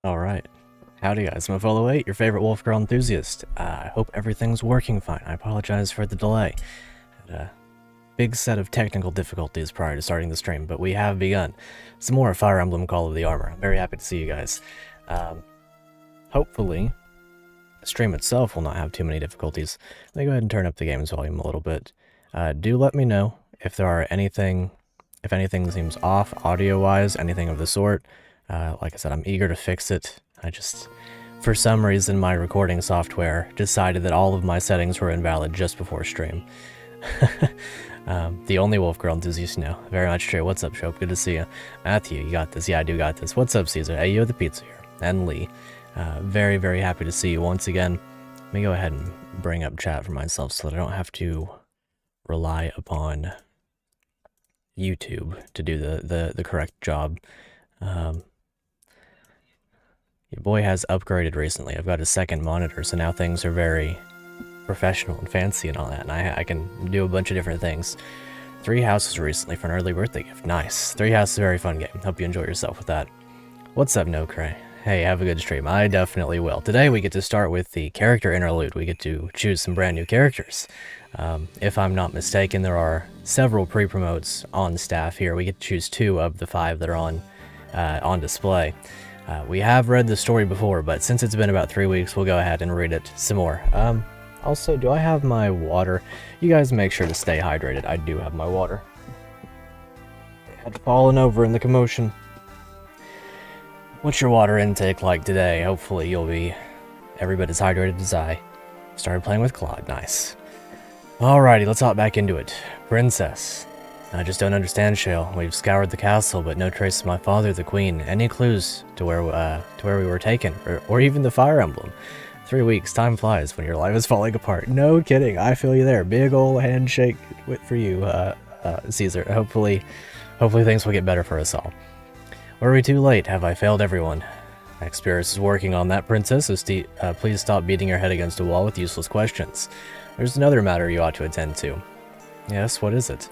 Alright. Howdy guys, I'm Follow 8, your favorite Wolfgirl Enthusiast. I hope everything's working fine. I apologize for the delay. Had a big set of technical difficulties prior to starting the stream, but we have begun. Some more Fire Emblem Call of the Armor. I'm very happy to see you guys. Hopefully, the stream itself will not have too many difficulties. Let me go ahead and turn up the game's volume a little bit. Do let me know if there are anything seems off audio-wise, anything of the sort. Like I said, I'm eager to fix it. I just, for some reason, my recording software decided that all of my settings were invalid just before stream. The only Wolfgirl Enthusiast now. Very much true. What's up, Shope? Good to see you. Matthew, you got this. Yeah, I do got this. What's up, Caesar? Hey, you the pizza here. And Lee. Very, very happy to see you once again. Let me go ahead and bring up chat for myself so that I don't have to rely upon YouTube to do the correct job. Your boy has upgraded recently. I've got a second monitor, so now things are very professional and fancy and all that, and I can do a bunch of different things. 3 houses recently for an early birthday gift. Nice. 3 houses is a very fun game. Hope you enjoy yourself with that. What's up, No Cray? Hey, have a good stream. I definitely will. Today we get to start with the character interlude. We get to choose some brand new characters. If I'm not mistaken, there are several pre-promotes on staff here. We get to choose 2 of the 5 that are on display. We have read the story before, but since it's been about 3 weeks, we'll go ahead and read it some more. Also, do I have my water? You guys make sure to stay hydrated. I do have my water. It had fallen over in the commotion. What's your water intake like today? Hopefully you'll be every bit as hydrated as I. Started playing with Claude. Nice. Alrighty, let's hop back into it. Princess. I just don't understand, Shale. We've scoured the castle, but no trace of my father, the queen. Any clues to where we were taken, or even the Fire Emblem? 3 weeks, time flies when your life is falling apart. No kidding, I feel you there. Big ol' handshake for you, Caesar. Hopefully things will get better for us all. Were we too late? Have I failed everyone? Experis is working on that, princess, so please stop beating your head against a wall with useless questions. There's another matter you ought to attend to. Yes, what is it?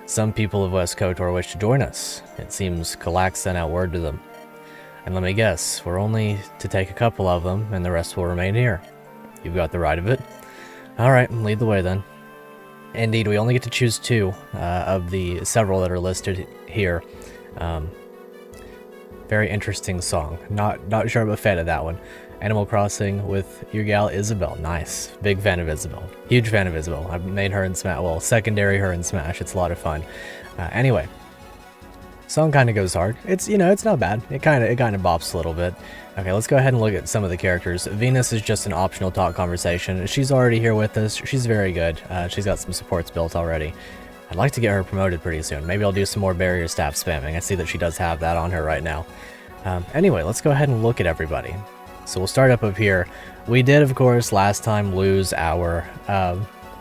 Some people of West KOTOR wish to join us. It seems Kalak sent out word to them. And let me guess, we're only to take a couple of them, and the rest will remain here. You've got the right of it. Alright, lead the way then. Indeed, we only get to choose 2 of the several that are listed here. Very interesting song. Not sure I'm a fan of that one. Animal Crossing with your gal Isabel. Nice. Big fan of Isabel. Huge fan of Isabel. I've made her in Smash. Well, secondary her in Smash. It's a lot of fun. Anyway, song kind of goes hard. It's it's not bad. It kind of bops a little bit. Okay, let's go ahead and look at some of the characters. Venus is just an optional talk conversation. She's already here with us. She's very good. She's got some supports built already. I'd like to get her promoted pretty soon. Maybe I'll do some more barrier staff spamming. I see that she does have that on her right now. Anyway, let's go ahead and look at everybody. So we'll start up here. We did, of course, last time lose our,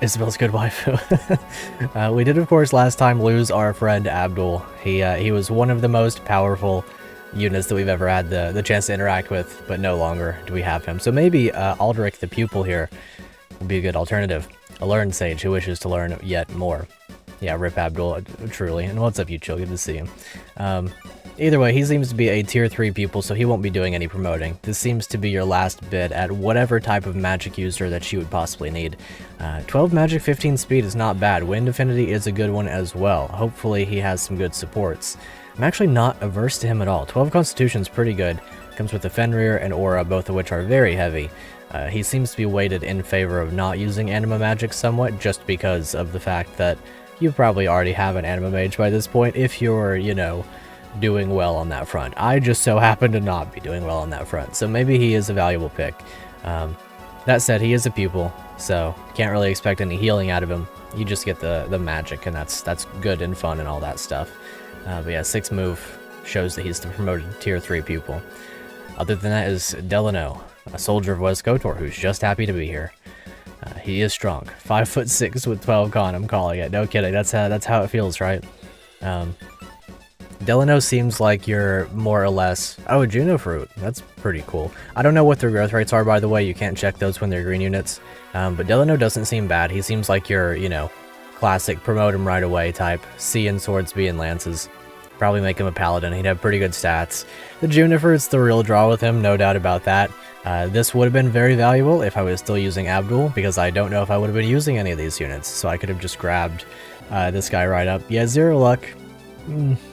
Isabel's good wife. We did, of course, last time lose our friend Abdul. He was one of the most powerful units that we've ever had the chance to interact with, but no longer do we have him. So maybe Aldrich, the pupil here, would be a good alternative. A learned sage who wishes to learn yet more. Yeah, rip Abdul, truly. And what's up, you chill? Good to see you. Either way, he seems to be a tier 3 pupil, so he won't be doing any promoting. This seems to be your last bid at whatever type of magic user that you would possibly need. 12 magic, 15 speed is not bad. Wind affinity is a good one as well. Hopefully he has some good supports. I'm actually not averse to him at all. 12 constitution is pretty good. Comes with the Fenrir and Aura, both of which are very heavy. He seems to be weighted in favor of not using anima magic somewhat, just because of the fact that you probably already have an anima mage by this point if you're, doing well on that front. I just so happen to not be doing well on that front, so maybe he is a valuable pick. That said, he is a pupil, so can't really expect any healing out of him. You just get the magic, and that's good and fun and all that stuff. But yeah, 6 move shows that he's the promoted tier 3 pupil. Other than that is Delano, a soldier of West KOTOR who's just happy to be here. He is strong. 5'6" with 12 con, I'm calling it. No kidding, that's how it feels, right? Delano seems like you're more or less... Oh, a Juno Fruit. That's pretty cool. I don't know what their growth rates are, by the way. You can't check those when they're green units. But Delano doesn't seem bad. He seems like your, classic promote him right away type. C in swords, B in lances. Probably make him a paladin. He'd have pretty good stats. The Junifer's the real draw with him, no doubt about that. This would have been very valuable if I was still using Abdul, because I don't know if I would have been using any of these units, so I could have just grabbed this guy right up. Yeah, 0 luck.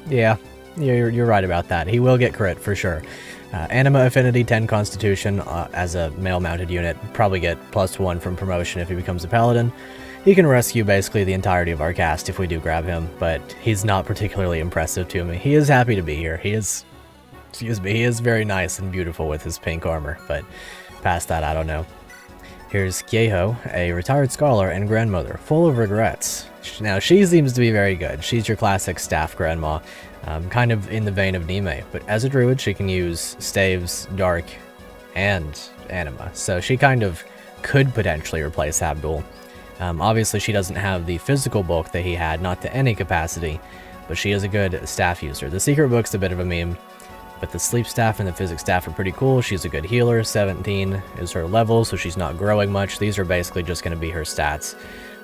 Yeah, you're right about that. He will get crit, for sure. Anima Affinity, 10 Constitution as a male-mounted unit. Probably get +1 from promotion if he becomes a paladin. He can rescue basically the entirety of our cast if we do grab him, but he's not particularly impressive to me. He is happy to be here. He is, excuse me, he is very nice and beautiful with his pink armor, but past that, I don't know. Here's Kieho, a retired scholar and grandmother, full of regrets. Now, she seems to be very good. She's your classic staff grandma, kind of in the vein of Nime, but as a druid, she can use staves, dark, and anima, so she kind of could potentially replace Abdul. Obviously, she doesn't have the physical bulk that he had, not to any capacity, but she is a good staff user. The secret book's a bit of a meme, but the sleep staff and the physics staff are pretty cool. She's a good healer. 17 is her level, so she's not growing much. These are basically just going to be her stats.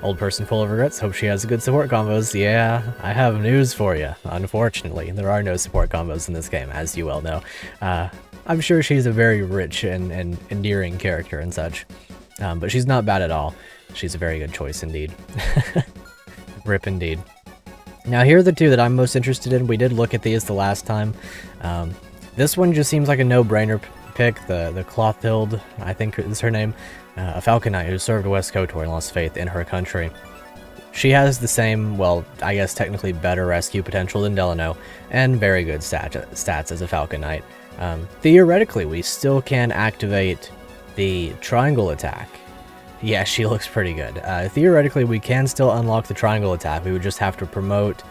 Old person full of regrets. Hope she has good support combos. Yeah, I have news for you. Unfortunately, there are no support combos in this game, as you well know. I'm sure she's a very rich and endearing character and such, but she's not bad at all. She's a very good choice indeed. Rip indeed. Now here are the two that I'm most interested in. We did look at these the last time. This one just seems like a no-brainer pick. The Clothild, I think is her name. A Falcon Knight who served West KOTOR and lost faith in her country. She has the same, well, I guess technically better rescue potential than Delano, and very good stats as a Falcon Knight. Theoretically, we still can activate the triangle attack. Yeah, she looks pretty good. Theoretically, we can still unlock the triangle attack. We would just have to promote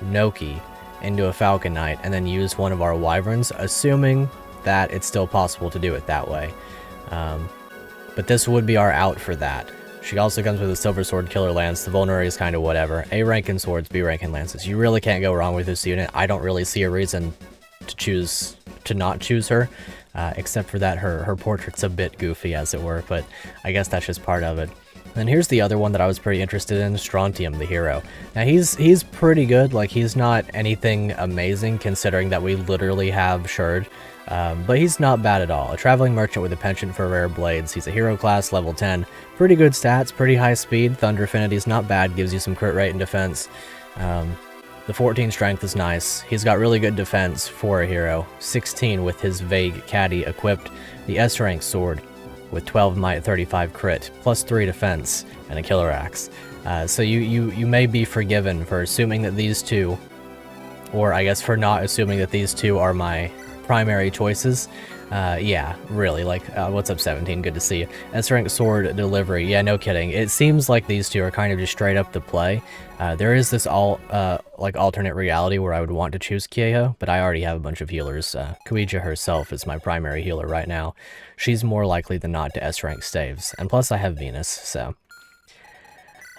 Noki into a Falcon Knight and then use one of our Wyverns, assuming that it's still possible to do it that way. But this would be our out for that. She also comes with a Silver Sword Killer Lance. The Vulnerary is kind of whatever. A rank in swords, B rank in lances. You really can't go wrong with this unit. I don't really see a reason to not choose her. Except for that her portrait's a bit goofy, as it were, but I guess that's just part of it. And here's the other one that I was pretty interested in, Strontium, the hero. Now he's pretty good, like he's not anything amazing considering that we literally have Sherd, but he's not bad at all. A traveling merchant with a penchant for rare blades. He's a hero class, level 10. Pretty good stats, pretty high speed. Thunder Affinity's not bad, gives you some crit rate and defense. The 14 strength is nice. He's got really good defense for a hero. 16 with his Vague Caddy equipped. The S rank sword with 12 might, 35 crit, +3 defense, and a killer axe. So you may be forgiven for assuming that these two, or I guess for not assuming that these two are my primary choices. Yeah, really, like, what's up 17, good to see you. S-rank sword delivery, yeah, no kidding. It seems like these two are kind of just straight up the play. There is this like alternate reality where I would want to choose Kieho, but I already have a bunch of healers. Kuija herself is my primary healer right now. She's more likely than not to S-rank staves, and plus I have Venus, so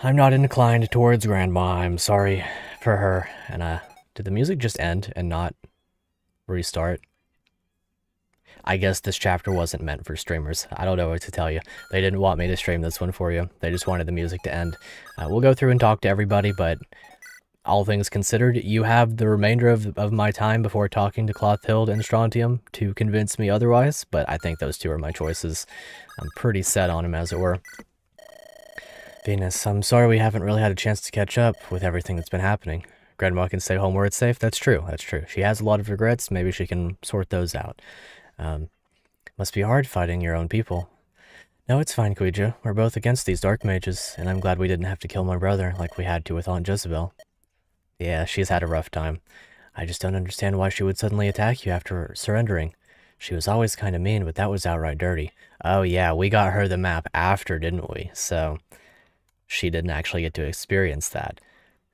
I'm not inclined towards Grandma. I'm sorry for her. And did the music just end and not restart? I guess this chapter wasn't meant for streamers. I don't know what to tell you. They didn't want me to stream this one for you. They just wanted the music to end. We'll go through and talk to everybody, but all things considered, you have the remainder of my time before talking to Clothild and Strontium to convince me otherwise, but I think those two are my choices. I'm pretty set on them, as it were. Venus, I'm sorry we haven't really had a chance to catch up with everything that's been happening. Grandma can stay home where it's safe. That's true. That's true. She has a lot of regrets. Maybe she can sort those out. Must be hard fighting your own people. No, it's fine, Kuija. We're both against these dark mages, and I'm glad we didn't have to kill my brother like we had to with Aunt Jezebel. Yeah, she's had a rough time. I just don't understand why she would suddenly attack you after surrendering. She was always kind of mean, but that was outright dirty. Oh yeah, we got her the map after, didn't we? So she didn't actually get to experience that.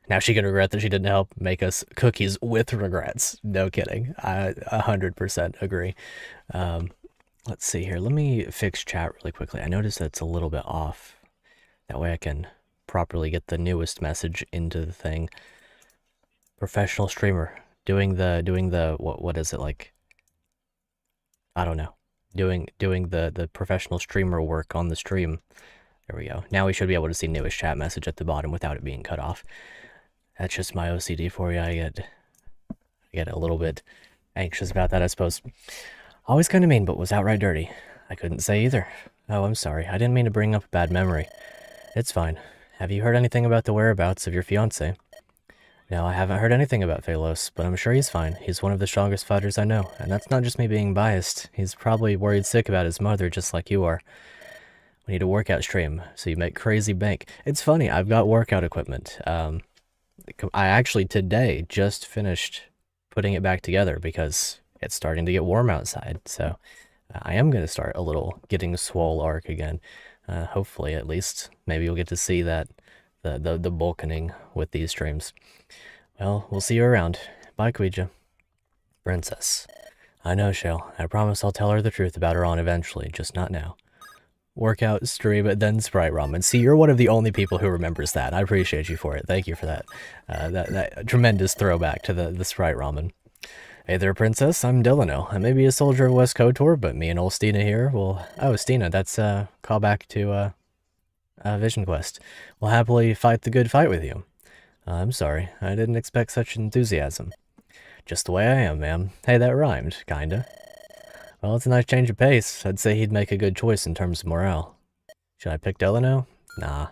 Now she can regret that she didn't help make us cookies with regrets. No kidding. I 100% agree. Let's see here. Let me fix chat really quickly. I noticed that it's a little bit off. That way I can properly get the newest message into the thing. Professional streamer. Doing the what is it, like? I don't know. Doing the professional streamer work on the stream. There we go. Now we should be able to see newest chat message at the bottom without it being cut off. That's just my OCD for you. I I get a little bit anxious about that, I suppose. Always kind of mean, but was outright dirty. I couldn't say either. Oh, I'm sorry. I didn't mean to bring up a bad memory. It's fine. Have you heard anything about the whereabouts of your fiancé? No, I haven't heard anything about Phalos, but I'm sure he's fine. He's one of the strongest fighters I know, and that's not just me being biased. He's probably worried sick about his mother just like you are. We need a workout stream, so you make crazy bank. It's funny, I've got workout equipment. I actually today just finished putting it back together because it's starting to get warm outside, so I am going to start a little getting swole arc again. Hopefully, at least. Maybe you'll get to see that, the bulking with these streams. Well, we'll see you around. Bye, Queeja. Princess. I know, Shale. I promise I'll tell her the truth about her aunt eventually, just not now. Workout, stream, then Sprite Ramen. See, you're one of the only people who remembers that. I appreciate you for it. Thank you for that. That tremendous throwback to the Sprite Ramen. Hey there, Princess. I'm Delano. I may be a soldier of West KOTOR, but me and old Stina here will... Oh, Stina, that's a callback to Vision Quest. Will happily fight the good fight with you. I'm sorry. I didn't expect such enthusiasm. Just the way I am, ma'am. Hey, that rhymed, kinda. Well, it's a nice change of pace. I'd say he'd make a good choice in terms of morale. Should I pick Delano? Nah.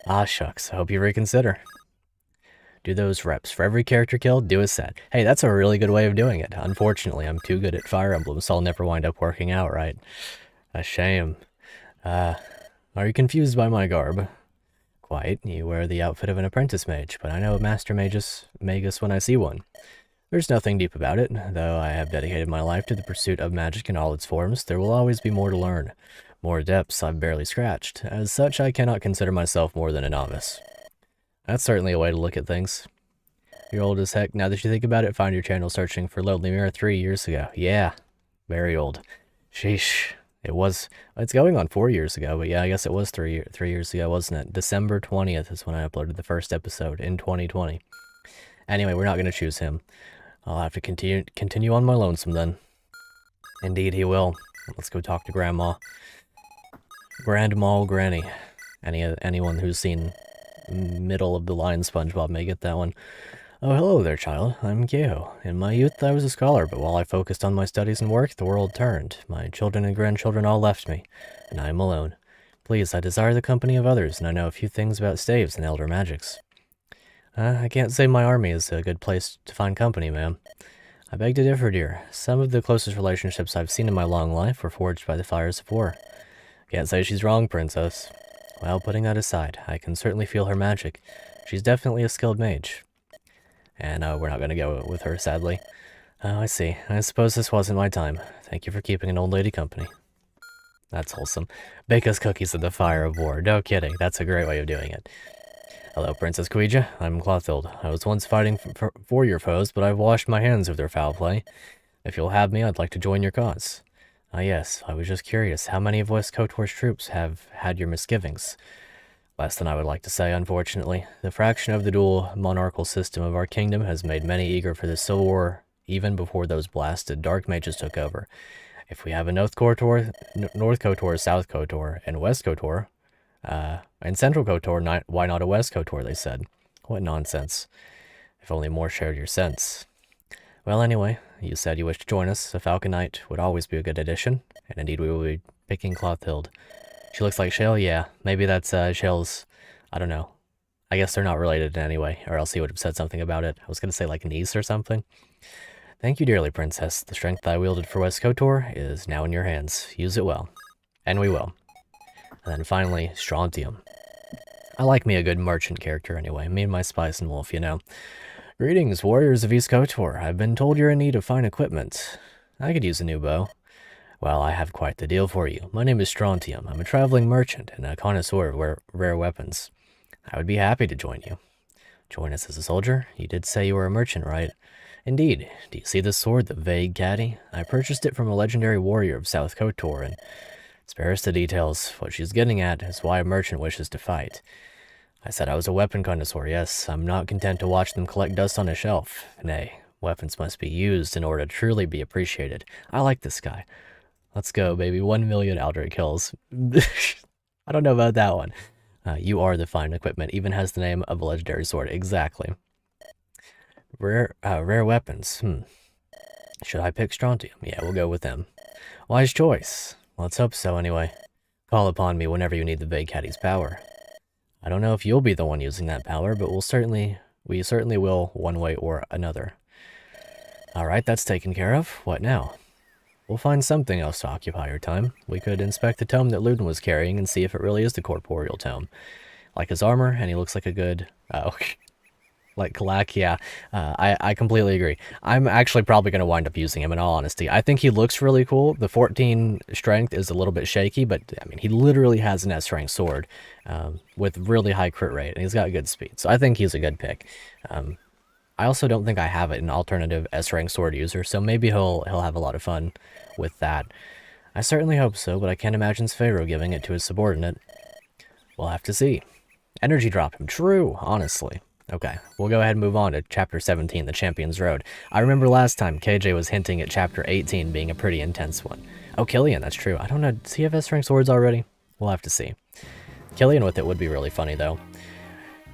Ah, shucks. I hope you reconsider. Do those reps. For every character killed, do a set. Hey, that's a really good way of doing it. Unfortunately, I'm too good at Fire Emblem, so I'll never wind up working out right. A shame. Are you confused by my garb? Quite. You wear the outfit of an apprentice mage, but I know a master magus when I see one. There's nothing deep about it. Though I have dedicated my life to the pursuit of magic in all its forms, there will always be more to learn. More depths I've barely scratched. As such, I cannot consider myself more than a novice. That's certainly a way to look at things. You're old as heck. Now that you think about it, find your channel searching for Lonely Mirror 3 years ago. Yeah, very old. Sheesh. It's going on 4 years ago, but yeah, I guess it was 3 years ago, wasn't it? December 20th is when I uploaded the first episode in 2020. Anyway, we're not going to choose him. I'll have to continue on my lonesome then. Indeed he will. Let's go talk to Grandma. Grandma, Granny. Anyone who's seen middle of the line SpongeBob may get that one. Oh, hello there, child. I'm Keho. In my youth, I was a scholar, but while I focused on my studies and work, the world turned. My children and grandchildren all left me, and I am alone. Please, I desire the company of others, and I know a few things about staves and elder magics. I can't say my army is a good place to find company, ma'am. I beg to differ, dear. Some of the closest relationships I've seen in my long life were forged by the fires of war. Can't say she's wrong, princess. Well, putting that aside, I can certainly feel her magic. She's definitely a skilled mage. And we're not going to go with her, sadly. Oh, I see. I suppose this wasn't my time. Thank you for keeping an old lady company. That's wholesome. Bake us cookies in the fire of war. No kidding. That's a great way of doing it. Hello, Princess Queeja. I'm Clothild. I was once fighting for your foes, but I've washed my hands of their foul play. If you'll have me, I'd like to join your cause. Ah, yes. I was just curious. How many of West KOTOR's troops have had your misgivings? Less than I would like to say, unfortunately. The fraction of the dual monarchical system of our kingdom has made many eager for the Civil War, even before those blasted dark mages took over. If we have a North KOTOR, South KOTOR, and West KOTOR, and Central KOTOR, why not a West KOTOR, they said. What nonsense. If only more shared your sense. Well, anyway, you said you wished to join us. A Falcon Knight would always be a good addition, and indeed we will be picking Clothild. She looks like Shale? Yeah. Maybe that's Shale's, I don't know. I guess they're not related in any way, or else he would have said something about it. I was going to say like niece or something. Thank you dearly, Princess. The strength I wielded for West KOTOR is now in your hands. Use it well. And we will. And then finally, Strontium. I like me a good merchant character anyway. Me and my Spice and Wolf, you know. Greetings, warriors of East KOTOR. I've been told you're in need of fine equipment. I could use a new bow. Well, I have quite the deal for you. My name is Strontium. I'm a traveling merchant and a connoisseur of rare weapons. I would be happy to join you. Join us as a soldier? You did say you were a merchant, right? Indeed. Do you see this sword, the Vague Caddy? I purchased it from a legendary warrior of South KOTOR, and spare us the details. What she's getting at is why a merchant wishes to fight. I said I was a weapon connoisseur, yes. I'm not content to watch them collect dust on a shelf. Nay, weapons must be used in order to truly be appreciated. I like this guy. Let's go, baby. 1 million Eldritch kills. I don't know about that one. You are the fine equipment. Even has the name of a legendary sword. Exactly. Rare weapons. Should I pick strontium? Yeah, we'll go with them. Wise choice. Let's hope so, anyway. Call upon me whenever you need the big catty's power. I don't know if you'll be the one using that power, but we certainly will one way or another. Alright, that's taken care of. What now? We'll find something else to occupy your time. We could inspect the tome that Luden was carrying and see if it really is the corporeal tome. Like his armor, and he looks like a good... like Kalak, yeah. I completely agree. I'm actually probably going to wind up using him, in all honesty. I think he looks really cool. The 14 strength is a little bit shaky, but, I mean, he literally has an S-rank sword with really high crit rate, and he's got good speed. So I think he's a good pick. I also don't think I have an alternative S-rank sword user, so maybe he'll have a lot of fun with that. I certainly hope so, but I can't imagine Sphero giving it to his subordinate. We'll have to see. Energy drop him. True, honestly. Okay, we'll go ahead and move on to Chapter 17, The Champion's Road. I remember last time KJ was hinting at Chapter 18 being a pretty intense one. Oh, Killian, that's true. I don't know, does he have S-rank swords already? We'll have to see. Killian with it would be really funny, though.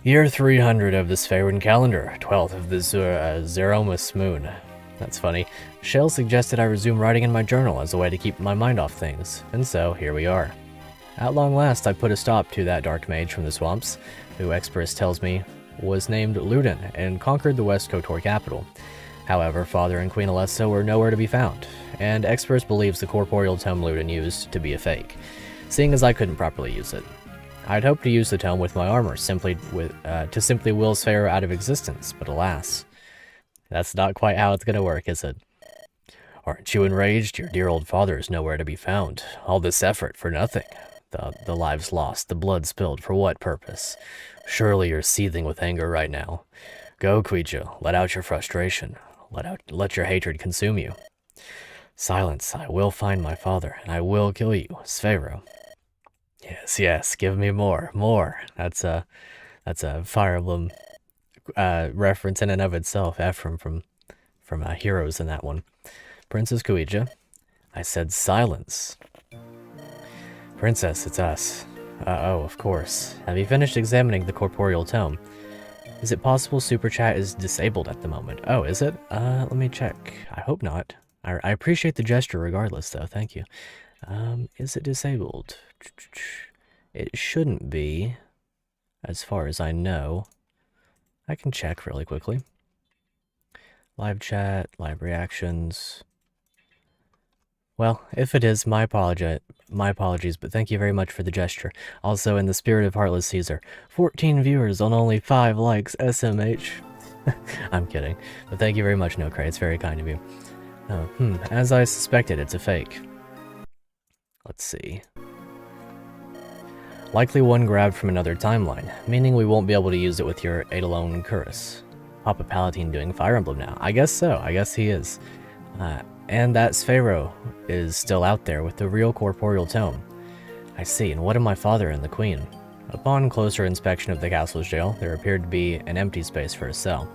Year 300 of the Spherian calendar, 12th of the Zeromus moon. That's funny. Shell suggested I resume writing in my journal as a way to keep my mind off things, and so here we are. At long last, I put a stop to that dark mage from the swamps, who Express tells me was named Luden and conquered the West KOTOR capital. However, Father and Queen Alessa were nowhere to be found, and Express believes the corporeal tome Luden used to be a fake, seeing as I couldn't properly use it. I'd hoped to use the tome with my armor, to simply will Sphero out of existence, but alas. That's not quite how it's gonna work, is it? Aren't you enraged? Your dear old father is nowhere to be found. All this effort for nothing. The lives lost, the blood spilled, for what purpose? Surely you're seething with anger right now. Go, Kuijo, let out your frustration. Let your hatred consume you. Silence, I will find my father, and I will kill you, Sphero. Yes, give me more. That's a Fire Emblem reference in and of itself. Ephraim from Heroes in that one. Princess Kuija, I said silence. Princess, it's us. Oh, of course. Have you finished examining the corporeal tome? Is it possible Super Chat is disabled at the moment? Oh, is it? Let me check. I hope not. I appreciate the gesture regardless, though. Thank you. Is it disabled? It shouldn't be, as far as I know. I can check really quickly. Live chat, live reactions. Well, if it is, my apologies, but thank you very much for the gesture. Also, in the spirit of Heartless Caesar, 14 viewers on only 5 likes, SMH. I'm kidding, but thank you very much, No Cray, it's very kind of you. As I suspected, it's a fake. Let's see. Likely one grabbed from another timeline, meaning we won't be able to use it with your Eidolon Curse. Papa Palatine doing Fire Emblem now. I guess so, I guess he is. And that Sphero is still out there with the real corporeal tome. I see, and what of my father and the queen? Upon closer inspection of the castle's jail, there appeared to be an empty space for a cell.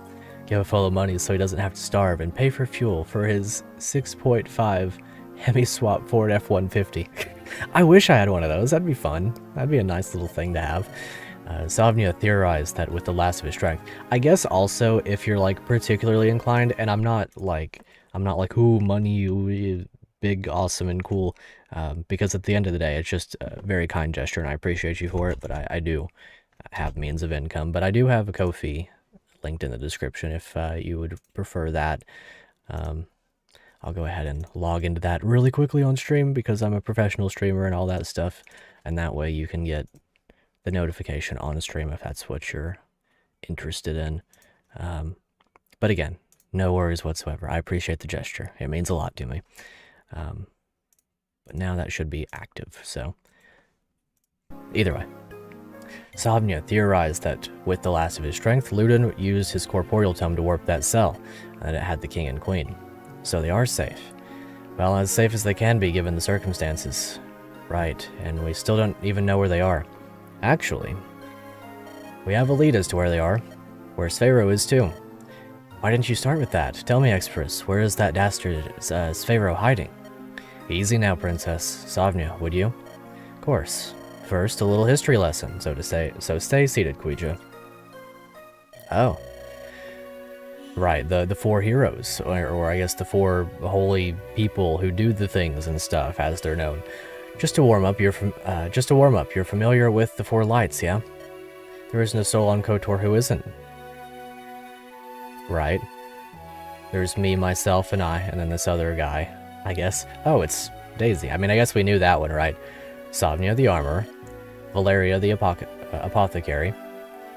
Give a fellow money so he doesn't have to starve, and pay for fuel for his 6.5 Hemi Swap Ford F-150. I wish I had one of those, that'd be fun. That'd be a nice little thing to have. Savnia theorized that with the last of his strength. I guess also, if you're like particularly inclined, and I'm not like, ooh, money, ooh, big, awesome, and cool, because at the end of the day, it's just a very kind gesture, and I appreciate you for it, but I do have means of income, but I do have a Ko-fi linked in the description if you would prefer that. I'll go ahead and log into that really quickly on stream, because I'm a professional streamer and all that stuff, and that way you can get the notification on stream if that's what you're interested in. But again, no worries whatsoever. I appreciate the gesture. It means a lot to me. But now that should be active, so either way. Savnia theorized that with the last of his strength, Luden used his corporeal tome to warp that cell, and it had the king and queen. So they are safe. Well, as safe as they can be given the circumstances. Right, and we still don't even know where they are. Actually, we have a lead as to where they are, where Sphero is too. Why didn't you start with that? Tell me, Express, where is that dastard Sphero hiding? Easy now, Princess. Savnia, would you? Of course. First, a little history lesson, so to say. So stay seated, Kuija. Oh. Right, the four heroes, or I guess the four holy people who do the things and stuff, as they're known. Just to warm up, you're familiar with the four lights, yeah? There isn't a soul on KOTOR who isn't. Right. There's me, myself, and I, and then this other guy, I guess. Oh, it's Daisy. I mean, I guess we knew that one, right? Sovnia the Armorer, Valeria the Apothecary,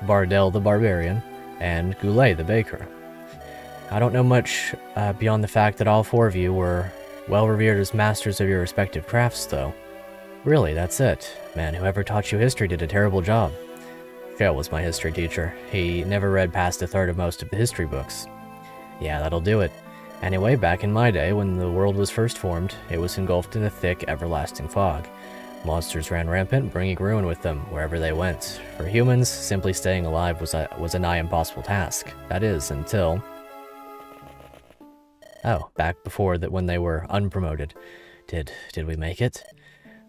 Bardell the Barbarian, and Goulet the Baker. I don't know much beyond the fact that all four of you were well revered as masters of your respective crafts, though. Really, that's it. Man, whoever taught you history did a terrible job. Phil was my history teacher. He never read past a third of most of the history books. Yeah, that'll do it. Anyway, back in my day, when the world was first formed, it was engulfed in a thick, everlasting fog. Monsters ran rampant, bringing ruin with them wherever they went. For humans, simply staying alive was a nigh impossible task. That is, until... Oh, back before that, when they were unpromoted. Did we make it?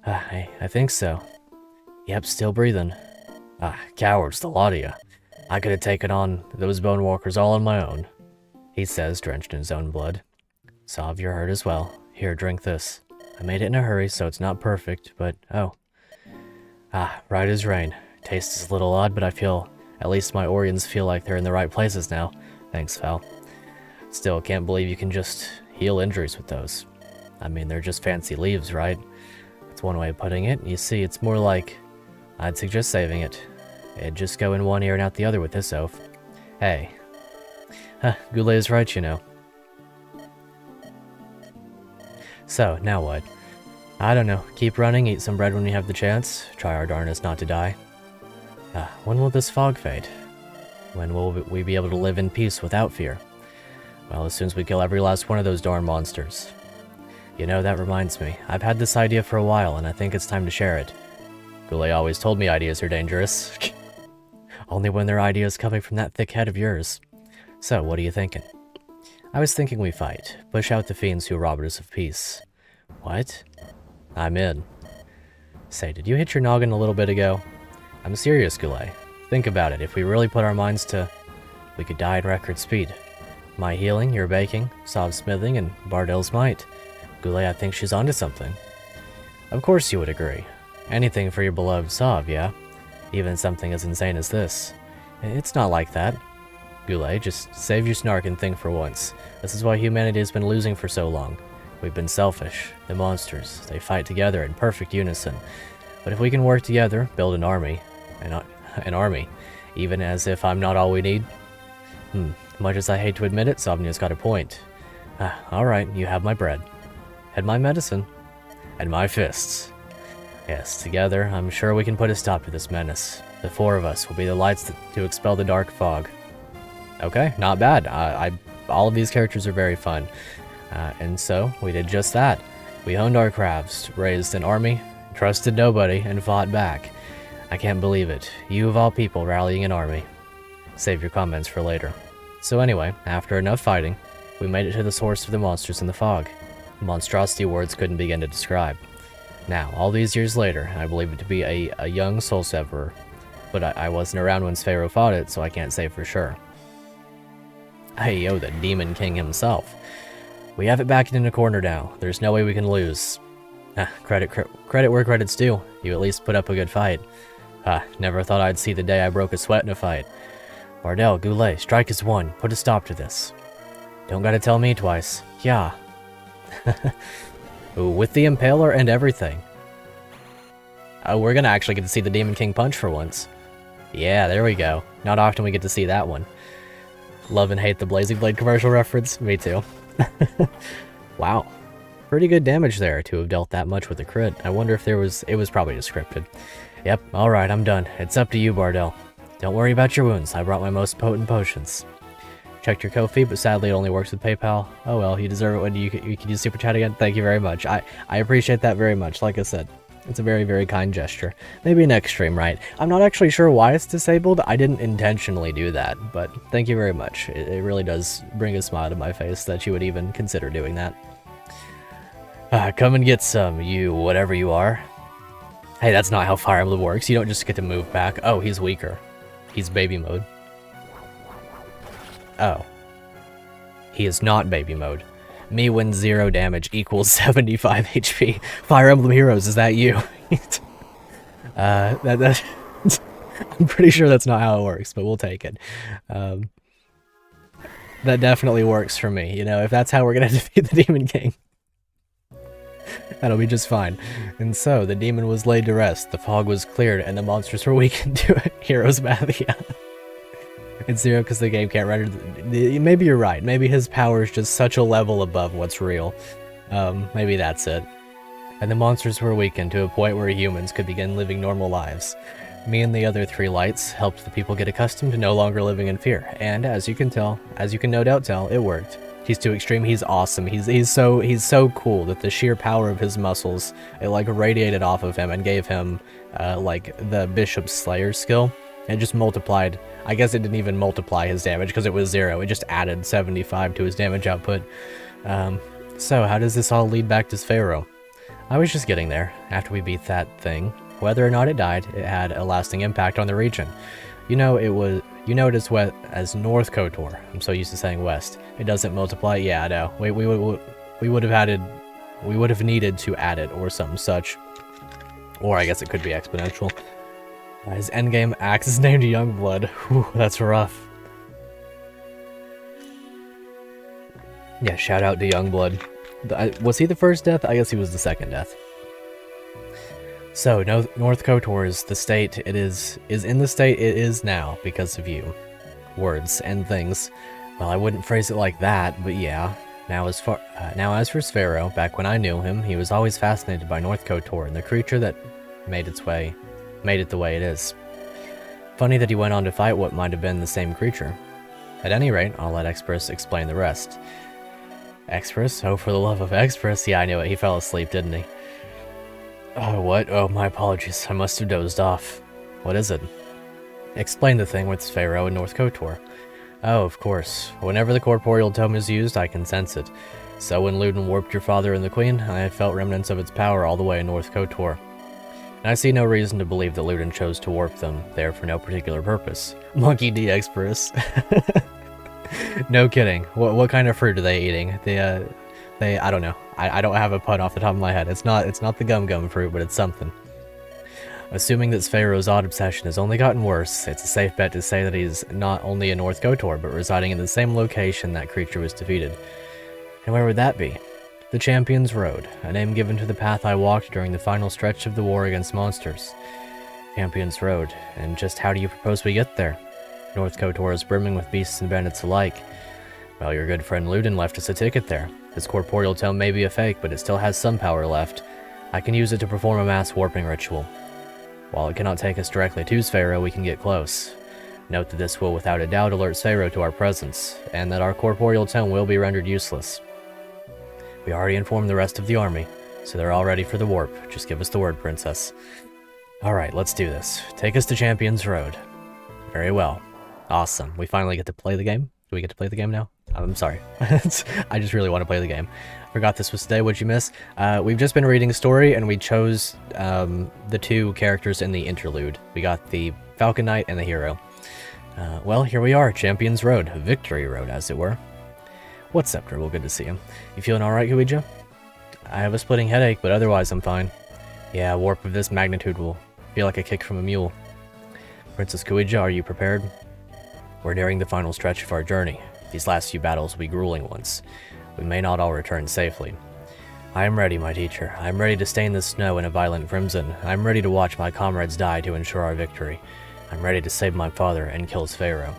I think so. Yep, still breathing. Cowards, the lot of ya. I could have taken on those bone walkers all on my own, he says, drenched in his own blood. Sov, you're hurt as well. Here, drink this. I made it in a hurry, so it's not perfect, but oh. Right as rain. Taste is a little odd, but I feel, at least my organs feel like they're in the right places now. Thanks, Val. Still, can't believe you can just heal injuries with those. I mean, they're just fancy leaves, right? That's one way of putting it. You see, it's more like... I'd suggest saving it. It'd just go in one ear and out the other with this oath. Hey. Goulet is right, you know. So, now what? I don't know. Keep running, eat some bread when you have the chance. Try our darnest not to die. When will this fog fade? When will we be able to live in peace without fear? Well, as soon as we kill every last one of those darn monsters. You know, that reminds me. I've had this idea for a while, and I think it's time to share it. Goulet always told me ideas are dangerous. Only when they're ideas coming from that thick head of yours. So, what are you thinking? I was thinking we fight. Push out the fiends who robbed us of peace. What? I'm in. Say, did you hit your noggin a little bit ago? I'm serious, Goulet. Think about it. If we really put our minds to... we could die at record speed. My healing, your baking, Sov's smithing, and Bardell's might. Goulet, I think she's onto something. Of course you would agree. Anything for your beloved Sov, yeah? Even something as insane as this. It's not like that. Goulet, just save your snark and think for once. This is why humanity has been losing for so long. We've been selfish. The monsters, they fight together in perfect unison. But if we can work together, build an army. An army. Even as if I'm not all we need. Much as I hate to admit it, Sovnia's got a point. Alright, you have my bread. And my medicine. And my fists. Yes, together, I'm sure we can put a stop to this menace. The four of us will be the lights to expel the dark fog. Okay, not bad. All of these characters are very fun. And so, we did just that. We honed our crafts, raised an army, trusted nobody, and fought back. I can't believe it. You of all people rallying an army. Save your comments for later. So anyway, after enough fighting, we made it to the source of the monsters in the fog. Monstrosity words couldn't begin to describe. Now, all these years later, I believe it to be a young soul severer, but I wasn't around when Sphero fought it, so I can't say for sure. Hey yo, the Demon King himself. We have it back in a corner now. There's no way we can lose. Credit where credit's due. You at least put up a good fight. Never thought I'd see the day I broke a sweat in a fight. Bardell, Goulet, strike as one. Put a stop to this. Don't gotta tell me twice. Yeah. Ooh, with the Impaler and everything. Oh, we're gonna actually get to see the Demon King punch for once. Yeah, there we go. Not often we get to see that one. Love and hate the Blazing Blade commercial reference. Me too. Wow. Pretty good damage there to have dealt that much with a crit. I wonder if it was probably just scripted. Yep, alright, I'm done. It's up to you, Bardell. Don't worry about your wounds. I brought my most potent potions. Checked your Ko-fi, but sadly it only works with PayPal. Oh well, you deserve it when you can use Super Chat again. Thank you very much. I appreciate that very much. Like I said, it's a very, very kind gesture. Maybe next stream, right? I'm not actually sure why it's disabled. I didn't intentionally do that, but thank you very much. It really does bring a smile to my face that you would even consider doing that. Come and get some, you whatever you are. Hey, that's not how Fire Emblem works. You don't just get to move back. Oh, he's weaker. He's baby mode. Oh. He is not baby mode. Me when 0 damage equals 75 HP. Fire Emblem Heroes, is that you? That I'm pretty sure that's not how it works, but we'll take it. That definitely works for me, you know, if that's how we're gonna defeat the Demon King. That'll be just fine. And so, the demon was laid to rest, the fog was cleared, and the monsters were weakened to Hero's Math, yeah. It's 0 because the game can't render maybe you're right, maybe his power is just such a level above what's real. Maybe that's it. And the monsters were weakened to a point where humans could begin living normal lives. Me and the other 3 lights helped the people get accustomed to no longer living in fear, and as you can no doubt tell, it worked. He's too extreme, he's awesome, he's so cool that the sheer power of his muscles, it like radiated off of him and gave him like the Bishop's Slayer skill. It just multiplied, I guess it didn't even multiply his damage because it was 0, it just added 75 to his damage output. So how does this all lead back to Pharaoh? I was just getting there, after we beat that thing. Whether or not it died, it had a lasting impact on the region. You know it as wet as North KOTOR. I'm so used to saying west. It doesn't multiply. Yeah, I know. We would have needed to add it or something such. Or I guess it could be exponential. His endgame axe is named Youngblood. Whew, that's rough. Yeah, shout out to Youngblood. Was he the first death? I guess he was the second death. So, North KOTOR is the state it is in the state it is now because of you. Words and things. Well, I wouldn't phrase it like that, but yeah. Now as for Sphero, back when I knew him, he was always fascinated by North KOTOR and the creature that made it the way it is. Funny that he went on to fight what might have been the same creature. At any rate, I'll let Express explain the rest. Express? Oh, for the love of Express. Yeah, I knew it. He fell asleep, didn't he? Oh, what? Oh, my apologies. I must have dozed off. What is it? Explain the thing with Sphero and North KOTOR. Oh, of course. Whenever the corporeal tome is used, I can sense it. So when Luden warped your father and the queen, I have felt remnants of its power all the way in North KOTOR. And I see no reason to believe that Luden chose to warp them there for no particular purpose. Monkey D. Express. No kidding. What kind of fruit are they eating? I don't know. I don't have a pun off the top of my head. It's not the gum fruit, but it's something. Assuming that Sphero's odd obsession has only gotten worse, it's a safe bet to say that he's not only in North KOTOR, but residing in the same location that creature was defeated. And where would that be? The Champion's Road, a name given to the path I walked during the final stretch of the war against monsters. Champion's Road, and just how do you propose we get there? North KOTOR is brimming with beasts and bandits alike. Well, your good friend Luden left us a ticket there. His corporeal tome may be a fake, but it still has some power left. I can use it to perform a mass warping ritual. While it cannot take us directly to Sphero, we can get close. Note that this will without a doubt alert Sphero to our presence, and that our corporeal tome will be rendered useless. We already informed the rest of the army, so they're all ready for the warp. Just give us the word, Princess. Alright, let's do this. Take us to Champion's Road. Very well. Awesome. We finally get to play the game? Do we get to play the game now? I'm sorry. I just really want to play the game. Forgot this was today. What'd you miss? We've just been reading a story, and we chose the 2 characters in the interlude. We got the Falcon Knight and the hero. Well, here we are. Champion's Road. Victory Road, as it were. What's up, Dribble? Good to see you. You feeling alright, Kuija? I have a splitting headache, but otherwise I'm fine. Yeah, a warp of this magnitude will feel like a kick from a mule. Princess Kuija, are you prepared? We're nearing the final stretch of our journey. These last few battles will be grueling ones. We may not all return safely. I am ready, my teacher. I am ready to stain the snow in a violent crimson. I am ready to watch my comrades die to ensure our victory. I am ready to save my father and kill Sphero.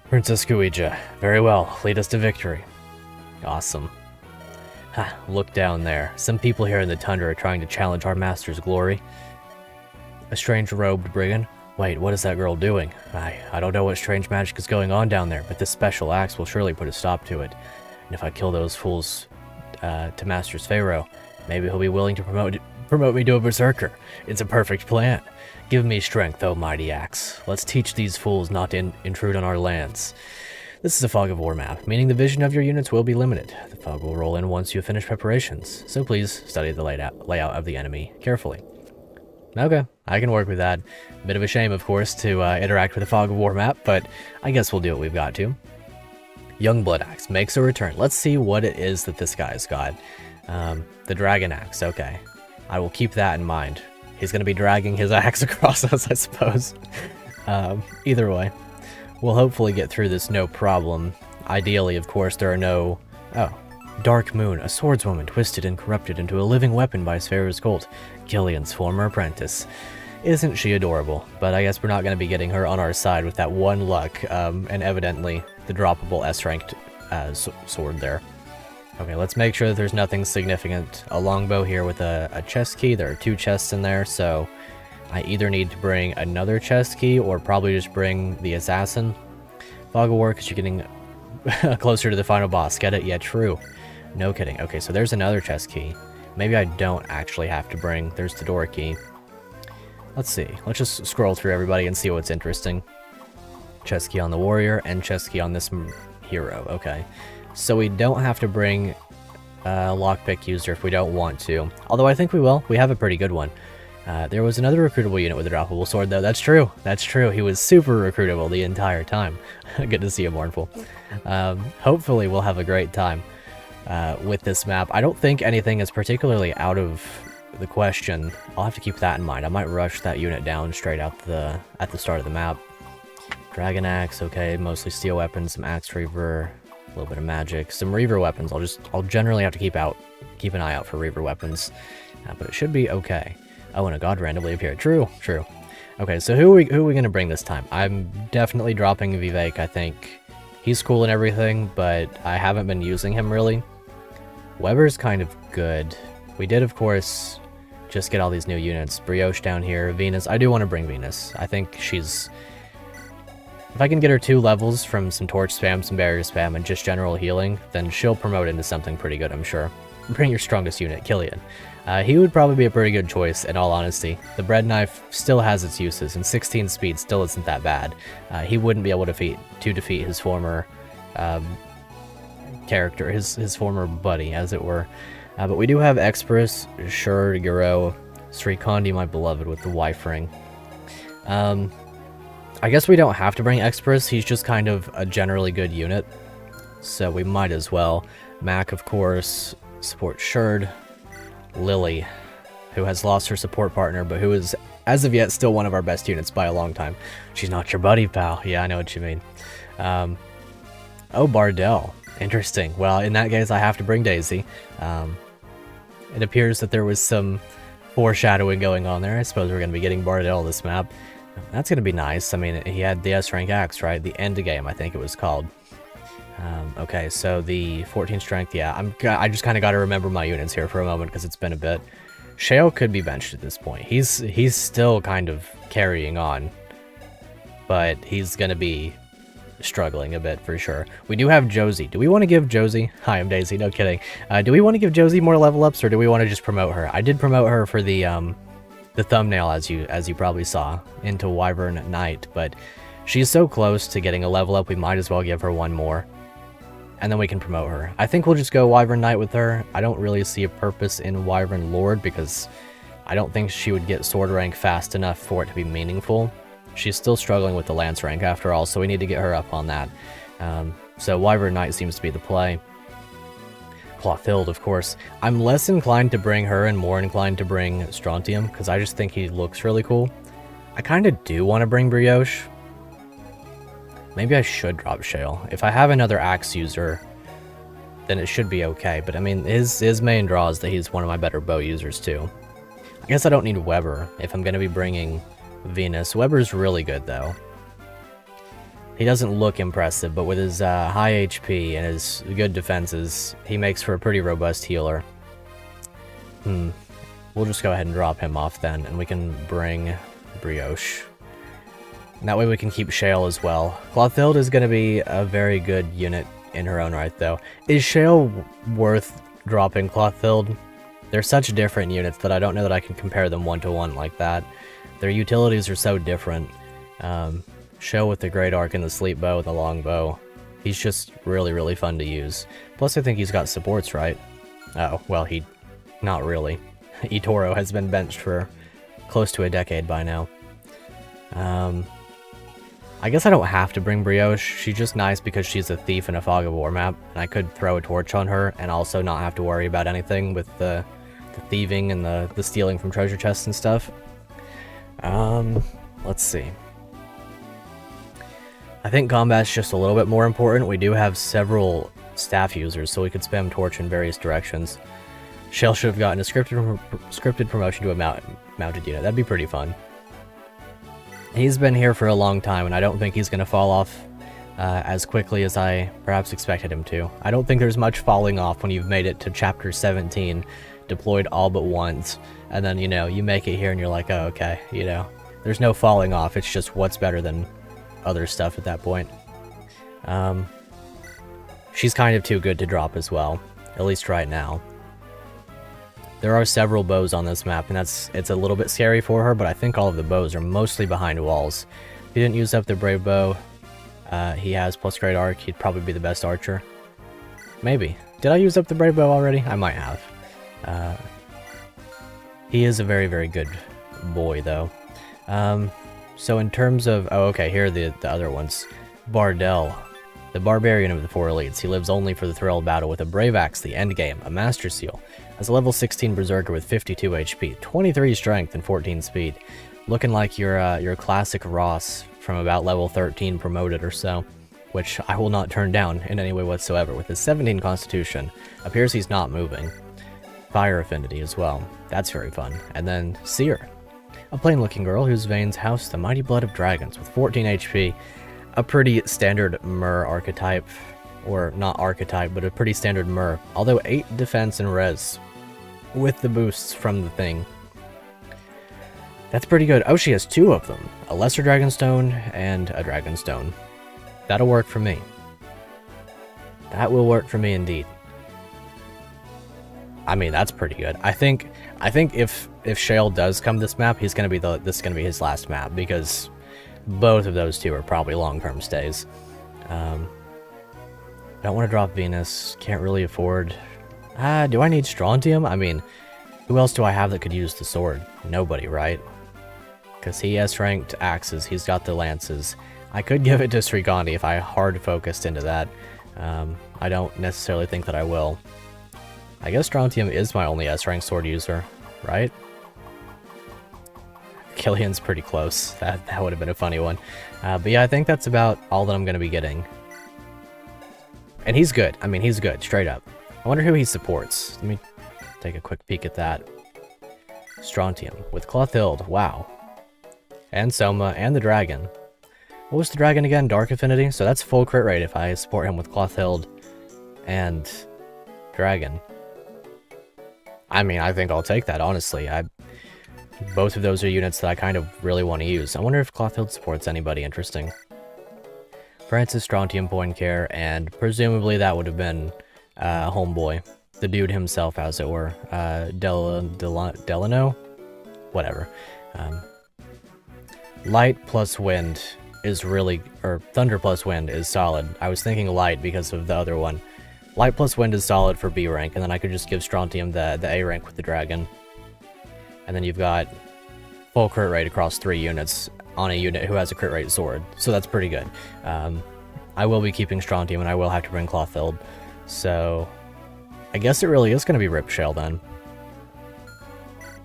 Princess Kuija, very well. Lead us to victory. Awesome. Ha, look down there. Some people here in the tundra are trying to challenge our master's glory. A strange robed brigand? Wait, what is that girl doing? I don't know what strange magic is going on down there, but this special axe will surely put a stop to it. And if I kill those fools to Master Sphero, maybe he'll be willing to promote me to a berserker. It's a perfect plan. Give me strength, O mighty axe. Let's teach these fools not to intrude on our lands. This is a fog of war map, meaning the vision of your units will be limited. The fog will roll in once you finish preparations, so please study the layout of the enemy carefully. Okay, I can work with that. Bit of a shame, of course, to interact with a fog of war map, but I guess we'll do what we've got to. Youngblood Axe makes a return. Let's see what it is that this guy's got. The Dragon Axe, okay. I will keep that in mind. He's going to be dragging his axe across us, I suppose. Either way, we'll hopefully get through this no problem. Ideally, of course, there are no... Oh. Dark Moon, a swordswoman twisted and corrupted into a living weapon by Sphera's cult. Killian's former apprentice. Isn't she adorable? But I guess we're not going to be getting her on our side with that one luck, and evidently the droppable S-ranked sword there. Okay, let's make sure that there's nothing significant. A longbow here with a chest key. There are 2 chests in there, so I either need to bring another chest key or probably just bring the assassin. Fog of War, because you're getting closer to the final boss. Get it? Yeah, true. No kidding. Okay, so there's another chest key. Maybe I don't actually have to bring... There's the door key. Let's see. Let's just scroll through everybody and see what's interesting. Chest key on the warrior and chest key on this hero. Okay. So we don't have to bring a lockpick user if we don't want to. Although I think we will. We have a pretty good one. There was another recruitable unit with a droppable sword, though. That's true. That's true. He was super recruitable the entire time. Good to see you, Mournful. Hopefully we'll have a great time with this map. I don't think anything is particularly out of the question. I'll have to keep that in mind. I might rush that unit down straight out at the start of the map. Dragon Axe, okay, mostly steel weapons, some Axe Reaver, a little bit of magic, some Reaver weapons. I'll generally have to keep an eye out for Reaver weapons, but it should be okay. Oh, and a god randomly appeared. True. Okay, so who are we gonna bring this time? I'm definitely dropping Vivek. I think he's cool and everything, but I haven't been using him really. Weber's kind of good. We did, of course, just get all these new units. Brioche down here, Venus. I do want to bring Venus. I think she's... If I can get her 2 levels from some torch spam, some barrier spam, and just general healing, then she'll promote into something pretty good, I'm sure. Bring your strongest unit, Killian. He would probably be a pretty good choice, in all honesty. The bread knife still has its uses, and 16 speed still isn't that bad. He wouldn't be able to defeat his former character, his former buddy, as it were. But we do have Express, Shur, Guro, Srikandi, my beloved, with the wife ring. I guess we don't have to bring Express, he's just kind of a generally good unit. So we might as well. Mac, of course, support Shurd. Lily, who has lost her support partner, but who is, as of yet, still one of our best units by a long time. She's not your buddy, pal. Yeah, I know what you mean. Oh, Bardell. Interesting. Well, in that case, I have to bring Daisy. It appears that there was some foreshadowing going on there. I suppose we're going to be getting Bardell this map. That's going to be nice. I mean, he had the S-rank axe, right? The end game, I think it was called. Okay, so the 14 strength, yeah, I just kind of got to remember my units here for a moment because it's been a bit. Shale could be benched at this point. He's still kind of carrying on, but he's going to be struggling a bit for sure. We do have Josie. Do we want to give Josie... Hi, I'm Daisy, no kidding. Do we want to give Josie more level ups, or do we want to just promote her? I did promote her for the thumbnail, as you probably saw, into Wyvern Knight, but she's so close to getting a level up, we might as well give her one more. And then we can promote her. I think we'll just go Wyvern Knight with her. I don't really see a purpose in Wyvern Lord because I don't think she would get sword rank fast enough for it to be meaningful. She's still struggling with the lance rank after all, so we need to get her up on that. So Wyvern Knight seems to be the play. Clothild, of course. I'm less inclined to bring her and more inclined to bring Strontium because I just think he looks really cool. I kind of do want to bring Brioche. Maybe I should drop Shale. If I have another axe user, then it should be okay. But I mean, his main draw is that he's one of my better bow users too. I guess I don't need Weber if I'm going to be bringing Venus. Weber's really good though. He doesn't look impressive, but with his high HP and his good defenses, he makes for a pretty robust healer. We'll just go ahead and drop him off then, and we can bring Brioche. And that way we can keep Shale as well. Clothild is going to be a very good unit in her own right, though. Is Shale worth dropping Clothild? They're such different units that I don't know that I can compare them one-to-one like that. Their utilities are so different. Shale with the Great Arc and the Sleep Bow and the Long Bow. He's just really, really fun to use. Plus, I think he's got supports, right? Oh, well, not really. Itoro has been benched for close to a decade by now. I guess I don't have to bring Brioche. She's just nice because she's a thief in a Fog of War map, and I could throw a torch on her and also not have to worry about anything with the thieving and the stealing from treasure chests and stuff. Let's see. I think combat's just a little bit more important. We do have several staff users, so we could spam torch in various directions. Shell should have gotten a scripted promotion to a mounted unit. That'd be pretty fun. He's been here for a long time, and I don't think he's going to fall off as quickly as I perhaps expected him to. I don't think there's much falling off when you've made it to Chapter 17, deployed all but once, and then, you know, you make it here and you're like, oh, okay, you know. There's no falling off, it's just what's better than other stuff at that point. She's kind of too good to drop as well, at least right now. There are several bows on this map, and it's a little bit scary for her, but I think all of the bows are mostly behind walls. If he didn't use up the Brave Bow, he has plus great arc, he'd probably be the best archer. Maybe. Did I use up the Brave Bow already? I might have. He is a very, very good boy, though. So in terms of... Oh, okay, here are the other ones. Bardell, the Barbarian of the 4 elites. He lives only for the thrill of battle with a Brave Axe, the endgame, a Master Seal. As a level 16 Berserker with 52 HP, 23 Strength, and 14 Speed. Looking like your classic Ross from about level 13 promoted or so, which I will not turn down in any way whatsoever. With his 17 Constitution, appears he's not moving. Fire Affinity as well. That's very fun. And then Seer, a plain-looking girl whose veins house the mighty blood of dragons with 14 HP. A pretty standard Mer archetype. Or not archetype, but a pretty standard Mer. Although 8 defense and res. With the boosts from the thing. That's pretty good. Oh, she has 2 of them. A Lesser Dragonstone and a Dragonstone. That'll work for me. That will work for me indeed. I mean, that's pretty good. I think if Shale does come this map, this is gonna be his last map, because both of those two are probably long-term stays. I don't want to drop Venus. Can't really afford. Do I need Strontium? I mean, who else do I have that could use the sword? Nobody, right? Because he has ranked axes. He's got the lances. I could give it to Srigandi if I hard focused into that. I don't necessarily think that I will. I guess Strontium is my only S-rank sword user, right? Killian's pretty close. That would have been a funny one. But yeah, I think that's about all that I'm going to be getting. And he's good. I mean, he's good, straight up. I wonder who he supports. Let me take a quick peek at that. Strontium with Clothild. Wow. And Soma and the dragon. What was the dragon again? Dark Affinity? So that's full crit rate if I support him with Clothild and dragon. I mean, I think I'll take that, honestly. Both of those are units that I kind of really want to use. I wonder if Clothild supports anybody interesting. Francis, Strontium, Point Care, and presumably that would have been Homeboy. The dude himself, as it were. Delano? Whatever. Light plus wind is really... or thunder plus wind is solid. I was thinking light because of the other one. Light plus wind is solid for B rank, and then I could just give Strontium the A rank with the dragon. And then you've got full crit rate across 3 units on a unit who has a crit rate sword. So that's pretty good. I will be keeping Strontium, and I will have to bring Clothild. So I guess it really is going to be Rip Shale then.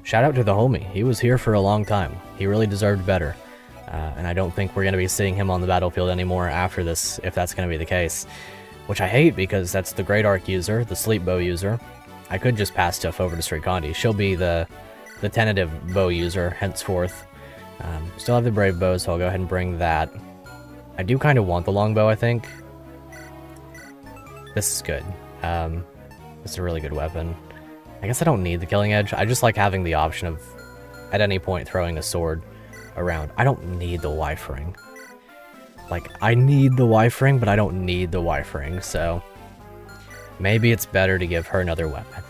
Shout out to the homie. He was here for a long time. He really deserved better. And I don't think we're going to be seeing him on the battlefield anymore after this, if that's going to be the case. Which I hate, because that's the Great Arc user, the Sleep Bow user. I could just pass stuff over to Srikandi. She'll be the tentative bow user henceforth. Still have the Brave Bow, so I'll go ahead and bring that. I do kind of want the Longbow, I think. This is good. It's a really good weapon. I guess I don't need the Killing Edge. I just like having the option of, at any point, throwing a sword around. I don't need the Wife Ring. Like, I need the Wife Ring, but I don't need the Wife Ring, so... maybe it's better to give her another weapon.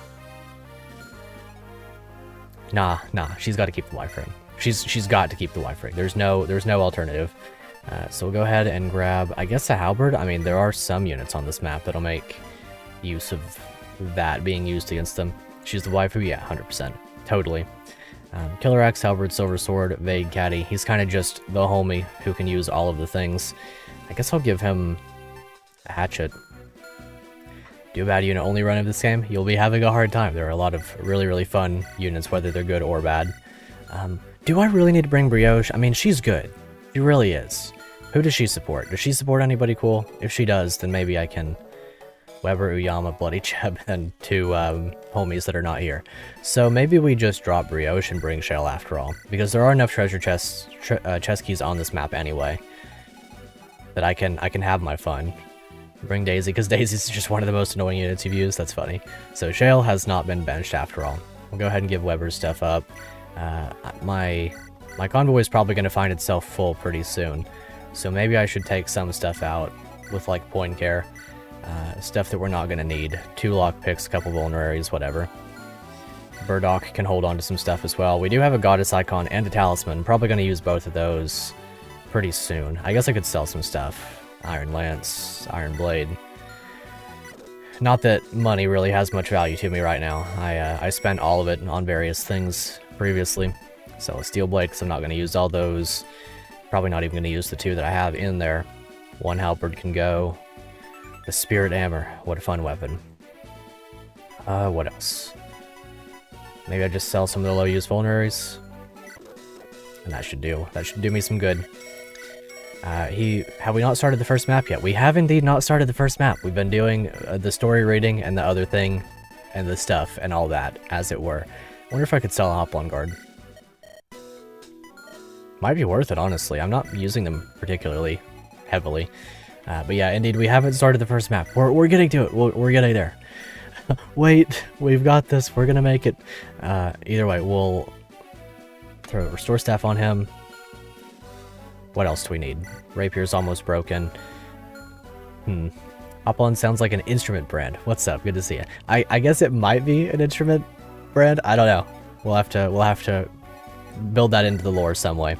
Nah, she's got to keep the Wife Ring. She's got to keep the Wife Ring. There's no alternative. So we'll go ahead and grab, I guess, a Halberd. I mean, there are some units on this map that'll make use of that being used against them. She's the waifu? Yeah, 100%. Totally. Killer Axe, Halberd, Silver Sword, Vague Caddy. He's kind of just the homie who can use all of the things. I guess I'll give him a hatchet. Do a bad unit only run of this game, you'll be having a hard time. There are a lot of really fun units, whether they're good or bad. Do I really need to bring Brioche? I mean, she's good. She really is. Who does she support? Does she support anybody cool? If she does, then maybe I can... Weber, Uyama, Bloody Cheb, and 2 homies that are not here. So maybe we just drop Brioche and bring Shale after all. Because there are enough treasure chests, chest keys on this map anyway. That I can have my fun. Bring Daisy, because Daisy's just one of the most annoying units you've used. That's funny. So Shale has not been benched after all. We'll go ahead and give Weber's stuff up. My convoy is probably going to find itself full pretty soon. So maybe I should take some stuff out with like point care. Stuff that we're not going to need. 2 lockpicks, a couple vulneraries, whatever. Burdock can hold on to some stuff as well. We do have a goddess icon and a talisman. Probably going to use both of those pretty soon. I guess I could sell some stuff. Iron Lance, Iron Blade. Not that money really has much value to me right now. I spent all of it on various things previously. Sell a Steel Blade because I'm not going to use all those. Probably not even going to use the 2 that I have in there. 1 halberd can go. The Spirit Hammer. What a fun weapon. What else? Maybe I just sell some of the low-use vulneraries. And that should do me some good. Have we not started the first map yet? We have indeed not started the first map. We've been doing the story reading and the other thing and the stuff and all that, as it were. I wonder if I could sell a Hop-on Guard. Might be worth it, honestly. I'm not using them particularly heavily. But yeah, indeed, we haven't started the first map. We're getting to it. We're getting there. Wait, we've got this. We're gonna make it. Either way, we'll throw Restore Staff on him. What else do we need? Rapier's almost broken. Hop-on sounds like an instrument brand. What's up? Good to see you. I guess it might be an instrument brand. I don't know. We'll have to build that into the lore some way.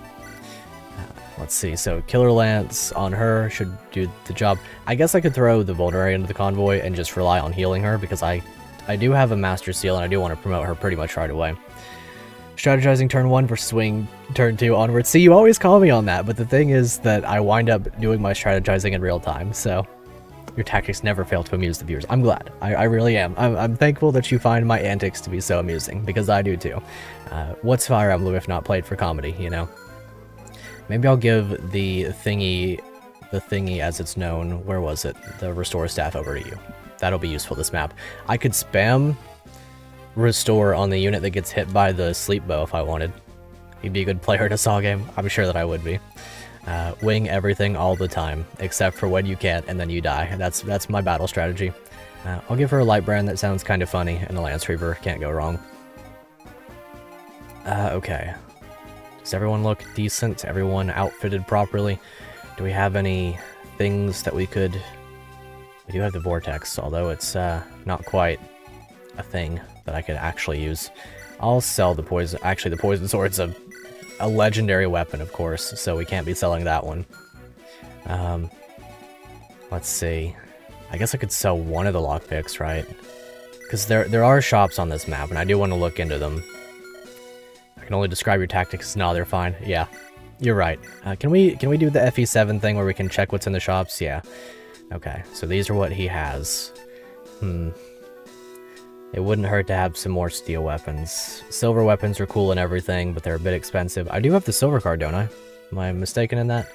Let's see, so Killer Lance on her should do the job. I guess I could throw the Vulnerary into the convoy and just rely on healing her, because I do have a Master Seal and I do want to promote her pretty much right away. Strategizing turn 1 versus swing turn 2 onwards. See, you always call me on that, but the thing is that I wind up doing my strategizing in real time, so your tactics never fail to amuse the viewers. I'm glad. I really am. I'm thankful that you find my antics to be so amusing, because I do too. What's Fire Emblem if not played for comedy, you know? Maybe I'll give the thingy as it's known, where was it? The Restore Staff over to you. That'll be useful this map. I could spam Restore on the unit that gets hit by the Sleep Bow if I wanted. He'd be a good player in a Saw game. I'm sure that I would be. Wing everything all the time, except for when you can't and then you die. That's my battle strategy. I'll give her a Light Brand that sounds kind of funny, and a Lance Reaver. Can't go wrong. Okay. Does everyone look decent? Everyone outfitted properly? Do we have any things that we could... We do have the Vortex, although it's not quite a thing that I could actually use. I'll sell the Poison... Actually, the Poison Sword's a legendary weapon, of course, so we can't be selling that one. Let's see. I guess I could sell one of the lockpicks, right? Because there are shops on this map, and I do want to look into them. I can only describe your tactics. No, they're fine. Yeah, you're right. Can we do the FE7 thing where we can check what's in the shops? Yeah. Okay, so these are what he has. It wouldn't hurt to have some more steel weapons. Silver weapons are cool and everything, but they're a bit expensive. I do have the silver card, don't I? Am I mistaken in that?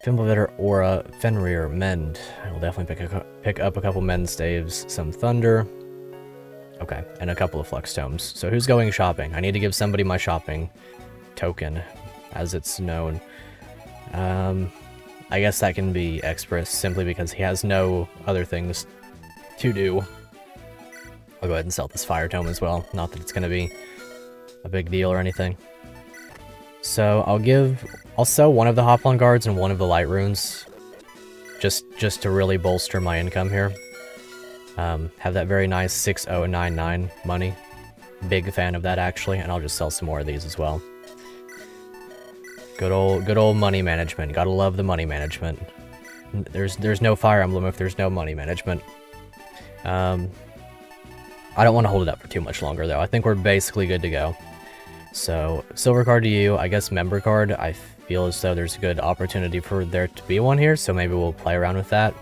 Fimbulvator, Aura, Fenrir, Mend. I will definitely pick up a couple Mend staves, some Thunder. Okay, and a couple of Flux Tomes. So who's going shopping? I need to give somebody my shopping token, as it's known. I guess that can be Express, simply because he has no other things to do. I'll go ahead and sell this Fire Tome as well. Not that it's going to be a big deal or anything. So I'll sell one of the Hop-on Guards and one of the Light Runes, just to really bolster my income here. Have that very nice 6099 money. Big fan of that, actually, and I'll just sell some more of these as well. Good old money management. Gotta love the money management. There's no Fire Emblem if there's no money management. I don't want to hold it up for too much longer, though. I think we're basically good to go. So, silver card to you, I guess member card. I feel as though there's a good opportunity for there to be one here, so maybe we'll play around with that.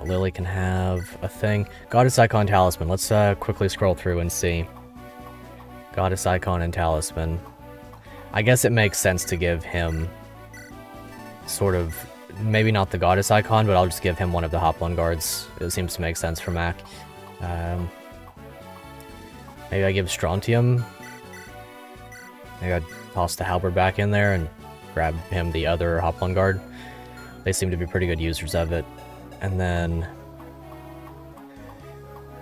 Lily can have a thing. Goddess Icon Talisman. Let's quickly scroll through and see. Goddess Icon and Talisman. I guess it makes sense to give him sort of, maybe not the Goddess Icon, but I'll just give him one of the Hoplon guards. It seems to make sense for Mac. Maybe I give Strontium. Maybe I toss the Halberd back in there and grab him the other Hoplon guard. They seem to be pretty good users of it. And then,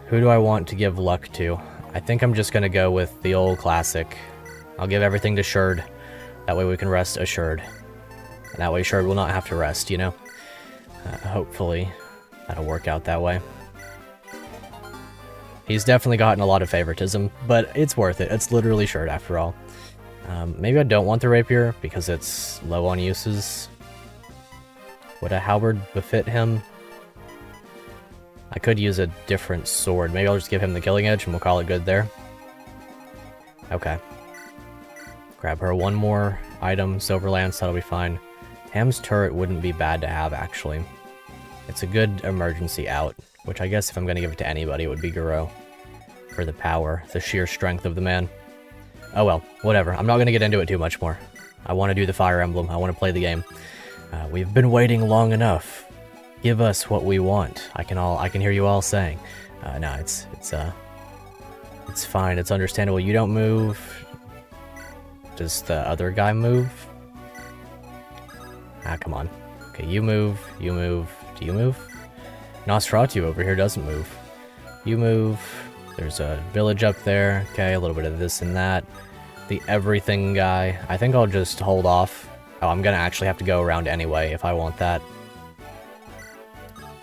who do I want to give luck to? I think I'm just going to go with the old classic. I'll give everything to Sherd. That way we can rest assured. And that way Sherd will not have to rest, you know? Hopefully that'll work out that way. He's definitely gotten a lot of favoritism, but it's worth it. It's literally Sherd after all. Maybe I don't want the Rapier because it's low on uses. Would a Halberd befit him? I could use a different sword. Maybe I'll just give him the Killing Edge and we'll call it good there. Okay. Grab her one more item, Silver Lance, that'll be fine. Tam's turret wouldn't be bad to have, actually. It's a good emergency out, which I guess if I'm going to give it to anybody, it would be Guro. For the power, the sheer strength of the man. Oh well, whatever. I'm not going to get into it too much more. I want to do the Fire Emblem. I want to play the game. We've been waiting long enough. Give us what we want. I can hear you all saying. No, it's fine. It's understandable. You don't move. Does the other guy move? Ah, come on. Okay, you move. You move. Do you move? Nosferatu over here doesn't move. You move. There's a village up there. Okay, a little bit of this and that. The everything guy. I think I'll just hold off. Oh, I'm gonna actually have to go around anyway if I want that.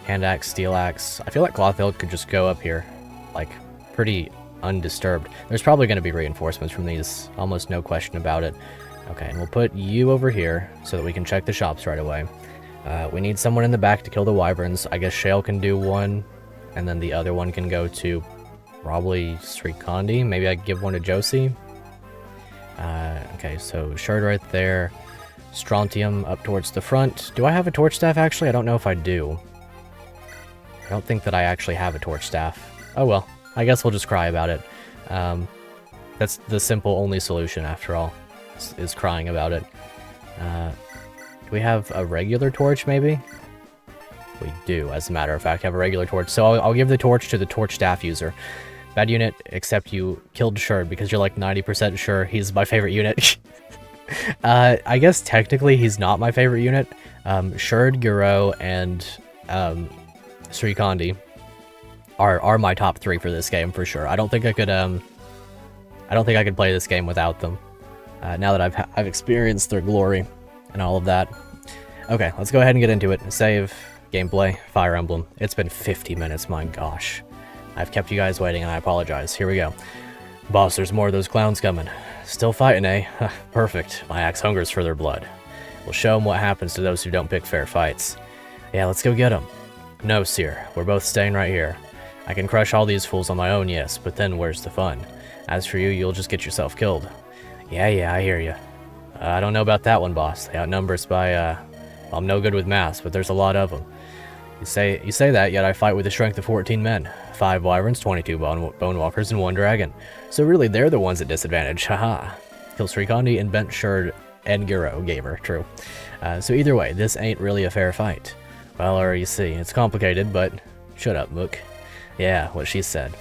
Hand axe, steel axe. I feel like Clothild could just go up here, like, pretty undisturbed. There's probably going to be reinforcements from these, almost no question about it. Okay, and we'll put you over here so that we can check the shops right away. We need someone in the back to kill the wyverns. I guess Shale can do one, and then the other one can go to probably Srikandi. Maybe I give one to Josie. Okay, so Sherd right there. Strontium up towards the front. Do I have a torch staff, actually? I don't know if I do. I don't think that I actually have a torch staff. Oh well, I guess we'll just cry about it. That's the simple only solution after all, is crying about it. Do we have a regular torch, maybe? We do, as a matter of fact, have a regular torch. So I'll give the torch to the torch staff user. Bad unit, except you killed Sherd because you're like 90% sure he's my favorite unit. I guess technically he's not my favorite unit. Sherd, Guro, and Srikandi are my top 3 for this game for sure. I don't think I could play this game without them. Now that I've experienced their glory and all of that. Okay, let's go ahead and get into it. Save, gameplay, Fire Emblem. It's been 50 minutes, my gosh. I've kept you guys waiting and I apologize. Here we go. Boss, there's more of those clowns coming. Still fighting, eh? Perfect. My axe hungers for their blood. We'll show them what happens to those who don't pick fair fights. Yeah, let's go get them. No, Seer. We're both staying right here. I can crush all these fools on my own, yes, but then where's the fun? As for you, you'll just get yourself killed. Yeah, I hear you. I don't know about that one, boss. They outnumber us by, well, I'm no good with maths, but there's a lot of them. You say that, yet I fight with the strength of 14 men. 5 wyverns, 22 bone walkers, and 1 dragon. So really, they're the ones at disadvantage, haha. Kill Srikandi and Bent Sherd and Guro, gamer, true. So either way, this ain't really a fair fight. Well, or you see, it's complicated, but shut up, Mook. Yeah, what she said.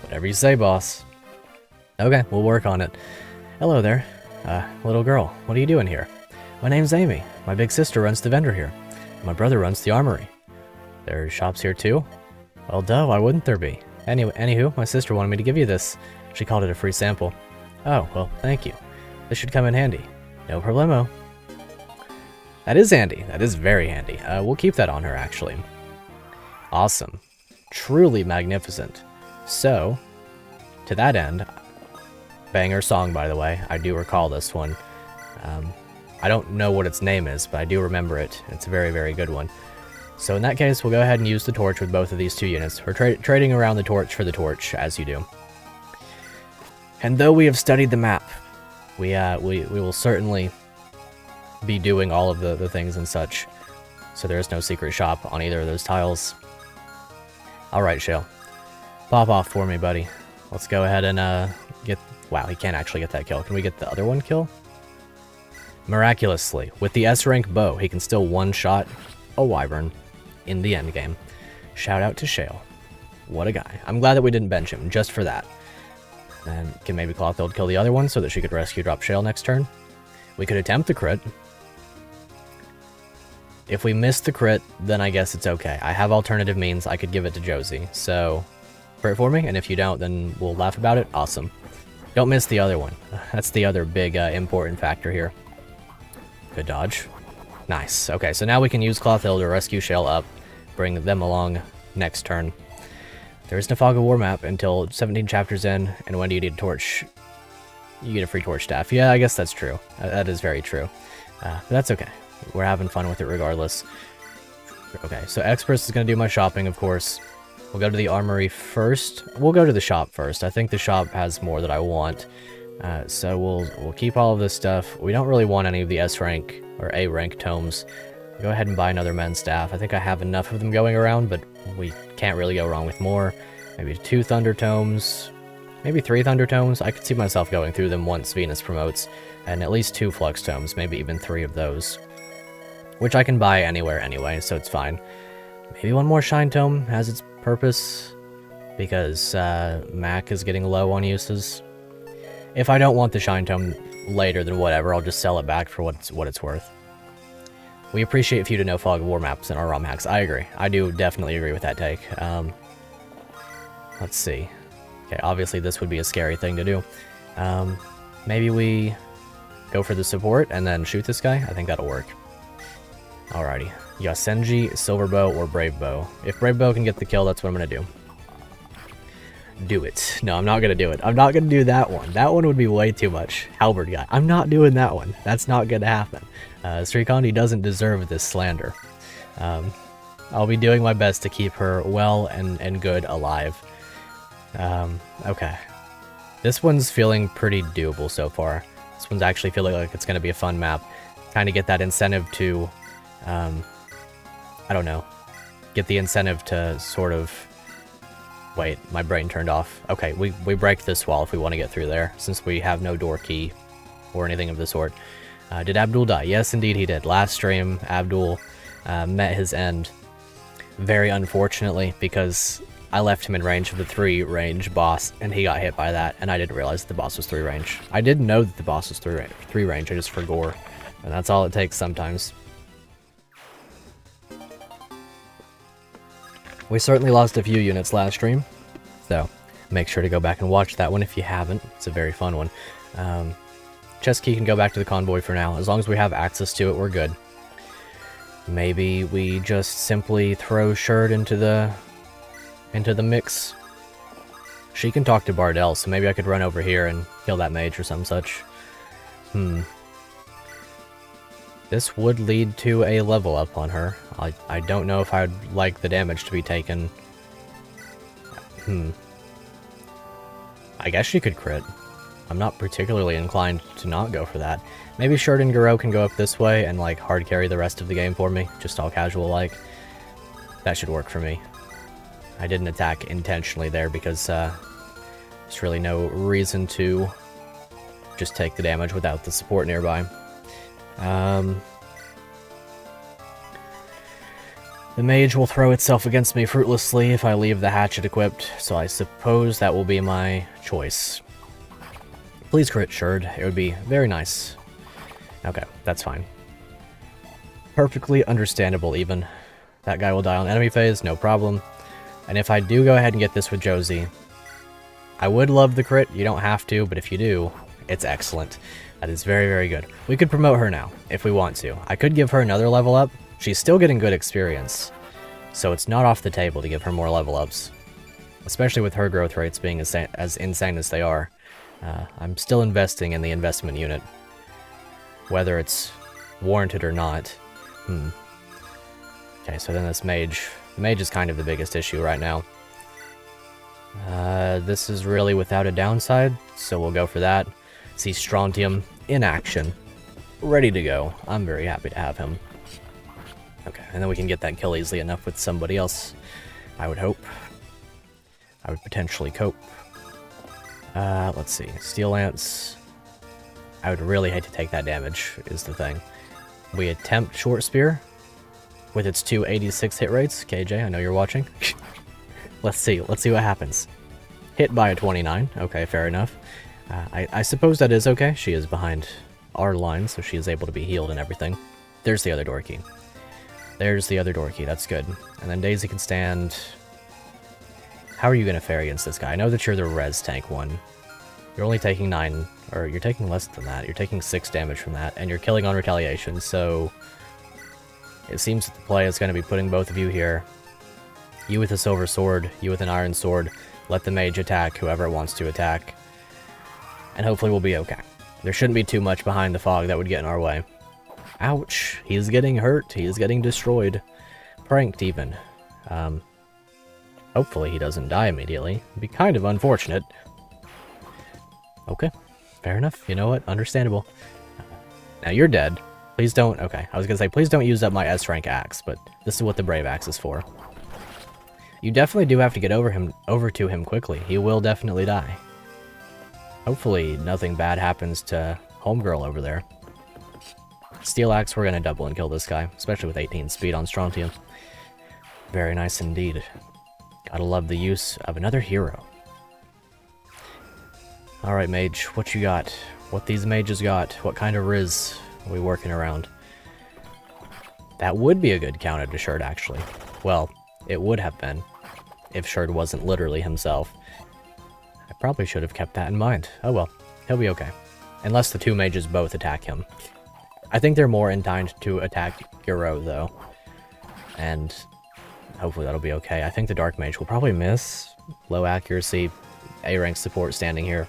Whatever you say, boss. Okay, we'll work on it. Hello there. Little girl, what are you doing here? My name's Amy. My big sister runs the vendor here. My brother runs the armory. There's shops here too? Well, duh, why wouldn't there be? Anywho, my sister wanted me to give you this. She called it a free sample. Oh, well, thank you. This should come in handy. No problemo. That is handy. That is very handy. We'll keep that on her, actually. Awesome. Truly magnificent. So, to that end, banger song, by the way. I do recall this one. I don't know what its name is, but I do remember it. It's a very, very good one. So in that case, we'll go ahead and use the torch with both of these 2 units. We're trading around the torch for the torch, as you do. And though we have studied the map, we will certainly be doing all of the things and such. So there is no secret shop on either of those tiles. Alright, Shale. Pop off for me, buddy. Let's go ahead and get... Wow, he can't actually get that kill. Can we get the other one kill? Miraculously, with the S-rank bow, he can still one-shot a wyvern in the endgame. Shout out to Shale. What a guy. I'm glad that we didn't bench him, just for that. And can maybe Clothild kill the other one so that she could rescue drop Shale next turn? We could attempt the crit. If we miss the crit, then I guess it's okay. I have alternative means. I could give it to Josie. So, crit for me, and if you don't, then we'll laugh about it. Awesome. Don't miss the other one. That's the other big important factor here. Good dodge. Nice. Okay, so now we can use Clothild to rescue Shale up, bring them along next turn. There is no Fog of War map until 17 chapters in, and when do you need a torch? You get a free torch staff. Yeah, I guess that's true. That is very true. But that's okay. We're having fun with it regardless. Okay, so Express is going to do my shopping, of course. We'll go to the armory first. We'll go to the shop first. I think the shop has more that I want. So we'll keep all of this stuff. We don't really want any of the S rank or A rank tomes. Go ahead and buy another men's staff. I think I have enough of them going around, but we can't really go wrong with more. Maybe 2 Thunder tomes. Maybe 3 Thunder tomes. I could see myself going through them once Venus promotes. And at least 2 Flux tomes. Maybe even 3 of those. Which I can buy anywhere anyway, so it's fine. Maybe 1 more Shine Tome has its purpose. Because Mac is getting low on uses. If I don't want the Shine Tome later, then whatever. I'll just sell it back for what it's worth. We appreciate few to no Fog of War maps in our ROM hacks. I agree. I do definitely agree with that take. Let's see. Okay, obviously this would be a scary thing to do. Maybe we go for the support and then shoot this guy. I think that'll work. Alrighty. Yasenji, Silver Bow, or Brave Bow. If Brave Bow can get the kill, that's what I'm going to do. Do it. No, I'm not going to do it. I'm not going to do that one. That one would be way too much. Halberd guy. I'm not doing that one. That's not going to happen. Srikandi doesn't deserve this slander. I'll be doing my best to keep her well and good alive. Okay. This one's feeling pretty doable so far. This one's actually feeling like it's going to be a fun map. Kind of get that incentive to... I don't know. Get the incentive to sort of... Wait, my brain turned off. Okay, we break this wall if we want to get through there, since we have no door key or anything of the sort. Did Abdul die? Yes, indeed he did. Last stream, Abdul met his end. Very unfortunately, because I left him in range of the 3 range boss, and he got hit by that, and I didn't realize that the boss was 3 range. I did know that the boss was 3 range, I just forgot. And that's all it takes sometimes. We certainly lost a few units last stream, so make sure to go back and watch that one if you haven't. It's a very fun one. Chest key can go back to the convoy for now. As long as we have access to it, we're good. Maybe we just simply throw Sherd into the mix. She can talk to Bardell, so maybe I could run over here and kill that mage or some such. This would lead to a level up on her. I don't know if I'd like the damage to be taken. I guess she could crit. I'm not particularly inclined to not go for that. Maybe Sherd and Garou can go up this way and like hard carry the rest of the game for me, just all casual like. That should work for me. I didn't attack intentionally there because there's really no reason to just take the damage without the support nearby. The mage will throw itself against me fruitlessly if I leave the hatchet equipped, so I suppose that will be my choice. Please crit Sherd, it would be very nice. Okay, that's fine. Perfectly understandable even. That guy will die on enemy phase, no problem. And if I do go ahead and get this with Josie, I would love the crit, you don't have to, but if you do, it's excellent. That is very, very good. We could promote her now, if we want to. I could give her another level up. She's still getting good experience, so it's not off the table to give her more level ups. Especially with her growth rates being as insane as they are. I'm still investing in the investment unit. Whether it's warranted or not. Okay, so then this mage. The mage is kind of the biggest issue right now. This is really without a downside, so we'll go for that. See Strontium in action. Ready to go. I'm very happy to have him. Okay, and then we can get that kill easily enough with somebody else, I would hope. I would potentially cope. Let's see. Steel Lance. I would really hate to take that damage, is the thing. We attempt Short Spear with its 286 hit rates. KJ, I know you're watching. Let's see what happens. Hit by a 29. Okay, fair enough. I suppose that is okay. She is behind our line, so she is able to be healed and everything. There's the other door key. There's the other door key. That's good. And then Daisy can stand... How are you going to fare against this guy? I know that you're the res tank one. You're only taking 9, or you're taking less than that. You're taking 6 damage from that, and you're killing on retaliation, so... It seems that the play is going to be putting both of you here. You with a silver sword, you with an iron sword. Let the mage attack whoever wants to attack. And hopefully we'll be okay. There shouldn't be too much behind the fog that would get in our way. Ouch. He's getting hurt. He is getting destroyed. Pranked, even. Hopefully he doesn't die immediately. It'd be kind of unfortunate. Okay. Fair enough. You know what? Understandable. Now you're dead. Please don't... Okay. I was gonna say, please don't use up my S-rank axe, but this is what the Brave Axe is for. You definitely do have to get over to him quickly. He will definitely die. Hopefully nothing bad happens to Homegirl over there. Steel Axe, we're going to double and kill this guy, especially with 18 speed on Strontium. Very nice indeed. Gotta love the use of another hero. Alright, mage, what you got? What these mages got? What kind of riz are we working around? That would be a good counter to Sherd, actually. Well, it would have been, if Sherd wasn't literally himself. I probably should have kept that in mind. Oh well, he'll be okay. Unless the two mages both attack him. I think they're more inclined to attack Guro, though. And hopefully that'll be okay. I think the Dark Mage will probably miss. Low accuracy, A-rank support standing here.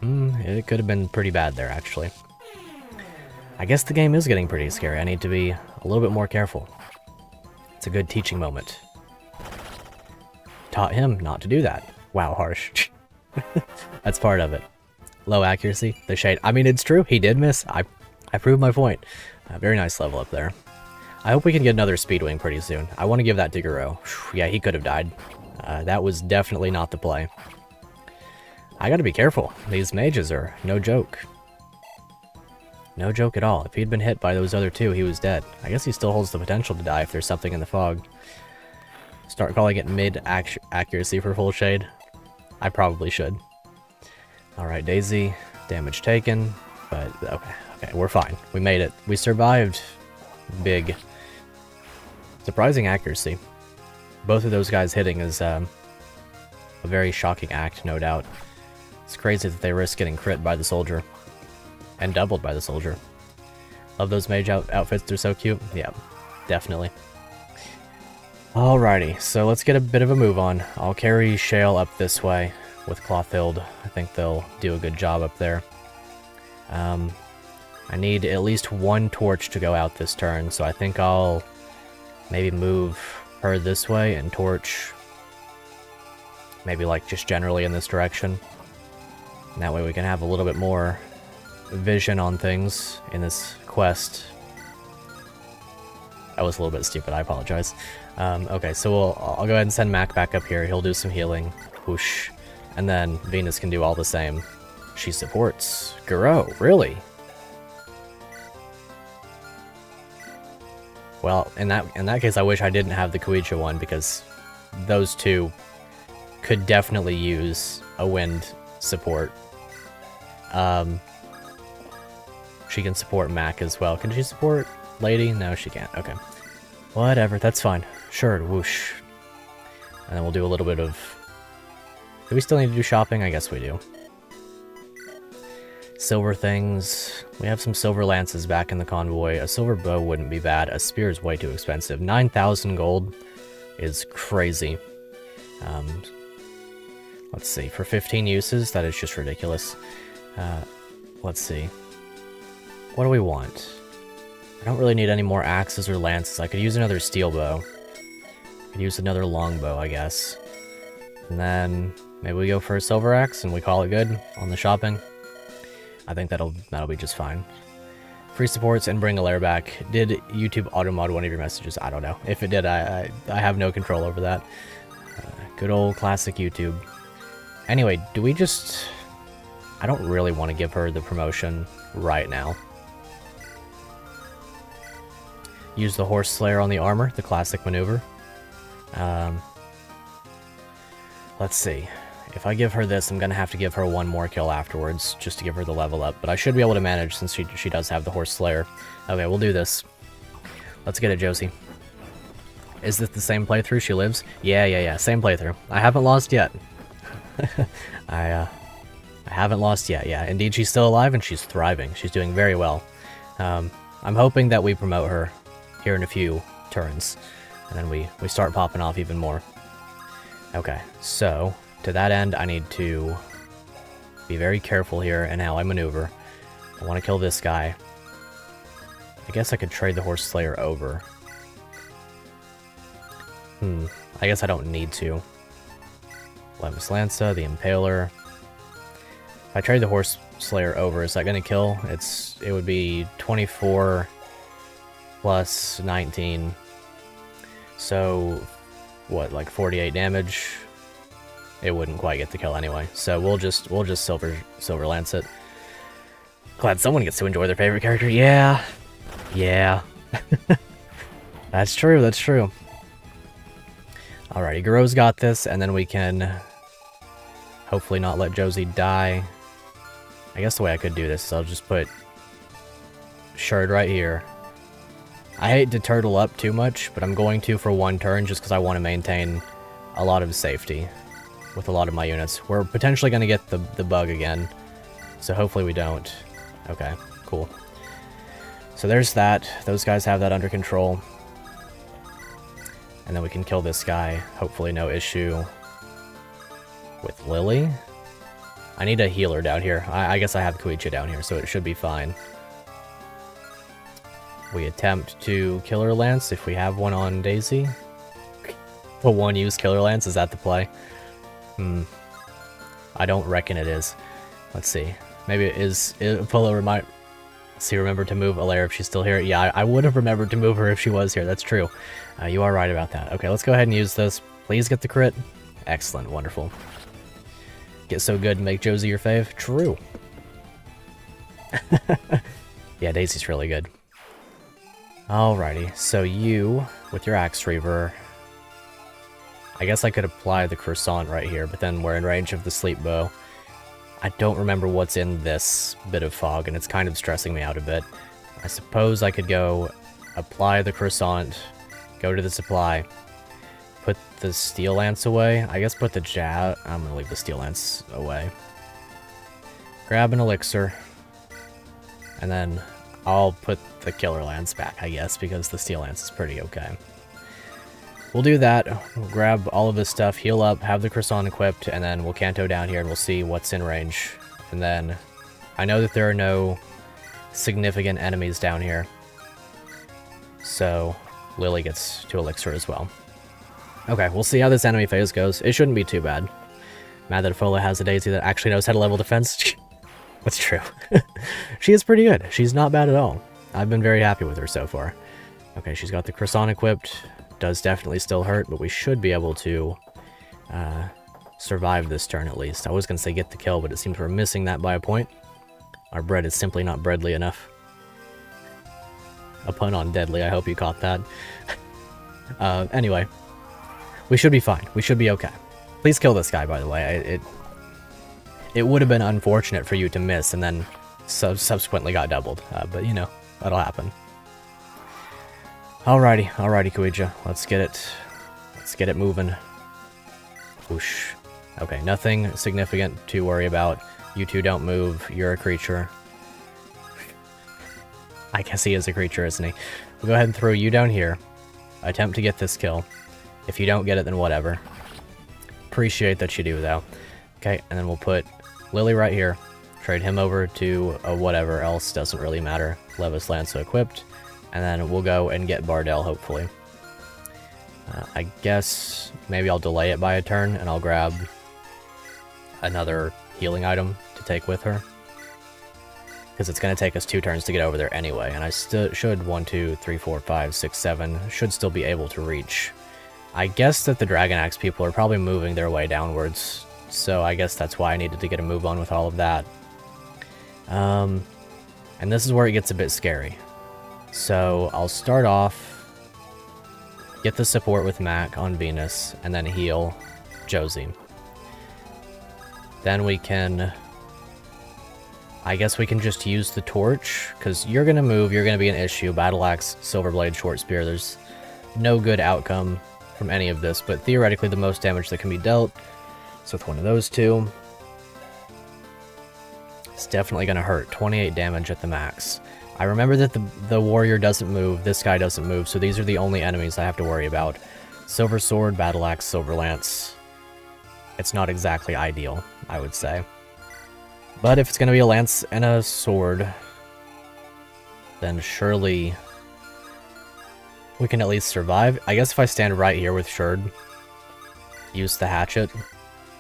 It could have been pretty bad there, actually. I guess the game is getting pretty scary. I need to be a little bit more careful. It's a good teaching moment. Taught him not to do that. Wow, harsh. That's part of it. Low accuracy, the shade. I mean, it's true. He did miss. I proved my point. Very nice level up there. I hope we can get another Speedwing pretty soon. I want to give that to Guro. Yeah, he could have died. That was definitely not the play. I gotta be careful. These mages are no joke. No joke at all. If he'd been hit by those other two, he was dead. I guess he still holds the potential to die if there's something in the fog. Start calling it mid-accuracy for full shade. I probably should. Alright, Daisy. Damage taken. But, okay, we're fine. We made it. We survived. Big. Surprising accuracy. Both of those guys hitting is a very shocking act, no doubt. It's crazy that they risk getting crit by the soldier. And doubled by the soldier. Love those mage outfits, they're so cute. Yeah, definitely. Alrighty, so let's get a bit of a move on. I'll carry Shale up this way with Clothild. I think they'll do a good job up there. I need at least one torch to go out this turn, so I think I'll maybe move her this way and torch maybe like just generally in this direction. And that way we can have a little bit more vision on things in this quest. That was a little bit stupid, I apologize. Okay, so I'll go ahead and send Mac back up here. He'll do some healing. Whoosh. And then Venus can do all the same. She supports Guro, really? Well, in that case, I wish I didn't have the Kuicha one, because those two could definitely use a wind support. She can support Mac as well. Can she support Lady? No, she can't. Okay. Whatever, that's fine. Sure, whoosh. And then we'll do a little bit of... Do we still need to do shopping? I guess we do. Silver things. We have some silver lances back in the convoy. A silver bow wouldn't be bad. A spear is way too expensive. 9,000 gold is crazy. Let's see. For 15 uses, that is just ridiculous. Let's see. What do we want? I don't really need any more axes or lances. I could use another steel bow. Could use another longbow, I guess. And then maybe we go for a silver axe and we call it good on the shopping. I think that'll be just fine. Free supports and bring a lair back. Did YouTube auto-mod one of your messages? I don't know. If it did, I have no control over that. Good old classic YouTube. Anyway, do we just... I don't really want to give her the promotion right now. Use the horse slayer on the armor, the classic maneuver. Let's see. If I give her this, I'm going to have to give her one more kill afterwards, just to give her the level up. But I should be able to manage since she does have the horse slayer. Okay, we'll do this. Let's get it, Josie. Is this the same playthrough? She lives? Yeah, same playthrough. I haven't lost yet. I haven't lost yet, yeah. Indeed, she's still alive and she's thriving. She's doing very well. I'm hoping that we promote her here in a few turns. And then we start popping off even more. Okay, so... to that end, I need to be very careful here in how I maneuver. I want to kill this guy. I guess I could trade the horse slayer over. I guess I don't need to. Levis Lanza, the Impaler. If I trade the horse slayer over, is that going to kill? It would be 24 plus 19. So, what, like 48 damage? It wouldn't quite get the kill anyway, so we'll just silver lance it. Glad someone gets to enjoy their favorite character. Yeah. That's true, that's true. Alrighty, Garo's got this, and then we can hopefully not let Josie die. I guess the way I could do this is I'll just put Sherd right here. I hate to turtle up too much, but I'm going to for one turn just because I want to maintain a lot of safety with a lot of my units. We're potentially going to get the bug again, so hopefully we don't. Okay, cool. So there's that. Those guys have that under control. And then we can kill this guy. Hopefully no issue with Lily. I need a healer down here. I guess I have Kuicha down here, so it should be fine. We attempt to Killer Lance if we have one on Daisy. The one-use Killer Lance, is that the play? I don't reckon it is. Let's see. Maybe it is. Polo remind. See, remember to move Alaire if she's still here. Yeah, I would have remembered to move her if she was here. That's true. You are right about that. Okay, let's go ahead and use this. Please get the crit. Excellent, wonderful. Get so good and make Josie your fave. True. Yeah, Daisy's really good. Alrighty, so you, with your Axe Reaver, I guess I could apply the croissant right here, but then we're in range of the sleep bow. I don't remember what's in this bit of fog, and it's kind of stressing me out a bit. I suppose I could go apply the croissant, go to the supply, put the steel lance away. I guess put the jab. I'm gonna leave the steel lance away. Grab an elixir, and then I'll put the killer lance back, I guess, because the steel lance is pretty okay. We'll do that, we'll grab all of this stuff, heal up, have the croissant equipped, and then we'll canto down here and we'll see what's in range. And then, I know that there are no significant enemies down here, so Lily gets to elixir as well. Okay, we'll see how this enemy phase goes. It shouldn't be too bad. Mad that Fola has a Daisy that actually knows how to level defense. That's true. She is pretty good. She's not bad at all. I've been very happy with her so far. Okay, she's got the croissant equipped. Does definitely still hurt, but we should be able to survive this turn at least. I was going to say get the kill, but it seems we're missing that by a point. Our bread is simply not breadly enough. A pun on deadly, I hope you caught that. Anyway, we should be fine. We should be okay. Please kill this guy, by the way. It would have been unfortunate for you to miss and then subsequently got doubled, but you know, that'll happen. Alrighty, Kuija. Let's get it moving. Whoosh. Okay, nothing significant to worry about. You two don't move. You're a creature. I guess he is a creature, isn't he? We'll go ahead and throw you down here. Attempt to get this kill. If you don't get it, then whatever. Appreciate that you do, though. Okay, and then we'll put Lily right here. Trade him over to whatever else. Doesn't really matter. Levis Lanza equipped. And then we'll go and get Bardell, hopefully. I guess maybe I'll delay it by a turn and I'll grab another healing item to take with her. Because it's going to take us 2 turns to get over there anyway, and I still should 1, 2, 3, 4, 5, 6, 7 should still be able to reach. I guess that the Dragon Axe people are probably moving their way downwards, so I guess that's why I needed to get a move on with all of that. And this is where it gets a bit scary. So I'll start off, get the support with Mac on Venus, and then heal Josie. Then we can... I guess we can just use the torch, because you're going to move, you're going to be an issue. Battle Axe, Silver Blade, Short Spear, there's no good outcome from any of this, but theoretically the most damage that can be dealt is with one of those two. It's definitely going to hurt. 28 damage at the max. I remember that the warrior doesn't move, this guy doesn't move, so these are the only enemies I have to worry about. Silver Sword, Battle Axe, Silver Lance. It's not exactly ideal, I would say. But if it's going to be a lance and a sword, then surely we can at least survive. I guess if I stand right here with Sherd, use the hatchet.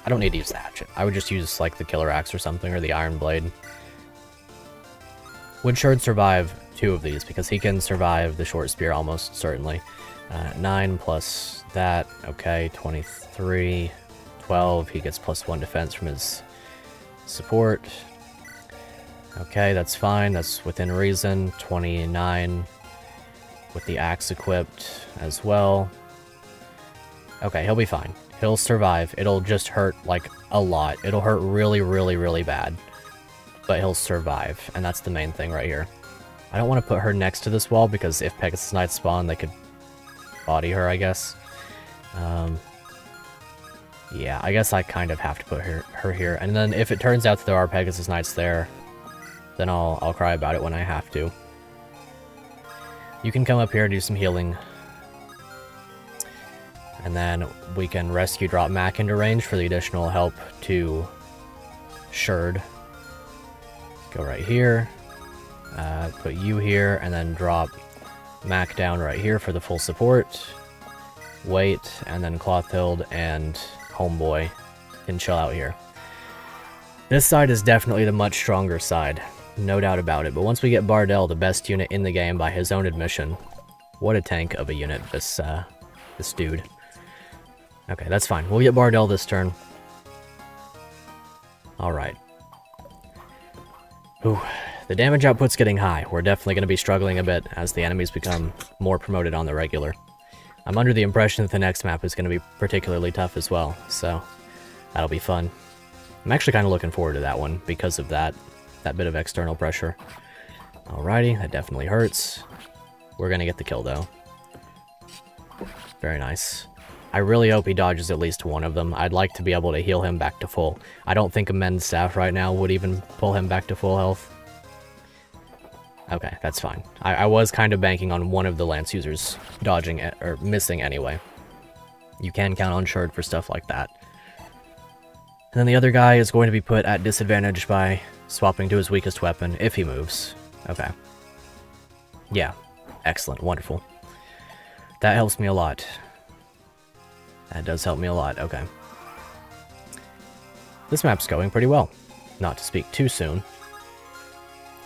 I don't need to use the hatchet. I would just use like the killer axe or something, or the iron blade. Would Sherd survive 2 of these? Because he can survive the short spear almost certainly. 9 plus that, okay, 23, 12, he gets +1 defense from his support. Okay, that's fine, that's within reason. 29 with the axe equipped as well. Okay, he'll be fine. He'll survive. It'll just hurt like a lot. It'll hurt really, really, really bad. But he'll survive, and that's the main thing right here. I don't want to put her next to this wall because if Pegasus Knights spawn, they could body her, I guess. Yeah, I guess I kind of have to put her here. And then if it turns out that there are Pegasus Knights there, then I'll cry about it when I have to. You can come up here and do some healing. And then we can rescue drop Mac into range for the additional help to Sherd. Go right here. Put you here, and then drop Mac down right here for the full support. Wait, and then Clothild and Homeboy can chill out here. This side is definitely the much stronger side, no doubt about it, but once we get Bardell, the best unit in the game by his own admission, what a tank of a unit, this dude. Okay, that's fine. We'll get Bardell this turn. Alright. Ooh, the damage output's getting high. We're definitely going to be struggling a bit as the enemies become more promoted on the regular. I'm under the impression that the next map is going to be particularly tough as well, so that'll be fun. I'm actually kind of looking forward to that one because of that bit of external pressure. Alrighty, that definitely hurts. We're going to get the kill though. Very nice. I really hope he dodges at least one of them. I'd like to be able to heal him back to full. I don't think a Men's Staff right now would even pull him back to full health. Okay, that's fine. I was kind of banking on one of the Lance users dodging it, or missing anyway. You can count on Sherd for stuff like that. And then the other guy is going to be put at disadvantage by swapping to his weakest weapon if he moves. Okay. Yeah. Excellent. Wonderful. That helps me a lot. That does help me a lot. Okay. This map's going pretty well. Not to speak too soon.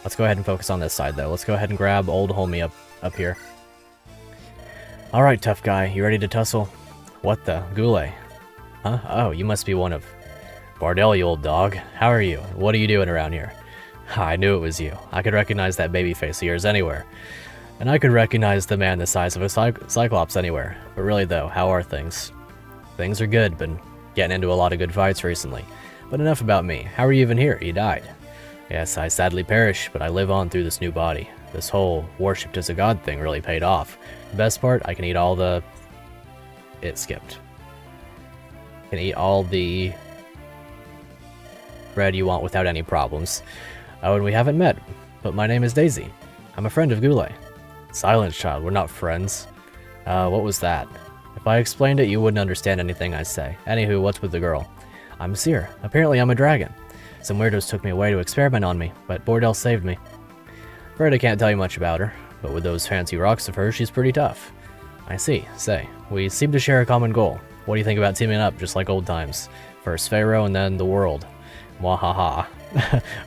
Let's go ahead and focus on this side, though. Let's go ahead and grab old homie up here. Alright, tough guy. You ready to tussle? What the? Goulet? Huh? Oh, you must be one of... Bardell, you old dog. How are you? What are you doing around here? I knew it was you. I could recognize that baby face of yours anywhere. And I could recognize the man the size of a Cyclops anywhere. But really, though, how are things? Things are good. Been getting into a lot of good fights recently. But enough about me. How are you even here? You died. Yes, I sadly perish, but I live on through this new body. This whole worshipped as a god thing really paid off. The best part, I can eat all the... It skipped. Can eat all the bread you want without any problems. Oh, and we haven't met, but my name is Daisy. I'm a friend of Goulet. Silence, child, we're not friends. What was that? If I explained it, you wouldn't understand anything I say. Anywho, what's with the girl? I'm Seer. Apparently I'm a dragon. Some weirdos took me away to experiment on me, but Bordell saved me. Afraid I can't tell you much about her, but with those fancy rocks of hers, she's pretty tough. I see. Say, we seem to share a common goal. What do you think about teaming up, just like old times? First Pharaoh and then the world. Mwahaha.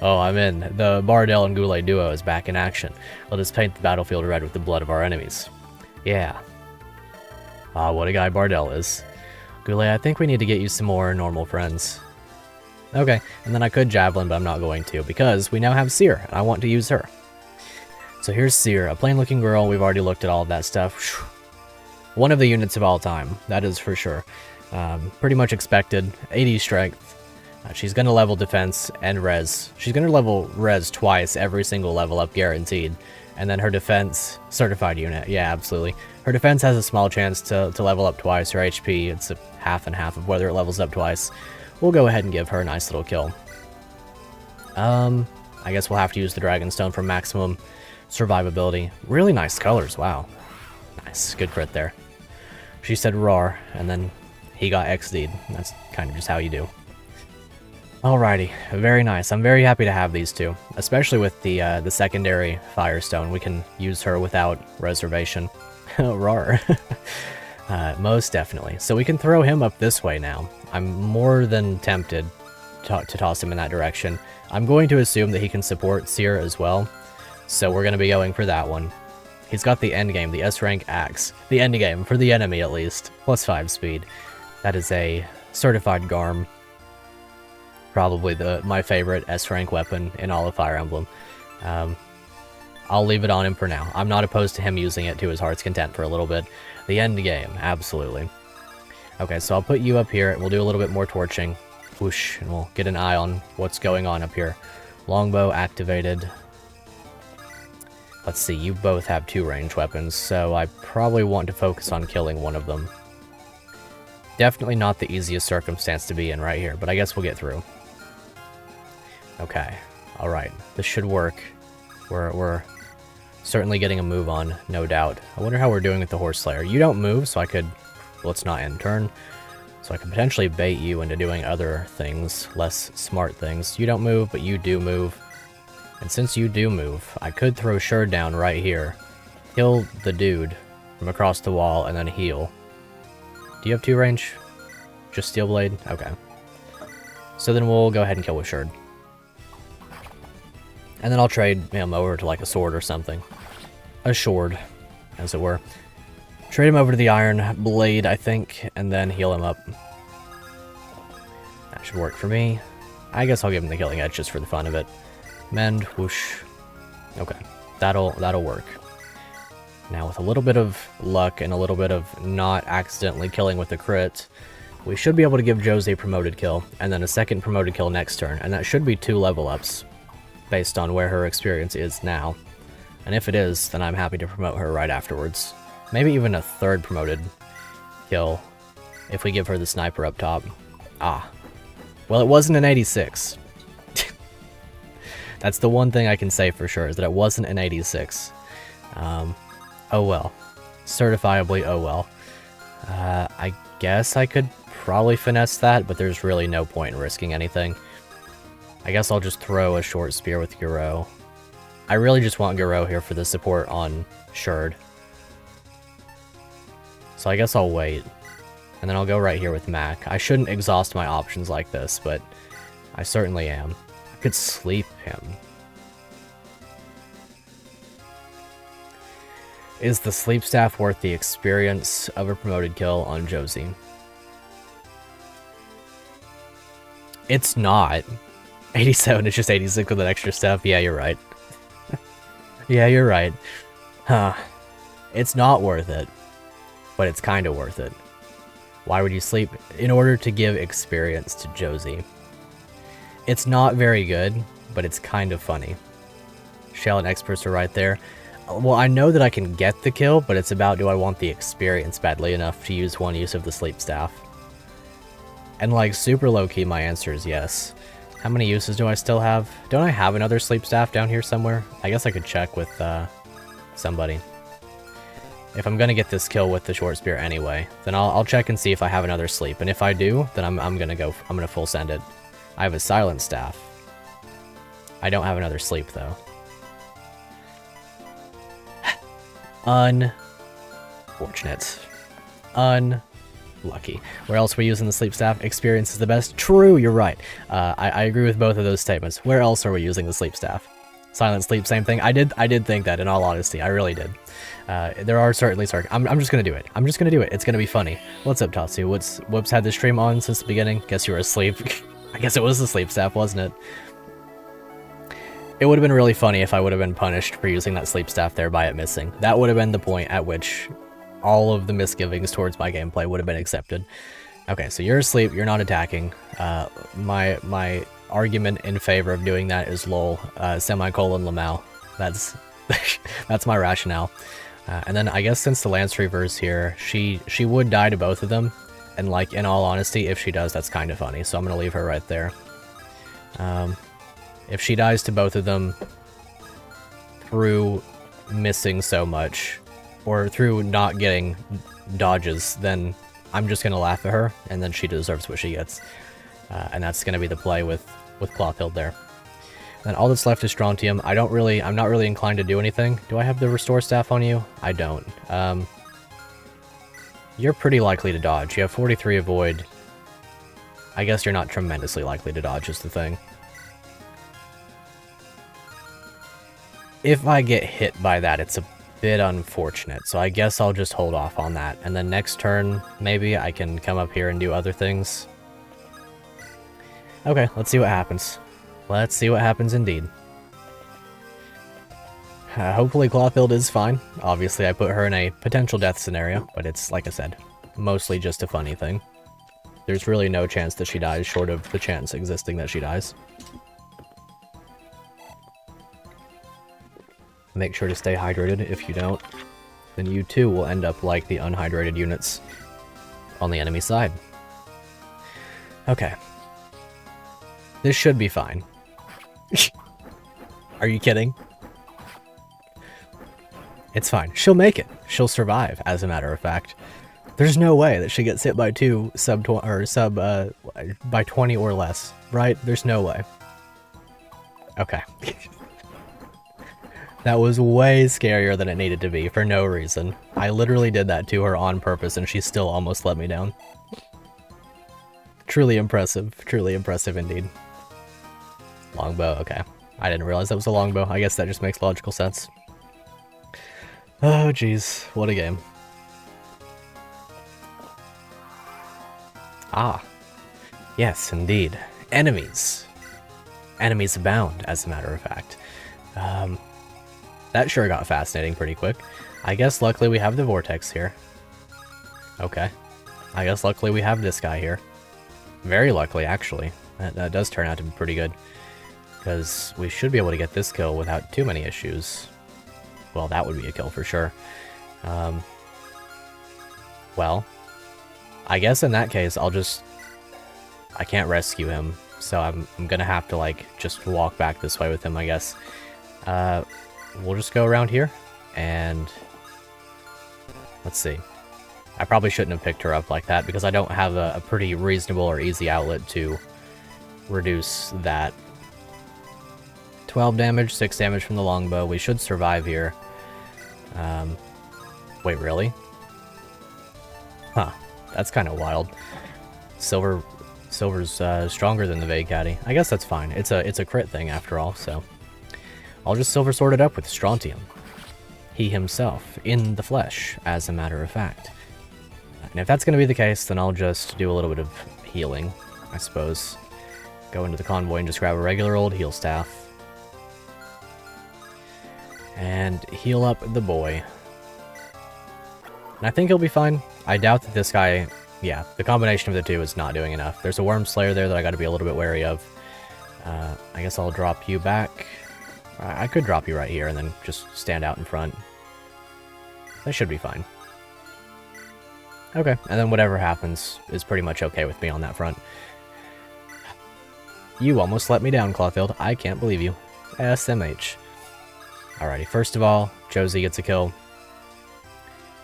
Oh, I'm in. The Bardell and Goulet duo is back in action. Let us paint the battlefield red with the blood of our enemies. Yeah. Ah, what a guy Bardell is. Goulet, I think we need to get you some more normal friends. Okay, and then I could Javelin, but I'm not going to, because we now have Seer, and I want to use her. So here's Seer, a plain-looking girl. We've already looked at all of that stuff. One of the units of all time, that is for sure. Pretty much expected. 80 strength. She's going to level defense and res. She's going to level res twice every single level up guaranteed. And then her defense, certified unit. Yeah, absolutely. Her defense has a small chance to level up twice. Her HP, it's a half and half of whether it levels up twice. We'll go ahead and give her a nice little kill. I guess we'll have to use the Dragonstone for maximum survivability. Really nice colors, wow. Nice, good crit there. She said roar, and then he got XD'd. That's kind of just how you do. Alrighty, very nice. I'm very happy to have these two, especially with the secondary Firestone. We can use her without reservation. Roar. Most definitely. So we can throw him up this way now. I'm more than tempted to toss him in that direction. I'm going to assume that he can support Seer as well, so we're going to be going for that one. He's got the endgame, the S-rank axe. The endgame, for the enemy at least. +5 speed. That is a certified Garm. Probably my favorite S-rank weapon in all of Fire Emblem. I'll leave it on him for now. I'm not opposed to him using it to his heart's content for a little bit. The end game, absolutely. Okay, so I'll put you up here. We'll do a little bit more torching. Whoosh, and we'll get an eye on what's going on up here. Longbow activated. Let's see, you both have 2 ranged weapons, so I probably want to focus on killing one of them. Definitely not the easiest circumstance to be in right here, but I guess we'll get through. Okay, alright, this should work. We're certainly getting a move on, no doubt. I wonder how we're doing with the Horse Slayer. You don't move, so I could... Let's not end turn. So I could potentially bait you into doing other things, less smart things. You don't move, but you do move. And since you do move, I could throw Sherd down right here, kill the dude from across the wall, and then heal. Do you have 2 range? Just Steel Blade? Okay. So then we'll go ahead and kill with Sherd. And then I'll trade him over to like a sword or something. A sword, as it were. Trade him over to the Iron Blade, I think, and then heal him up. That should work for me. I guess I'll give him the Killing Edge just for the fun of it. Mend, whoosh. Okay, that'll work. Now with a little bit of luck and a little bit of not accidentally killing with a crit, we should be able to give Josie a promoted kill, and then a second promoted kill next turn, and that should be 2 level ups, based on where her experience is now. And if it is, then I'm happy to promote her right afterwards. Maybe even a 3rd promoted kill, if we give her the sniper up top. Ah. Well, it wasn't an 86. That's the one thing I can say for sure, is that it wasn't an 86. Oh well. Certifiably oh well. I guess I could probably finesse that, but there's really no point in risking anything. I guess I'll just throw a short spear with Garo. I really just want Garo here for the support on Sherd. So I guess I'll wait. And then I'll go right here with Mac. I shouldn't exhaust my options like this, but I certainly am. I could sleep him. Is the sleep staff worth the experience of a promoted kill on Josie? It's not. 87 is just 86 with an extra step. Yeah, you're right. Yeah, you're right. Huh. It's not worth it. But it's kind of worth it. Why would you sleep? In order to give experience to Josie. It's not very good, but it's kind of funny. Shell and Experts are right there. Well, I know that I can get the kill, but it's about, do I want the experience badly enough to use one use of the sleep staff? And like super low-key, my answer is yes. How many uses do I still have? Don't I have another sleep staff down here somewhere? I guess I could check with somebody. If I'm gonna get this kill with the short spear anyway, then I'll check and see if I have another sleep. And if I do, then I'm gonna full send it. I have a silent staff. I don't have another sleep though. Fortunate. Unlucky. Where else are we using the sleep staff? Experience is the best. True, you're right. I agree with both of those statements. Where else are we using the sleep staff? Silent sleep, same thing. I did think that, in all honesty. I really did. There are certainly I'm just gonna do it. I'm just gonna do it. It's gonna be funny. What's up, Tatsu? Whoops had the stream on since the beginning. Guess you were asleep. I guess it was the sleep staff, wasn't it? It would have been really funny if I would have been punished for using that sleep staff there by it missing. That would have been the point at which all of the misgivings towards my gameplay would have been accepted. Okay, so you're asleep, you're not attacking. My argument in favor of doing that is lol, semicolon Lamau. That's that's my rationale. And then I guess since the Lance Reaver's here, she would die to both of them. And like, in all honesty, if she does, that's kind of funny. So I'm gonna leave her right there. If she dies to both of them through missing so much, or through not getting dodges, then I'm just gonna laugh at her, and then she deserves what she gets. And that's gonna be the play with Clothild there. Then all that's left is Strontium. I'm not really inclined to do anything. Do I have the Restore Staff on you? I don't. You're pretty likely to dodge. You have 43 Avoid. I guess you're not tremendously likely to dodge is the thing. If I get hit by that, it's a bit unfortunate, so I guess I'll just hold off on that. And then next turn, maybe I can come up here and do other things. Okay, let's see what happens. Let's see what happens indeed. Hopefully Clothild is fine. Obviously I put her in a potential death scenario, but it's, like I said, mostly just a funny thing. There's really no chance that she dies, short of the chance existing that she dies. Make sure to stay hydrated. If you don't, then you too will end up like the unhydrated units on the enemy side. Okay. This should be fine. Are you kidding? It's fine. She'll make it. She'll survive, as a matter of fact. There's no way that she gets hit by two by 20 or less, right? There's no way. Okay. That was way scarier than it needed to be, for no reason. I literally did that to her on purpose, and she still almost let me down. Truly impressive indeed. Longbow, okay. I didn't realize that was a longbow. I guess that just makes logical sense. Oh jeez, what a game. Ah, yes, indeed. Enemies. Enemies abound, as a matter of fact. That sure got fascinating pretty quick. I guess luckily we have the Vortex here. Okay. I guess luckily we have this guy here. Very luckily, actually. That does turn out to be pretty good. Because we should be able to get this kill without too many issues. Well, that would be a kill for sure. Well, I guess in that case, I can't rescue him. So I'm gonna have to, like, just walk back this way with him, I guess. We'll just go around here, and let's see. I probably shouldn't have picked her up like that, because I don't have a pretty reasonable or easy outlet to reduce that. 12 damage, 6 damage from the longbow. We should survive here. Wait, really? Huh, that's kind of wild. Silver's stronger than the Vague Caddy. I guess that's fine. It's a crit thing after all, so I'll just Silver Sword it up with Strontium. He himself, in the flesh, as a matter of fact. And if that's going to be the case, then I'll just do a little bit of healing, I suppose. Go into the convoy and just grab a regular old heal staff. And heal up the boy. And I think he'll be fine. I doubt that this guy... Yeah, the combination of the two is not doing enough. There's a Worm Slayer there that I gotta be a little bit wary of. I guess I'll drop you back. I could drop you right here and then just stand out in front. That should be fine. Okay, and then whatever happens is pretty much okay with me on that front. You almost let me down, Clothild. I can't believe you. SMH. Alrighty, first of all, Josie gets a kill.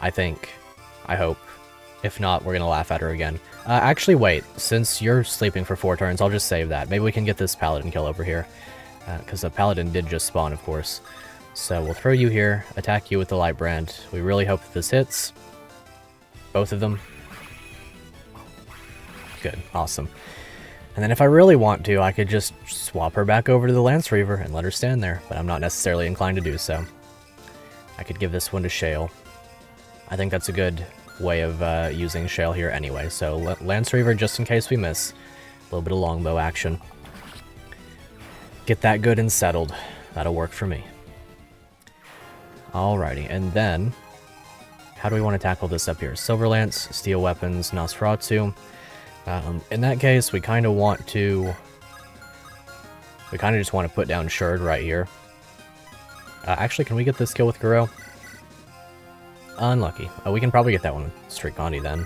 I think. I hope. If not, we're gonna laugh at her again. Actually, wait. Since you're sleeping for 4 turns, I'll just save that. Maybe we can get this Paladin kill over here. Because the Paladin did just spawn, of course. So we'll throw you here, attack you with the Light Brand. We really hope that this hits. Both of them? Good, awesome. And then if I really want to, I could just swap her back over to the Lance Reaver and let her stand there, but I'm not necessarily inclined to do so. I could give this one to Shale. I think that's a good way of using Shale here anyway, so Lance Reaver just in case we miss. A little bit of longbow action. Get that good and settled. That'll work for me. Alrighty, and then how do we want to tackle this up here? Silver Lance, Steel Weapons, Nosferatu. In that case, we kind of want to... We kind of just want to put down Sherd right here. Actually, can we get this kill with Guro? Unlucky. We can probably get that one with Street Gandhi then.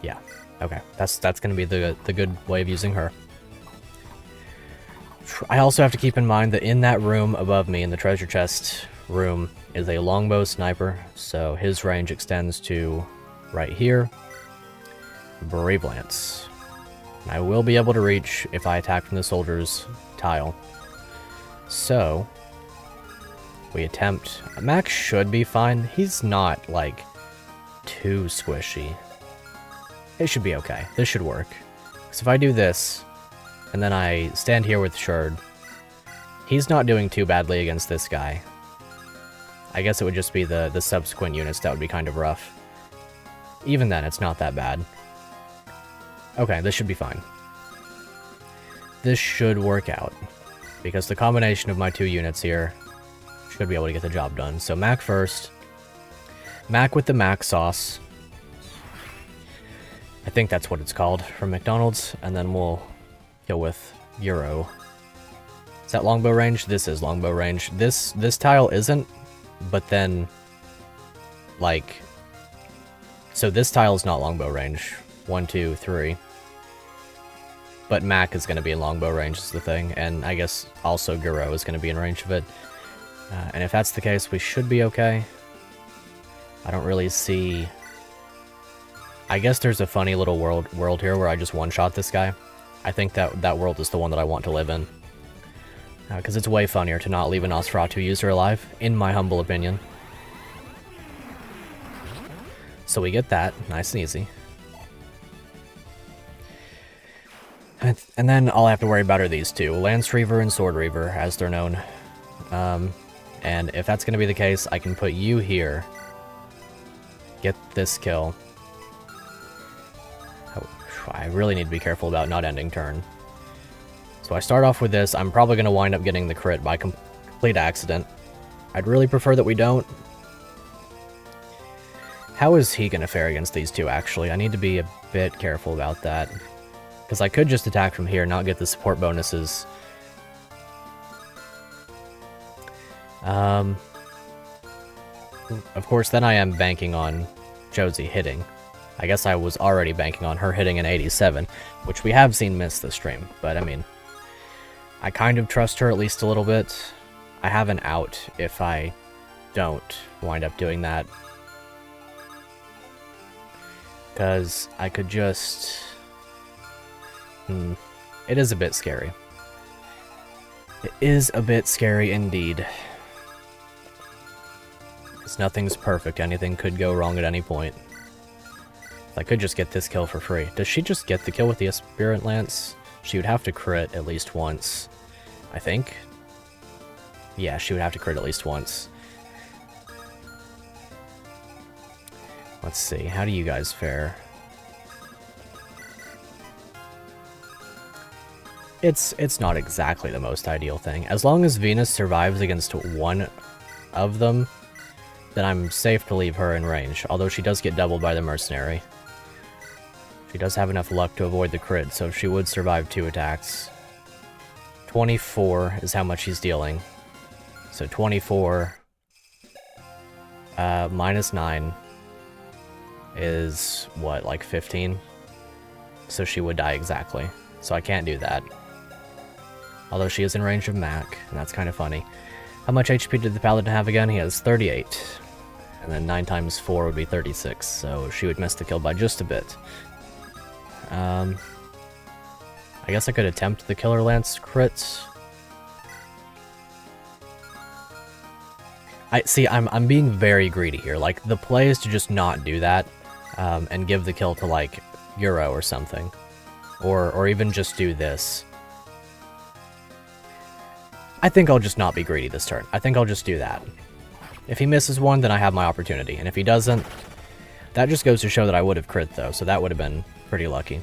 Yeah. Okay. That's going to be the good way of using her. I also have to keep in mind that in that room above me, in the treasure chest room, is a longbow sniper, so his range extends to right here. Brave Lance. I will be able to reach if I attack from the soldier's tile. So, we attempt... Max should be fine. He's not, like, too squishy. It should be okay. This should work. So if I do this, and then I stand here with Sherd, he's not doing too badly against this guy. I guess it would just be the subsequent units that would be kind of rough. Even then, it's not that bad. Okay, this should be fine. This should work out, because the combination of my two units here should be able to get the job done. So Mac first. Mac with the Mac sauce. I think that's what it's called from McDonald's, and then we'll go with Euro. Is that longbow range? This is longbow range. This tile isn't, but then, like, so this tile is not longbow range. 1, 2, 3. But Mac is going to be in longbow range is the thing, and I guess also Guro is going to be in range of it. And if that's the case, we should be okay. I don't really see... I guess there's a funny little world here where I just one-shot this guy. I think that world is the one that I want to live in. Because it's way funnier to not leave a Nosferatu user alive, in my humble opinion. So we get that, nice and easy. And then all I have to worry about are these two, Lance Reaver and Sword Reaver, as they're known. And if that's going to be the case, I can put you here. Get this kill. Oh, I really need to be careful about not ending turn. So I start off with this. I'm probably going to wind up getting the crit by complete accident. I'd really prefer that we don't. How is he going to fare against these two, actually? I need to be a bit careful about that. Because I could just attack from here, not get the support bonuses. Of course, then I am banking on Josie hitting. I guess I was already banking on her hitting an 87, which we have seen miss this stream. But, I mean, I kind of trust her at least a little bit. I have an out if I don't wind up doing that. Because I could just... It is a bit scary. It is a bit scary indeed. Because nothing's perfect. Anything could go wrong at any point. I could just get this kill for free. Does she just get the kill with the Aspirant Lance? She would have to crit at least once, I think. Yeah, she would have to crit at least once. Let's see. How do you guys fare? It's not exactly the most ideal thing. As long as Venus survives against one of them, then I'm safe to leave her in range, although she does get doubled by the Mercenary. She does have enough luck to avoid the crit, so she would survive 2 attacks. 24 is how much he's dealing. So 24 minus 9 is, what, like 15? So she would die exactly. So I can't do that. Although she is in range of Mac, and that's kind of funny. How much HP did the Paladin have again? He has 38. And then 9 times 4 would be 36, so she would miss the kill by just a bit. I guess I could attempt the Killer Lance crit. I'm being very greedy here. Like, the play is to just not do that. and give the kill to, like, Euro or something. Or even just do this. I think I'll just not be greedy this turn. I think I'll just do that. If he misses one, then I have my opportunity. And if he doesn't, that just goes to show that I would have crit, though. So that would have been pretty lucky.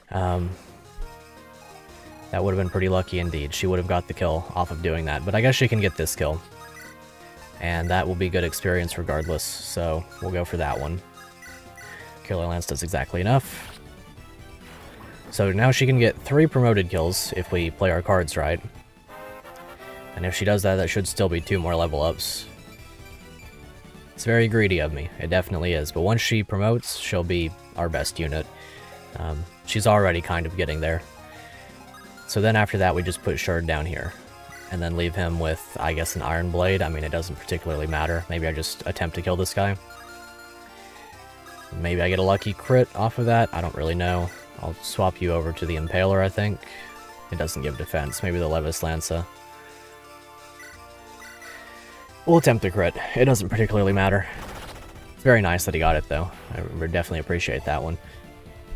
That would have been pretty lucky indeed. She would have got the kill off of doing that. But I guess she can get this kill. And that will be good experience regardless. So we'll go for that one. Killer Lance does exactly enough. So now she can get 3 promoted kills if we play our cards right. And if she does that, that should still be 2 more level ups. It's very greedy of me. It definitely is. But once she promotes, she'll be our best unit. She's already kind of getting there. So then after that, we just put Sherd down here. And then leave him with, I guess, an Iron Blade. I mean, it doesn't particularly matter. Maybe I just attempt to kill this guy. Maybe I get a lucky crit off of that. I don't really know. I'll swap you over to the Impaler, I think. It doesn't give defense. Maybe the Levis Lanza. We'll attempt the crit. It doesn't particularly matter. It's very nice that he got it, though. I would definitely appreciate that one.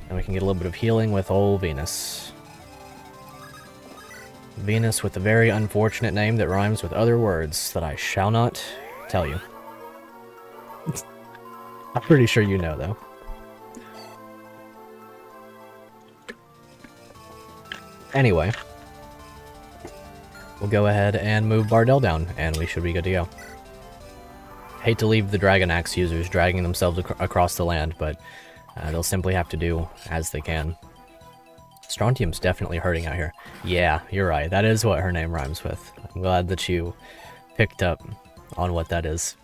And we can get a little bit of healing with old Venus. Venus with a very unfortunate name that rhymes with other words that I shall not tell you. I'm pretty sure you know, though. Anyway, we'll go ahead and move Bardell down, and we should be good to go. Hate to leave the Dragon Axe users dragging themselves across the land, but they'll simply have to do as they can. Strontium's definitely hurting out here. Yeah, you're right. That is what her name rhymes with. I'm glad that you picked up on what that is.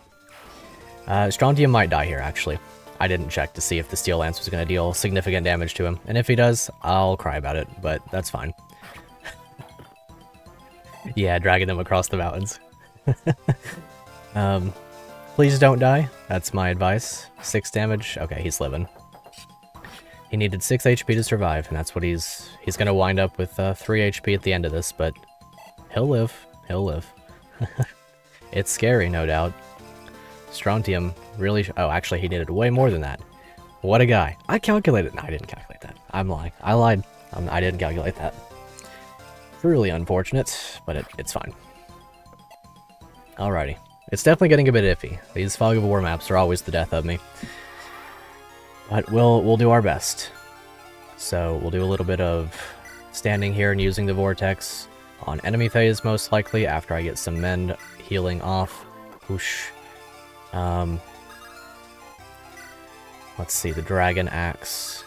Strontium might die here, actually. I didn't check to see if the Steel Lance was going to deal significant damage to him. And if he does, I'll cry about it, but that's fine. Yeah, dragging them across the mountains. Please don't die. That's my advice. 6 damage. Okay, he's living. He needed 6 HP to survive, and that's what he's going to wind up with 3 HP at the end of this, but he'll live. He'll live. It's scary, no doubt. Strontium really... oh, actually, he needed way more than that. What a guy. I calculated... no, I didn't calculate that. I'm lying. I lied. I didn't calculate that. Truly unfortunate, but it's fine. Alrighty. It's definitely getting a bit iffy. These Fog of War maps are always the death of me. But we'll do our best. So we'll do a little bit of standing here and using the Vortex on enemy phase, most likely, after I get some Mend healing off. Whoosh. Let's see, the Dragon Axe.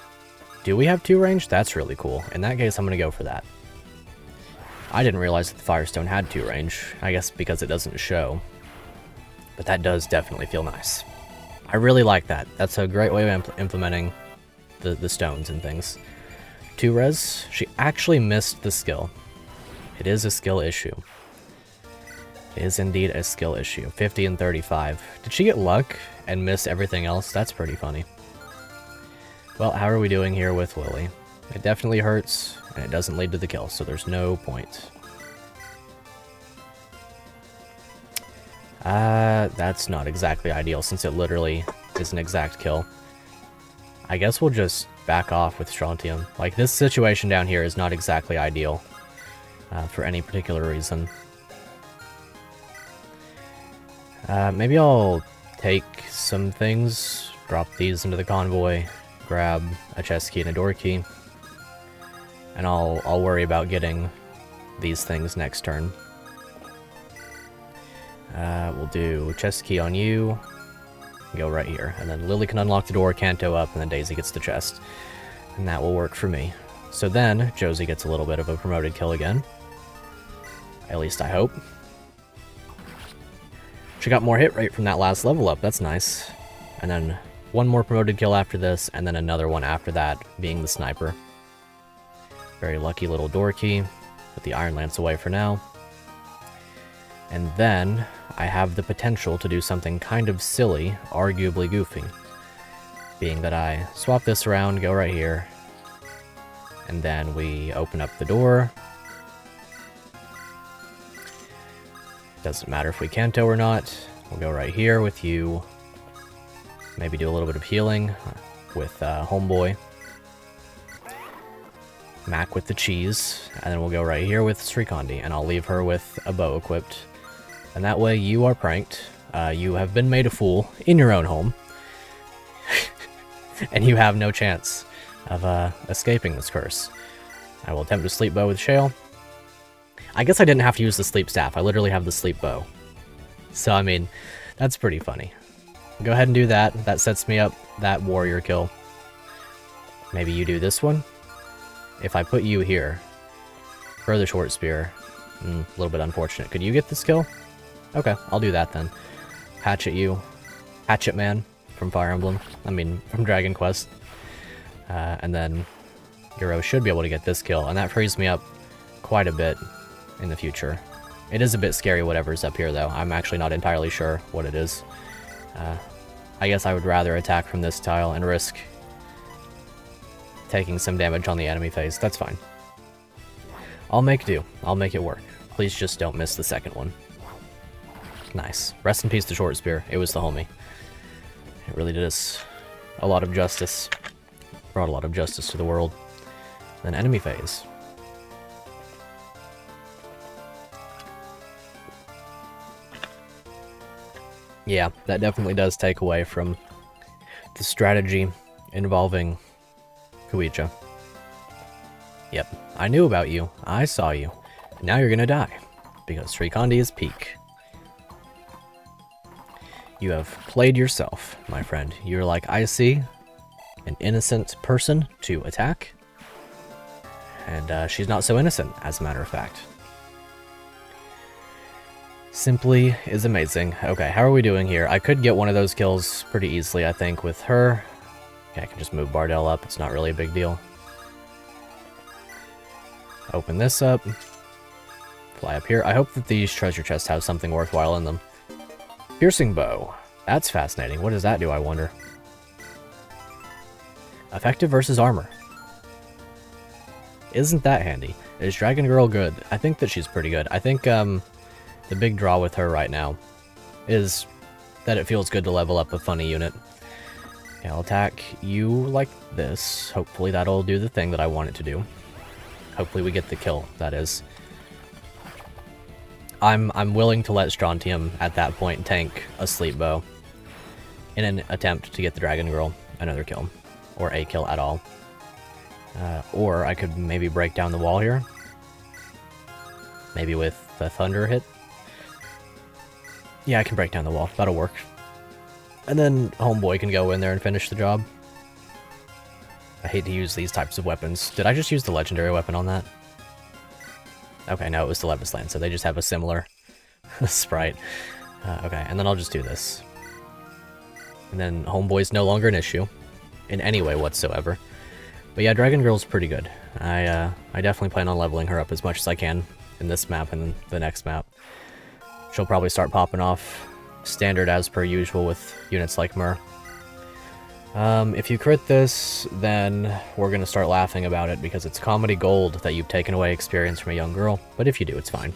Do we have 2 range? That's really cool. In that case, I'm going to go for that. I didn't realize that the Firestone had 2 range. I guess because it doesn't show. But that does definitely feel nice. I really like that. That's a great way of implementing the stones and things. 2 res. She actually missed the skill. It is a skill issue. It is indeed a skill issue. 50 and 35. Did she get luck and miss everything else? That's pretty funny. Well, how are we doing here with Lily? It definitely hurts, and it doesn't lead to the kill, so there's no point. That's not exactly ideal, since it literally is an exact kill. I guess we'll just back off with Strontium. Like, this situation down here is not exactly ideal for any particular reason. Maybe I'll take some things, drop these into the convoy, grab a chest key and a door key, and I'll worry about getting these things next turn. We'll do chest key on you, go right here, and then Lily can unlock the door, Kanto up, and then Daisy gets the chest, and that will work for me. So then Josie gets a little bit of a promoted kill again, at least I hope. She got more hit rate from that last level up, that's nice. And then one more promoted kill after this, and then another one after that, being the sniper. Very lucky little door key. Put the Iron Lance away for now. And then I have the potential to do something kind of silly, arguably goofy. Being that I swap this around, go right here, and then we open up the door. Doesn't matter if we Kanto or not. We'll go right here with you. Maybe do a little bit of healing with Homeboy. Mac with the cheese, and then we'll go right here with Srikandi, and I'll leave her with a bow equipped. And that way you are pranked. You have been made a fool in your own home. And you have no chance of escaping this curse. I will attempt to sleep bow with Shale. I guess I didn't have to use the sleep staff. I literally have the sleep bow. So, I mean, that's pretty funny. Go ahead and do that. That sets me up that warrior kill. Maybe you do this one. If I put you here for the short spear, a little bit unfortunate. Could you get this kill? Okay, I'll do that then. Hatchet you. Hatchet Man from Fire Emblem. I mean, from Dragon Quest. And then Euro should be able to get this kill, and that frees me up quite a bit in the future. It is a bit scary whatever's up here, though. I'm actually not entirely sure what it is. I guess I would rather attack from this tile and risk taking some damage on the enemy phase. That's fine. I'll make do. I'll make it work. Please just don't miss the second one. Nice. Rest in peace to Short Spear. It was the homie. It really did us a lot of justice. Brought a lot of justice to the world. Then enemy phase. Yeah, that definitely does take away from the strategy involving Kuicha. Yep, I knew about you. I saw you. Now you're gonna die, because Srikandi is peak. You have played yourself, my friend. You're like, I see an innocent person to attack, and she's not so innocent, as a matter of fact. Simply is amazing. Okay, how are we doing here? I could get one of those kills pretty easily, I think, with her. Okay, I can just move Bardell up. It's not really a big deal. Open this up. Fly up here. I hope that these treasure chests have something worthwhile in them. Piercing bow. That's fascinating. What does that do, I wonder? Effective versus armor. Isn't that handy? Is Dragon Girl good? I think that she's pretty good. I think, the big draw with her right now is that it feels good to level up a funny unit. Okay, I'll attack you like this. Hopefully that'll do the thing that I want it to do. Hopefully we get the kill, that is. I'm willing to let Strontium at that point tank a sleep bow in an attempt to get the Dragon Girl another kill, or a kill at all. Or I could maybe break down the wall here. Maybe with the Thunder hit. Yeah, I can break down the wall. That'll work. And then Homeboy can go in there and finish the job. I hate to use these types of weapons. Did I just use the legendary weapon on that? Okay, no, it was the Levis Lance, so they just have a similar sprite. Okay, and then I'll just do this. And then Homeboy's no longer an issue in any way whatsoever. But yeah, Dragon Girl's pretty good. I definitely plan on leveling her up as much as I can in this map and the next map. She'll probably start popping off standard as per usual with units like Myrrh. If you crit this, then we're going to start laughing about it because it's comedy gold that you've taken away experience from a young girl. But if you do, it's fine.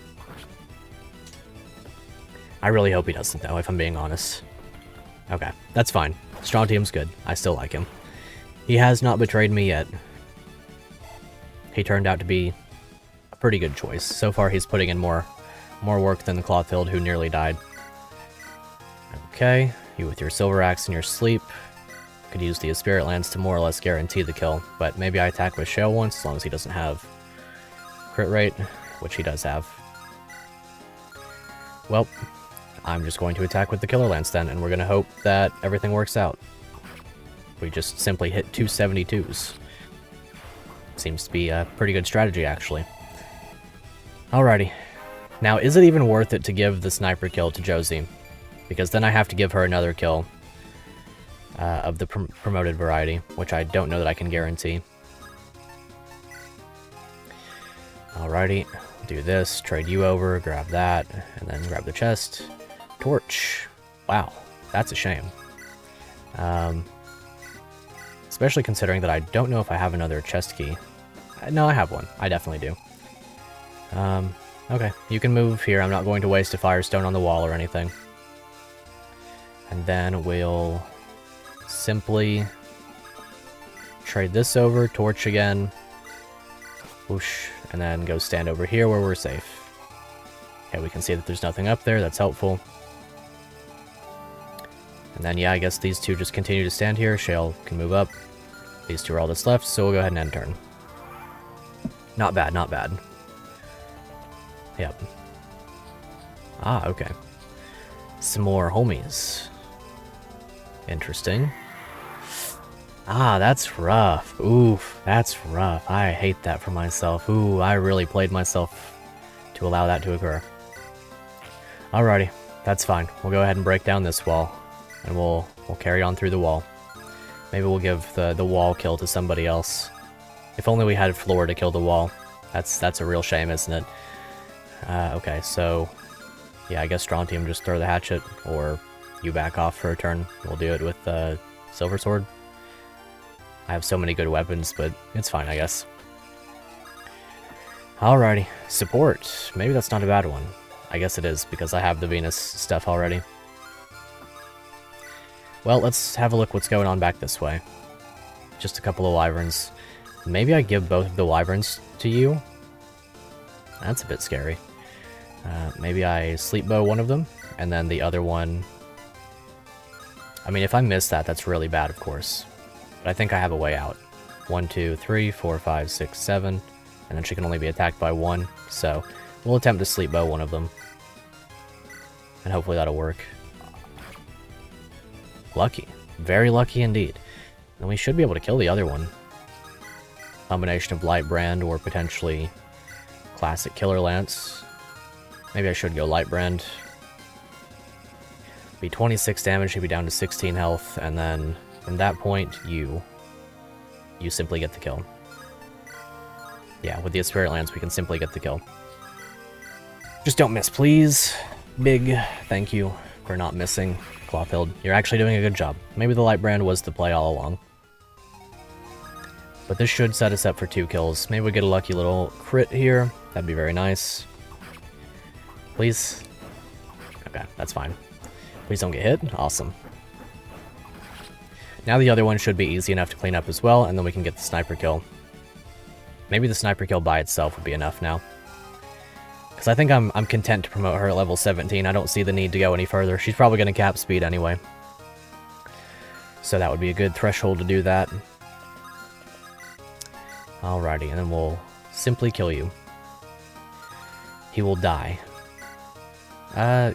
I really hope he doesn't, though, if I'm being honest. Okay, that's fine. Strontium's good. I still like him. He has not betrayed me yet. He turned out to be a pretty good choice. So far, he's putting in more work than the Clothfield, who nearly died. Okay, you with your Silver Axe in your sleep. Could use the Spirit Lance to more or less guarantee the kill, but maybe I attack with Shale once, as long as he doesn't have crit rate, which he does have. Well, I'm just going to attack with the Killer Lance then, and we're going to hope that everything works out. We just simply hit 272s. Seems to be a pretty good strategy, actually. Alrighty. Now, is it even worth it to give the sniper kill to Josie? Because then I have to give her another kill of the promoted variety, which I don't know that I can guarantee. Alrighty, do this, trade you over, grab that, and then grab the chest. Torch. Wow, that's a shame. Especially considering that I don't know if I have another chest key. No, I have one. I definitely do. Okay, you can move here. I'm not going to waste a Firestone on the wall or anything. And then we'll simply trade this over, torch again, whoosh, and then go stand over here where we're safe. Okay, we can see that there's nothing up there, that's helpful. And then, yeah, I guess these two just continue to stand here. Shale can move up. These two are all that's left, so we'll go ahead and end turn. Not bad, not bad. Yep. Ah, okay. Some more homies. Interesting. Ah, that's rough. Oof, that's rough. I hate that for myself. Ooh, I really played myself to allow that to occur. Alrighty, that's fine. We'll go ahead and break down this wall, and we'll carry on through the wall. Maybe we'll give the wall kill to somebody else. If only we had floor to kill the wall. That's a real shame, isn't it? Okay, so yeah, I guess Strontium just throw the hatchet, or you back off for a turn. We'll do it with Silver Sword. I have so many good weapons, but it's fine, I guess. Alrighty, support. Maybe that's not a bad one. I guess it is, because I have the Venus stuff already. Well, let's have a look what's going on back this way. Just a couple of wyverns. Maybe I give both of the wyverns to you? That's a bit scary. Maybe I sleep bow one of them, and then the other one... I mean, if I miss that, that's really bad, of course. But I think I have a way out. 1, 2, 3, 4, 5, 6, 7. And then she can only be attacked by one, so we'll attempt to sleep bow one of them. And hopefully that'll work. Lucky. Very lucky indeed. And we should be able to kill the other one. Combination of Light Brand or potentially Classic Killer Lance. Maybe I should go Light Brand. Be 26 damage, she'd be down to 16 health, and then from that point, you simply get the kill. Yeah, with the Spirit Lance, we can simply get the kill. Just don't miss, please. Big thank you for not missing, Clawfield. You're actually doing a good job. Maybe the Light Brand was the play all along. But this should set us up for 2 kills. Maybe we get a lucky little crit here. That'd be very nice. Please. Okay, that's fine. Please don't get hit. Awesome. Now the other one should be easy enough to clean up as well, and then we can get the sniper kill. Maybe the sniper kill by itself would be enough now. Because I think I'm content to promote her at level 17. I don't see the need to go any further. She's probably going to cap speed anyway. So that would be a good threshold to do that. Alrighty, and then we'll simply kill you. He will die.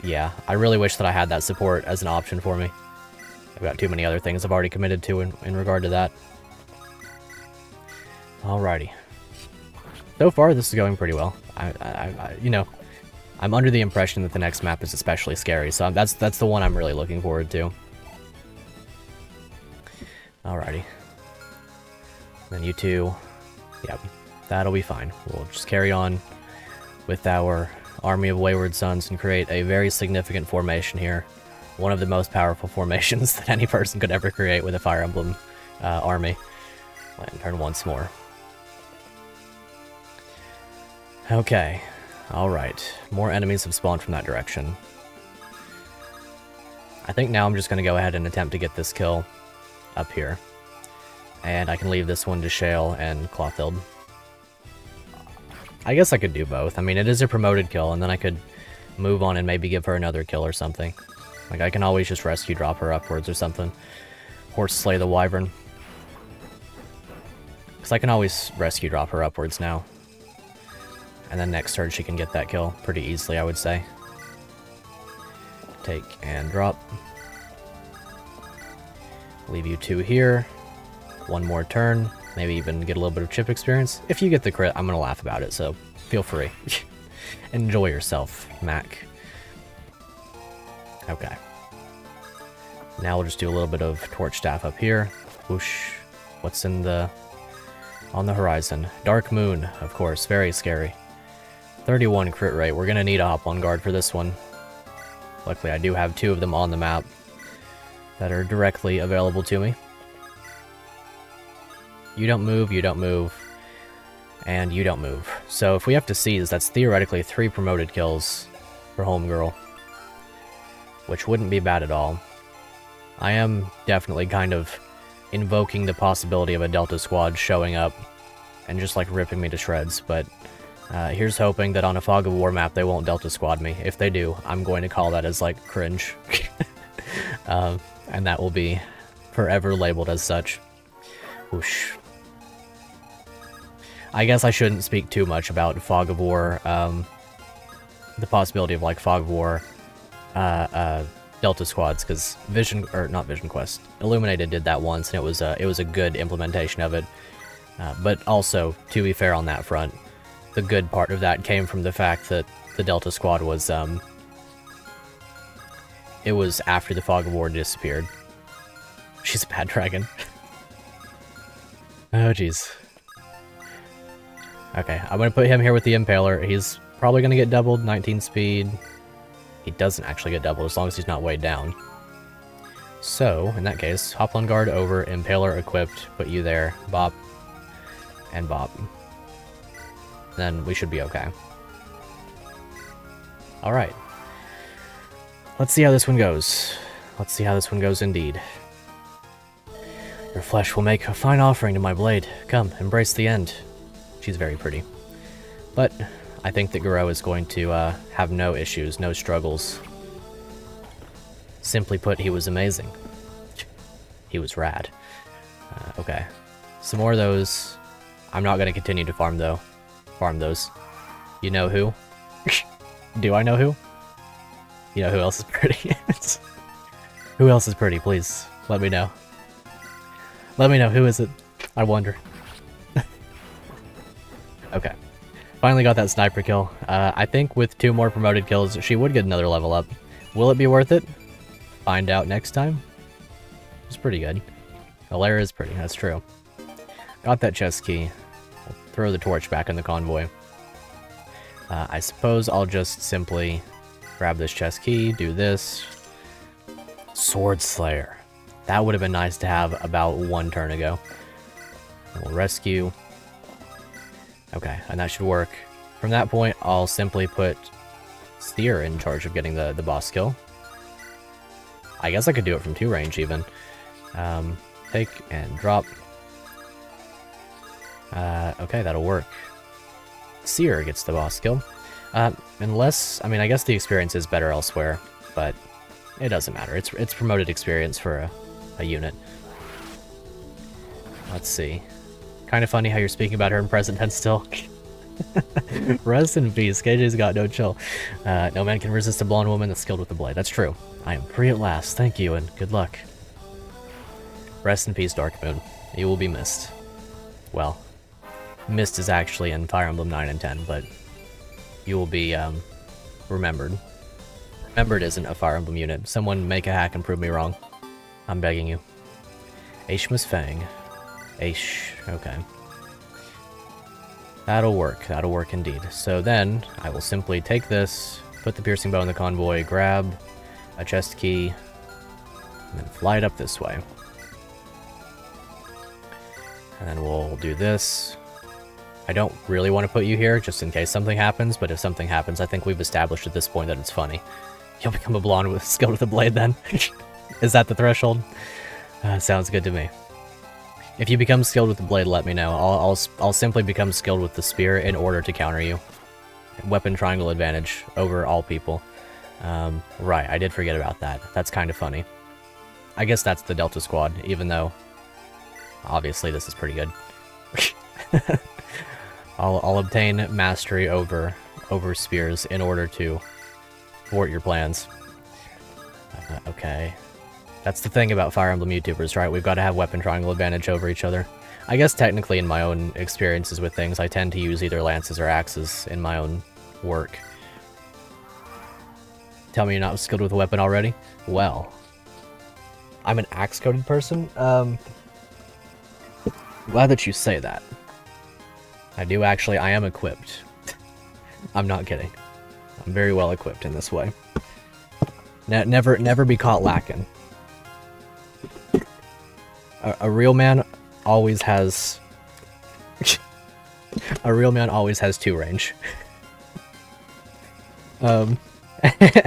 Yeah, I really wish that I had that support as an option for me. I've got too many other things I've already committed to in regard to that. Alrighty. So far, this is going pretty well. You know, I'm under the impression that the next map is especially scary, so that's the one I'm really looking forward to. Alrighty. Then you two, yep, that'll be fine. We'll just carry on with our Army of Wayward Sons and create a very significant formation here. One of the most powerful formations that any person could ever create with a Fire Emblem army. And turn once more. Okay, alright. More enemies have spawned from that direction. I think now I'm just going to go ahead and attempt to get this kill up here. And I can leave this one to Shale and Clawfield. I guess I could do both. I mean, it is a promoted kill, and then I could move on and maybe give her another kill or something. Like, I can always just rescue drop her upwards or something. Horse slay the wyvern. Because I can always rescue drop her upwards now. And then next turn she can get that kill pretty easily, I would say. Take and drop. Leave you two here. One more turn. Maybe even get a little bit of chip experience. If you get the crit, I'm going to laugh about it, so feel free. Enjoy yourself, Mac. Okay. Now we'll just do a little bit of torch staff up here. Whoosh. What's on the horizon? Dark Moon, of course. Very scary. 31 crit rate. We're going to need a hop on guard for this one. Luckily, I do have 2 of them on the map that are directly available to me. You don't move, and you don't move. So if we have to seize, that's theoretically 3 promoted kills for Homegirl, which wouldn't be bad at all. I am definitely kind of invoking the possibility of a Delta Squad showing up and just like ripping me to shreds, but here's hoping that on a Fog of War map they won't Delta Squad me. If they do, I'm going to call that as like cringe. And that will be forever labeled as such. Whoosh. I guess I shouldn't speak too much about Fog of War, the possibility of like Fog of War Delta Squads, because not Vision Quest, Illuminated did that once, and it was a good implementation of it. But also, to be fair on that front, the good part of that came from the fact that the Delta Squad was it was after the Fog of War disappeared. She's a bad dragon. Oh jeez. Okay, I'm gonna put him here with the Impaler. He's probably gonna get doubled, 19 speed. He doesn't actually get doubled as long as he's not weighed down. So, in that case, hop on guard over, Impaler equipped, put you there, bop, and bop. Then we should be okay. Alright. Let's see how this one goes. Let's see how this one goes indeed. Your flesh will make a fine offering to my blade. Come, embrace the end. She's very pretty. But I think that Garo is going to have no issues, no struggles. Simply put, he was amazing. He was rad. Okay. Some more of those. I'm not going to continue to farm those. You know who? Do I know who? You know who else is pretty? Who else is pretty, please? Let me know. Let me know, who is it? I wonder. Okay. Finally got that sniper kill. I think with 2 more promoted kills, she would get another level up. Will it be worth it? Find out next time. It's pretty good. Alara is pretty, that's true. Got that chest key. We'll throw the torch back in the convoy. I suppose I'll just simply grab this chest key, do this. Sword Slayer. That would have been nice to have about 1 turn ago. We'll rescue. Okay, and that should work. From that point, I'll simply put Steer in charge of getting the boss kill. I guess I could do it from 2 range even. Take and drop. Okay, that'll work. Seer gets the boss kill. Unless, I mean, I guess the experience is better elsewhere, but it doesn't matter. It's promoted experience for a unit. Let's see. Kind of funny how you're speaking about her in present tense still. Rest in peace. KJ's got no chill. No man can resist a blonde woman that's skilled with the blade. That's true. I am free at last. Thank you and good luck. Rest in peace, Dark Moon. You will be missed. Well, missed is actually in Fire Emblem 9 and 10, but you will be remembered. Remembered isn't a Fire Emblem unit. Someone make a hack and prove me wrong. I'm begging you. Aishma's Fang. Aish. Okay. That'll work indeed. So then, I will simply take this, put the piercing bow in the convoy, grab a chest key, and then fly it up this way. And then we'll do this. I don't really want to put you here, just in case something happens, but if something happens, I think we've established at this point that it's funny. You'll become a blonde with skilled with a blade then? Is that the threshold? Sounds good to me. If you become skilled with the blade, let me know. I'll simply become skilled with the spear in order to counter you. Weapon triangle advantage over all people. Right, I did forget about that. That's kind of funny. I guess that's the Delta Squad, even though obviously this is pretty good. I'll obtain mastery over spears in order to thwart your plans. Okay. That's the thing about Fire Emblem YouTubers, right? We've got to have weapon triangle advantage over each other. I guess technically in my own experiences with things, I tend to use either lances or axes in my own work. Tell me you're not skilled with a weapon already? Well, I'm an axe-coded person. Glad that you say that. I am equipped. I'm not kidding. I'm very well equipped in this way. Never be caught lacking. A real man always has... a real man always has 2 range.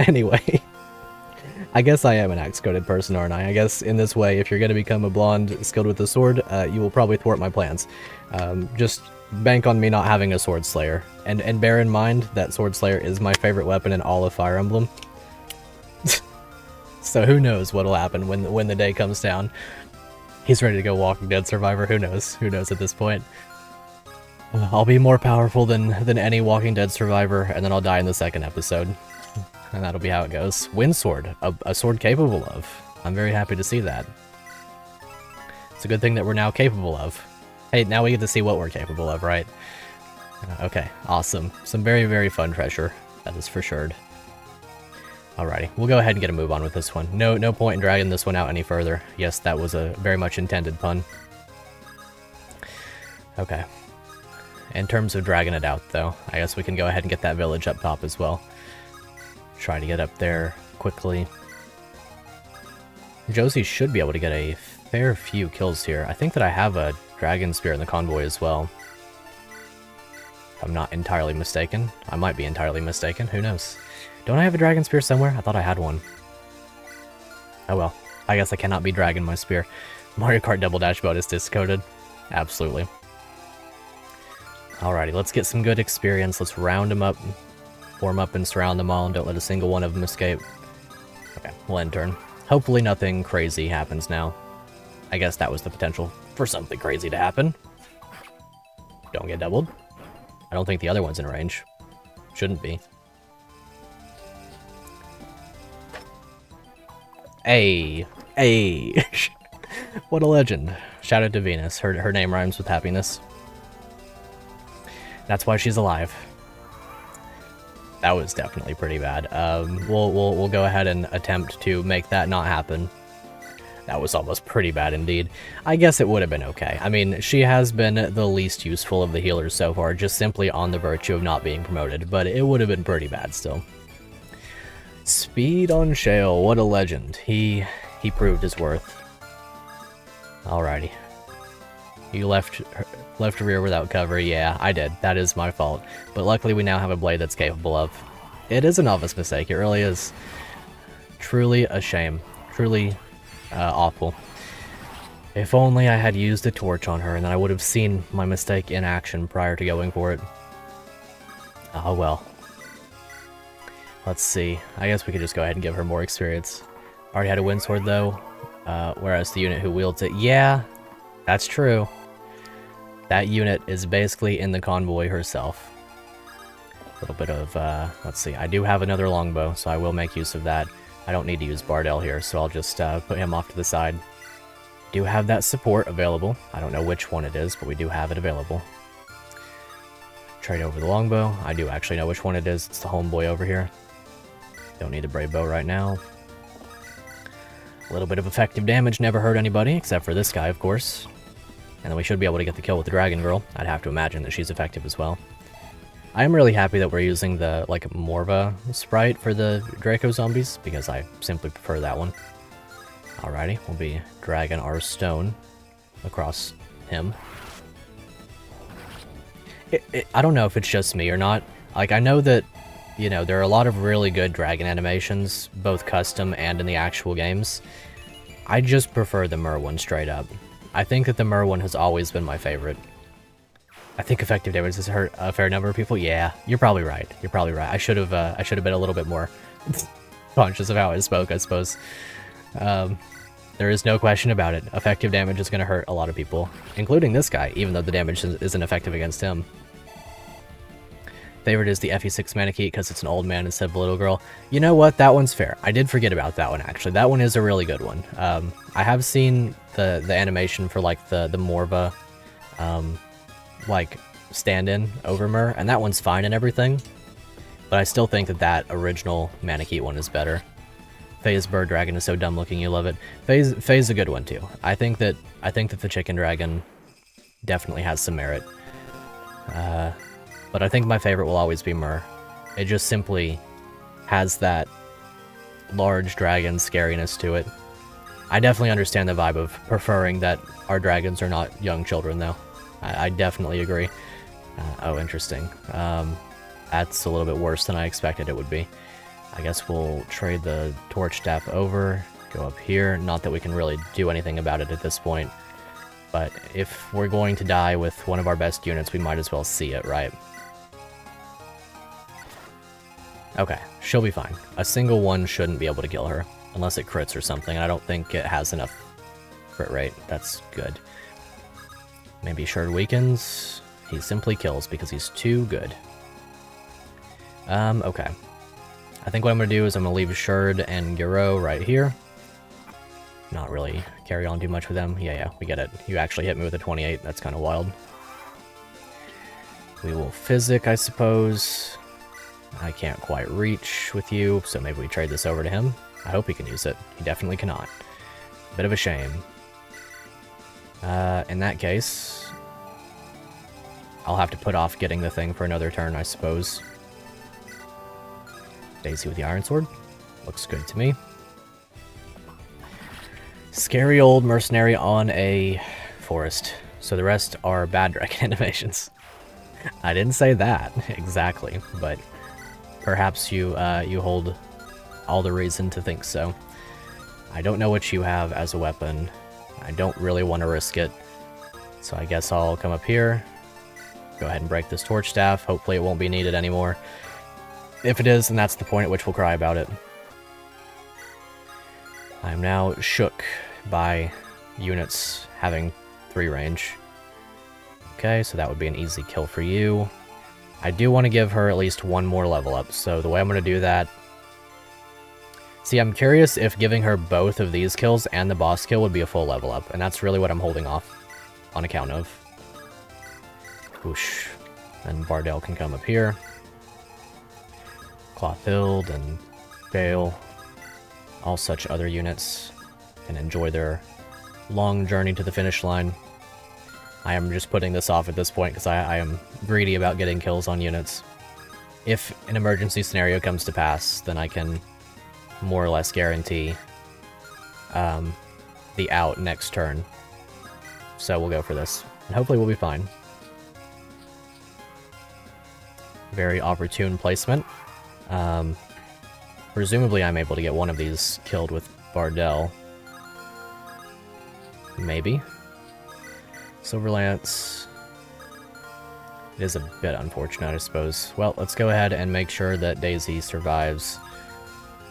Anyway. I guess I am an axe-coated person, aren't I? I guess in this way, if you're going to become a blonde skilled with a sword, you will probably thwart my plans. Just bank on me not having a sword slayer. And bear in mind that sword slayer is my favorite weapon in all of Fire Emblem. So who knows what'll happen when the day comes down. He's ready to go Walking Dead survivor, who knows? Who knows at this point? I'll be more powerful than any Walking Dead survivor, and then I'll die in the second episode. And that'll be how it goes. Wind sword, a sword capable of. I'm very happy to see that. It's a good thing that we're now capable of. Hey, now we get to see what we're capable of, right? Okay, awesome. Some very, very fun treasure. That is for sure. Alrighty, we'll go ahead and get a move on with this one. No point in dragging this one out any further. Yes, that was a very much intended pun. Okay. In terms of dragging it out, though, I guess we can go ahead and get that village up top as well. Try to get up there quickly. Josie should be able to get a fair few kills here. I think that I have a dragon spear in the convoy as well. If I'm not entirely mistaken. I might be entirely mistaken. Who knows? Don't I have a dragon spear somewhere? I thought I had one. Oh well. I guess I cannot be dragging my spear. Mario Kart Double Dash bonus discoded. Absolutely. Alrighty, let's get some good experience. Let's round them up. Form up and surround them all and don't let a single one of them escape. Okay, we'll end turn. Hopefully nothing crazy happens now. I guess that was the potential for something crazy to happen. Don't get doubled. I don't think the other one's in range. Shouldn't be. Hey. What a legend. Shout out to Venus. Her name rhymes with happiness. That's why she's alive. That was definitely pretty bad. We'll go ahead and attempt to make that not happen. That was almost pretty bad indeed. I guess it would have been okay. I mean, she has been the least useful of the healers so far, just simply on the virtue of not being promoted, but it would have been pretty bad still. Speed on Shale, what a legend. He proved his worth. Alrighty. You left rear without cover. Yeah, I did. That is my fault. But luckily we now have a blade that's capable of. It is a novice mistake. It really is. Truly a shame. Truly awful. If only I had used a torch on her and then I would have seen my mistake in action prior to going for it. Oh well. Let's see. I guess we could just go ahead and give her more experience. Already had a wind sword though. Whereas the unit who wields it... Yeah, that's true. That unit is basically in the convoy herself. A little bit of, let's see, I do have another longbow, so I will make use of that. I don't need to use Bardell here, so I'll just put him off to the side. Do have that support available. I don't know which one it is, but we do have it available. Trade over the longbow. I do actually know which one it is. It's the homeboy over here. Don't need a brave bow right now. A little bit of effective damage never hurt anybody, except for this guy, of course. And then we should be able to get the kill with the Dragon Girl. I'd have to imagine that she's effective as well. I am really happy that we're using the, like, Morva sprite for the Draco zombies, because I simply prefer that one. Alrighty, we'll be dragging our stone across him. I don't know if it's just me or not. Like, I know that, you know, there are a lot of really good dragon animations, both custom and in the actual games. I just prefer the Mer one straight up. I think that the Mer one has always been my favorite. I think effective damage has hurt a fair number of people. Yeah, you're probably right. You're probably right. I should have been a little bit more conscious of how I spoke, I suppose. There is no question about it. Effective damage is going to hurt a lot of people, including this guy, even though the damage isn't effective against him. Favorite is the FE6 Manakete because it's an old man instead of a little girl. You know what? That one's fair. I did forget about that one, actually. That one is a really good one. I have seen the animation for, like, the Morva, like, stand-in over Mer, and that one's fine and everything. But I still think that that original Manakete one is better. Faye's bird dragon is so dumb looking, you love it. Faye's a good one, too. I think that the chicken dragon definitely has some merit. But I think my favorite will always be Mer. It just simply has that large dragon scariness to it. I definitely understand the vibe of preferring that our dragons are not young children, though. I definitely agree. Oh, interesting. That's a little bit worse than I expected it would be. I guess we'll trade the torch staff over, go up here. Not that we can really do anything about it at this point, but if we're going to die with one of our best units, we might as well see it, right? Okay, she'll be fine. A single one shouldn't be able to kill her, unless it crits or something. I don't think it has enough crit rate. That's good. Maybe Shard weakens. He simply kills because he's too good. Okay. I think what I'm going to do is I'm going to leave Shard and Giro right here. Not really carry on too much with them. Yeah, we get it. You actually hit me with a 28. That's kind of wild. We will Physic, I suppose. I can't quite reach with you, so maybe we trade this over to him. I hope he can use it. He definitely cannot. Bit of a shame. In that case, I'll have to put off getting the thing for another turn, I suppose. Daisy with the Iron Sword. Looks good to me. Scary old mercenary on a forest. So the rest are bad dragon animations. I didn't say that exactly, but perhaps you hold all the reason to think so. I don't know what you have as a weapon. I don't really want to risk it. So I guess I'll come up here. Go ahead and break this torch staff. Hopefully it won't be needed anymore. If it is, then that's the point at which we'll cry about it. I'm now shook by units having 3 range. Okay, so that would be an easy kill for you. I do want to give her at least one more level up, so the way I'm going to do that... See, I'm curious if giving her both of these kills and the boss kill would be a full level up, and that's really what I'm holding off on account of. Whoosh. And Bardell can come up here. Clothild and Bale, all such other units, can enjoy their long journey to the finish line. I am just putting this off at this point because I am greedy about getting kills on units. If an emergency scenario comes to pass, then I can more or less guarantee the out next turn. So we'll go for this, and hopefully we'll be fine. Very opportune placement. Presumably I'm able to get one of these killed with Bardell. Maybe. Silverlance. It is a bit unfortunate, I suppose. Well, let's go ahead and make sure that Daisy survives.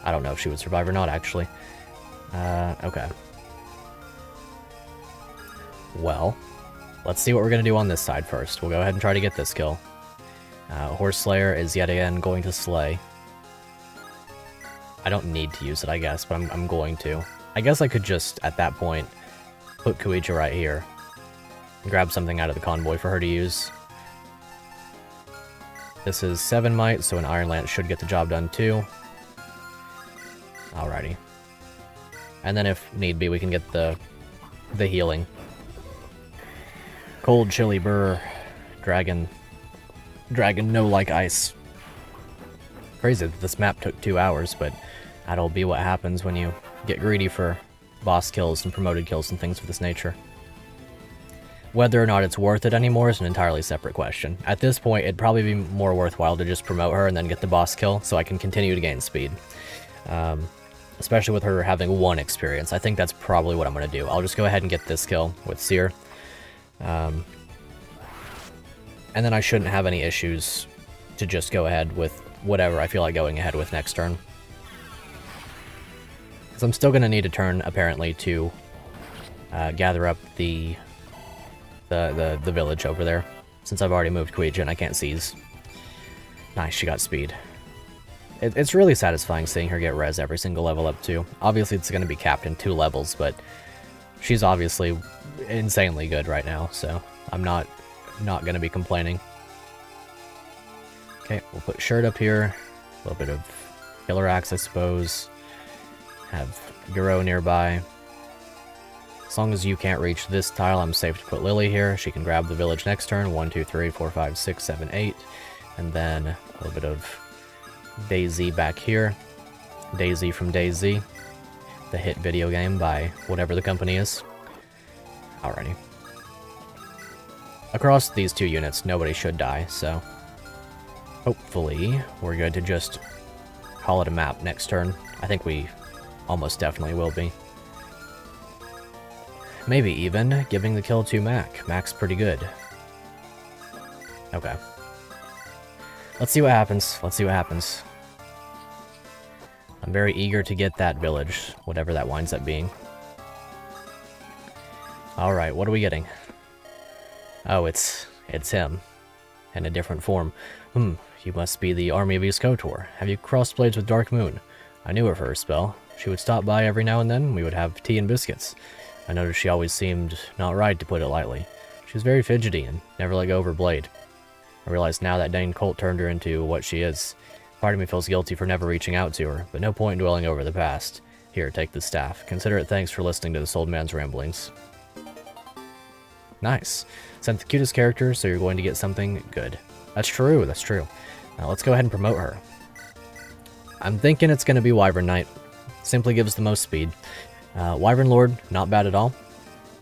I don't know if she would survive or not, actually. Okay. Well, let's see what we're going to do on this side first. We'll go ahead and try to get this kill. Horse Slayer is yet again going to slay. I don't need to use it, I guess, but I'm going to. I guess I could just, at that point, put Kuija right here. And grab something out of the convoy for her to use. This is 7 might, so an Iron Lance should get the job done too. Alrighty. And then if need be, we can get the healing. Cold, chilly, burr. Dragon no like ice. Crazy that this map took 2 hours, but that'll be what happens when you get greedy for boss kills and promoted kills and things of this nature. Whether or not it's worth it anymore is an entirely separate question. At this point, it'd probably be more worthwhile to just promote her and then get the boss kill so I can continue to gain speed. Especially with her having 1 experience. I think that's probably what I'm going to do. I'll just go ahead and get this kill with Seer. And then I shouldn't have any issues to just go ahead with whatever I feel like going ahead with next turn. Because I'm still going to need a turn, apparently, to gather up the village over there. Since I've already moved Kuija and I can't seize. Nice, she got speed. It's really satisfying seeing her get res every single level up too. Obviously it's going to be capped in 2 levels, but she's obviously insanely good right now, so I'm not going to be complaining. Okay, we'll put Shirt up here. A little bit of Killer Axe, I suppose. Have Guro nearby. As long as you can't reach this tile, I'm safe to put Lily here. She can grab the village next turn. 1, 2, 3, 4, 5, 6, 7, 8. And then a little bit of Daisy back here. Daisy from Daisy. The hit video game by whatever the company is. Alrighty. Across these 2 units, nobody should die, so hopefully we're good to just call it a map next turn. I think we almost definitely will be. Maybe even giving the kill to Mac. Mac's pretty good. Okay. Let's see what happens. Let's see what happens. I'm very eager to get that village, whatever that winds up being. Alright, what are we getting? Oh, it's him. In a different form. You must be the army of East KOTOR. Have you crossed blades with Dark Moon? I knew of her spell. She would stop by every now and then. We would have tea and biscuits. I noticed she always seemed not right, to put it lightly. She was very fidgety and never let go of her blade. I realize now that Dane Colt turned her into what she is. Part of me feels guilty for never reaching out to her, but no point in dwelling over the past. Here, take the staff. Consider it thanks for listening to this old man's ramblings. Nice. Sent the cutest character, so you're going to get something good. That's true, that's true. Now let's go ahead and promote her. I'm thinking it's going to be Wyvern Knight. Simply gives the most speed. Wyvern Lord, not bad at all,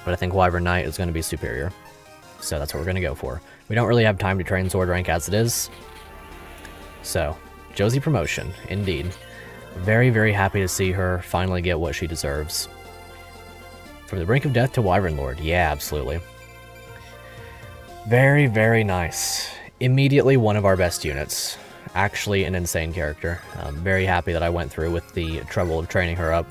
but I think Wyvern Knight is going to be superior. So that's what we're going to go for. We don't really have time to train sword rank as it is. So, Josie promotion, indeed. Very, very happy to see her finally get what she deserves. From the brink of death to Wyvern Lord, yeah, absolutely. Very, very nice. Immediately one of our best units. Actually an insane character. I'm very happy that I went through with the trouble of training her up.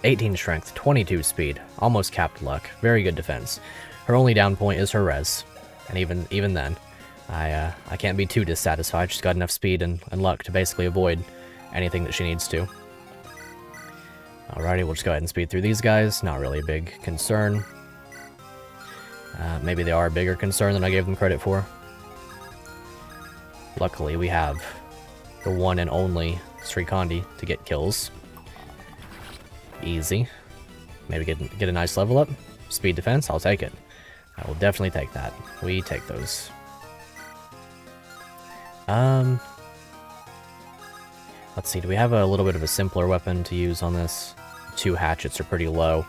18 strength, 22 speed, almost capped luck, very good defense. Her only down point is her res, and even then, I can't be too dissatisfied. She's got enough speed and luck to basically avoid anything that she needs to. Alrighty, we'll just go ahead and speed through these guys. Not really a big concern. Maybe they are a bigger concern than I gave them credit for. Luckily, we have the one and only Srikandi to get kills. Easy. Maybe get a nice level up. Speed defense, I'll take it. I will definitely take that. We take those. Let's see, do we have a little bit of a simpler weapon to use on this? 2 hatchets are pretty low.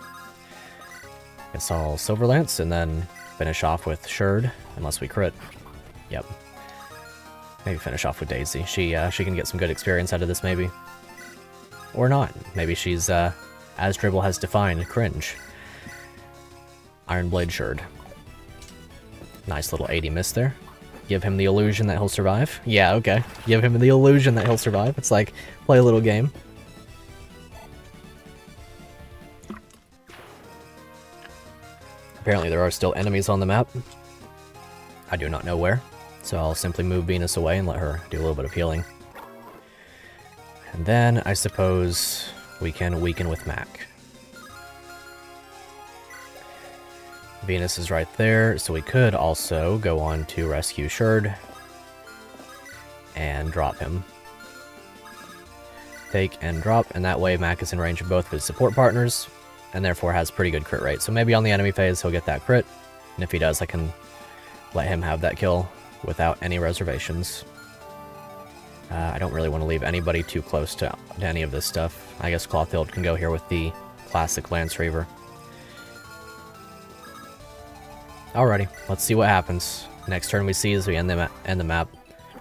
Guess I'll Silver Lance and then finish off with Sherd, unless we crit. Yep. Maybe finish off with Daisy. She can get some good experience out of this, maybe. Or not. Maybe she's, as Dribble has defined, cringe. Iron Blade Sherd. Nice little 80 miss there. Give him the illusion that he'll survive. Yeah, okay. Give him the illusion that he'll survive. It's like, play a little game. Apparently there are still enemies on the map. I do not know where. So I'll simply move Venus away and let her do a little bit of healing. And then, I suppose, we can weaken with Mac. Venus is right there, so we could also go on to rescue Sherd and drop him. Take and drop, and that way Mac is in range of both of his support partners, and therefore has pretty good crit rate. So maybe on the enemy phase he'll get that crit, and if he does I can let him have that kill without any reservations. I don't really want to leave anybody too close to any of this stuff. I guess Clothild can go here with the classic Lance Reaver. Alrighty, let's see what happens. Next turn we see as we end the map.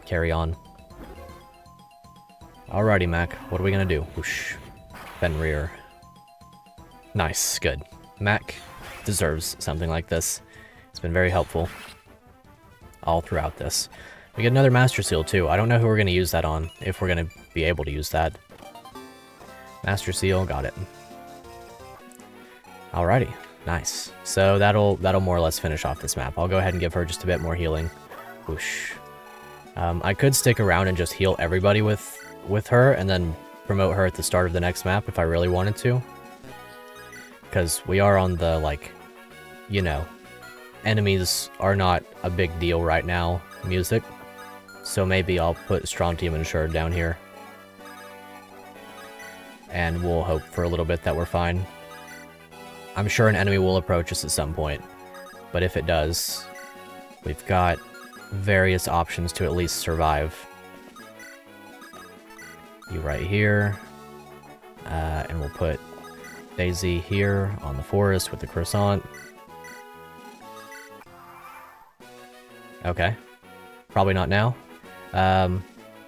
Carry on. Alrighty, Mac, what are we gonna do? Whoosh. Fenrir. Nice, good. Mac deserves something like this. It's been very helpful all throughout this. We get another Master Seal too. I don't know who we're gonna use that on, if we're gonna be able to use that. Master Seal, got it. Alrighty. Nice. So that'll more or less finish off this map. I'll go ahead and give her just a bit more healing. Whoosh. I could stick around and just heal everybody with her, and then promote her at the start of the next map if I really wanted to. Because we are on the, like, you know, enemies are not a big deal right now, music. So maybe I'll put Strontium and Sherd down here. And we'll hope for a little bit that we're fine. I'm sure an enemy will approach us at some point, but if it does, we've got various options to at least survive. You right here, and we'll put Daisy here on the forest with the croissant. Okay, probably not now.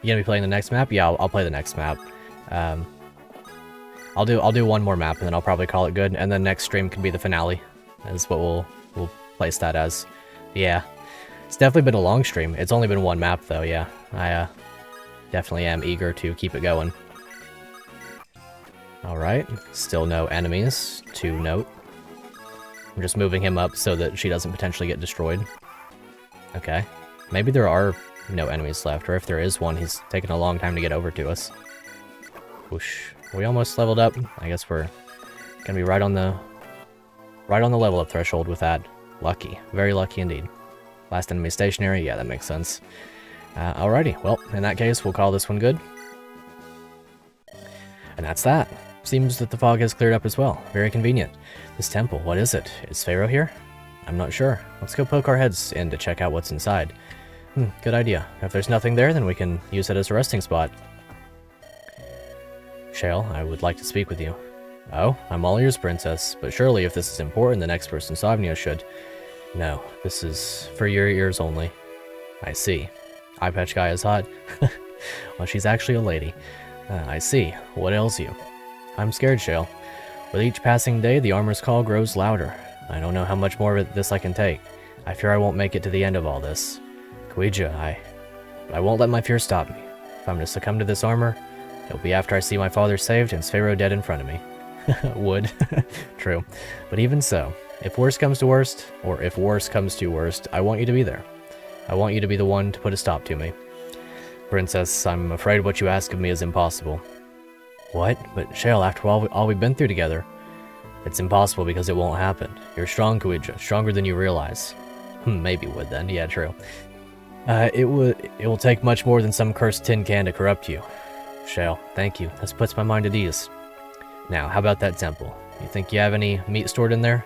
You gonna be playing the next map? Yeah, I'll play the next map. I'll do one more map and then I'll probably call it good. And then next stream can be the finale. Is what we'll place that as. Yeah, it's definitely been a long stream. It's only been one map though. Yeah, I definitely am eager to keep it going. All right, still no enemies to note. I'm just moving him up so that she doesn't potentially get destroyed. Okay, maybe there are no enemies left, or if there is one, he's taking a long time to get over to us. Whoosh. We almost leveled up. I guess we're gonna be right on the level up threshold with that. Lucky. Very lucky indeed. Last enemy stationary. Yeah, that makes sense. Alrighty. Well, in that case, we'll call this one good. And that's that. Seems that the fog has cleared up as well. Very convenient. This temple, what is it? Is Pharaoh here? I'm not sure. Let's go poke our heads in to check out what's inside. Good idea. If there's nothing there, then we can use it as a resting spot. Shale, I would like to speak with you. Oh, I'm all ears, princess, but surely if this is important, the next person Savnia should. No, this is for your ears only. I see. Eye patch guy is hot. Well, she's actually a lady. I see. What ails you? I'm scared, Shale. With each passing day, the armor's call grows louder. I don't know how much more of this I can take. I fear I won't make it to the end of all this. Kuija, I won't let my fear stop me. If I'm to succumb to this armor, it'll be after I see my father saved and Sphero dead in front of me. Would. True. But even so, if worse comes to worst, or if worse comes to worst, I want you to be there. I want you to be the one to put a stop to me. Princess, I'm afraid what you ask of me is impossible. What? But Shale, after all we've been through together, it's impossible because it won't happen. You're strong, Kuija, stronger than you realize. Maybe would then. Yeah, true. It will take much more than some cursed tin can to corrupt you. Shale, thank you. This puts my mind at ease. Now, how about that temple? You think you have any meat stored in there?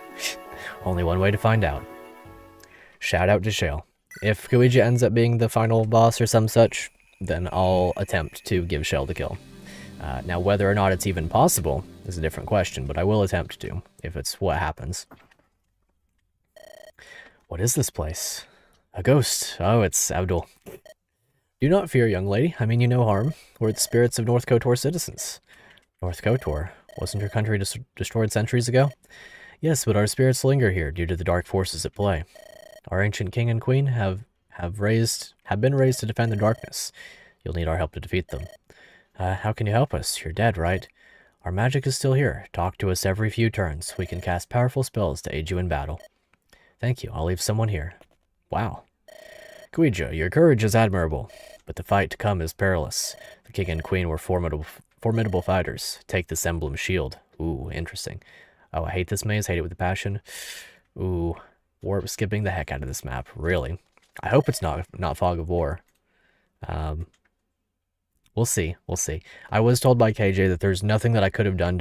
Only one way to find out. Shout out to Shale. If Kuija ends up being the final boss or some such, then I'll attempt to give Shale the kill. Now, whether or not it's even possible is a different question, but I will attempt to, if it's what happens. What is this place? A ghost. Oh, it's Abdul. Do not fear, young lady. I mean you no harm. We're the spirits of North Kotor citizens. North Kotor? Wasn't your country destroyed centuries ago? Yes, but our spirits linger here due to the dark forces at play. Our ancient king and queen have been raised to defend the darkness. You'll need our help to defeat them. How can you help us? You're dead, right? Our magic is still here. Talk to us every few turns. We can cast powerful spells to aid you in battle. Thank you. I'll leave someone here. Wow. Kuija, your courage is admirable, but the fight to come is perilous. The king and queen were formidable fighters. Take this emblem shield. Ooh, interesting. Oh, I hate this maze. Hate it with a passion. Ooh, warp skipping the heck out of this map. Really. I hope it's not Fog of War. We'll see. We'll see. I was told by KJ that there's nothing that I could have done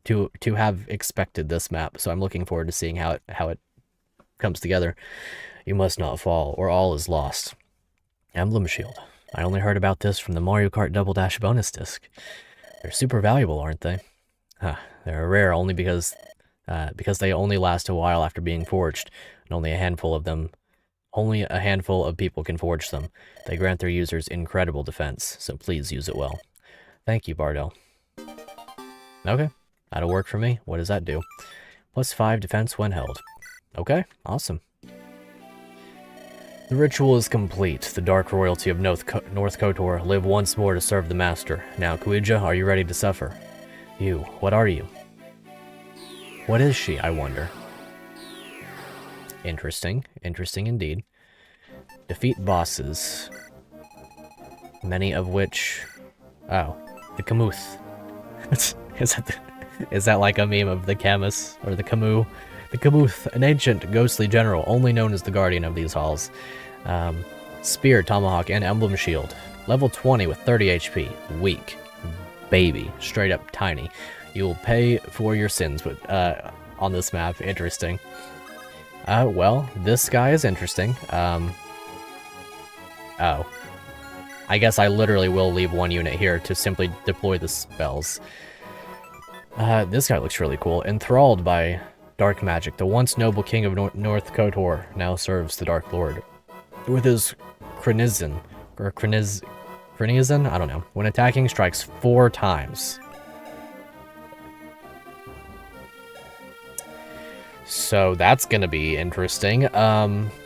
to have expected this map, so I'm looking forward to seeing how it comes together. You must not fall, or all is lost. Emblem shield. I only heard about this from the Mario Kart Double Dash bonus disc. They're super valuable, aren't they? They're rare only because they only last a while after being forged, and only a handful of people can forge them. They grant their users incredible defense, so please use it well. Thank you, Bardell. Okay, that'll work for me. What does that do? +5 defense when held. Okay, awesome. The ritual is complete. The dark royalty of North Kotor live once more to serve the master. Now, Kuija, are you ready to suffer? You, what are you? What is she, I wonder? Interesting. Interesting indeed. Defeat bosses. Many of which... Oh, the Kamuth. Is that like a meme of the Camus, or the Camus? The Kamuth, an ancient, ghostly general, only known as the guardian of these halls. Spear, tomahawk, and emblem shield. Level 20 with 30 HP. Weak. Baby. Straight up tiny. You'll pay for your sins on this map. Interesting. Well, this guy is interesting. Oh. I guess I literally will leave one unit here to simply deploy the spells. This guy looks really cool. Enthralled by dark magic, the once noble king of North Kotor now serves the Dark Lord. With his Frenizen? I don't know. When attacking, strikes 4 times. So that's gonna be interesting.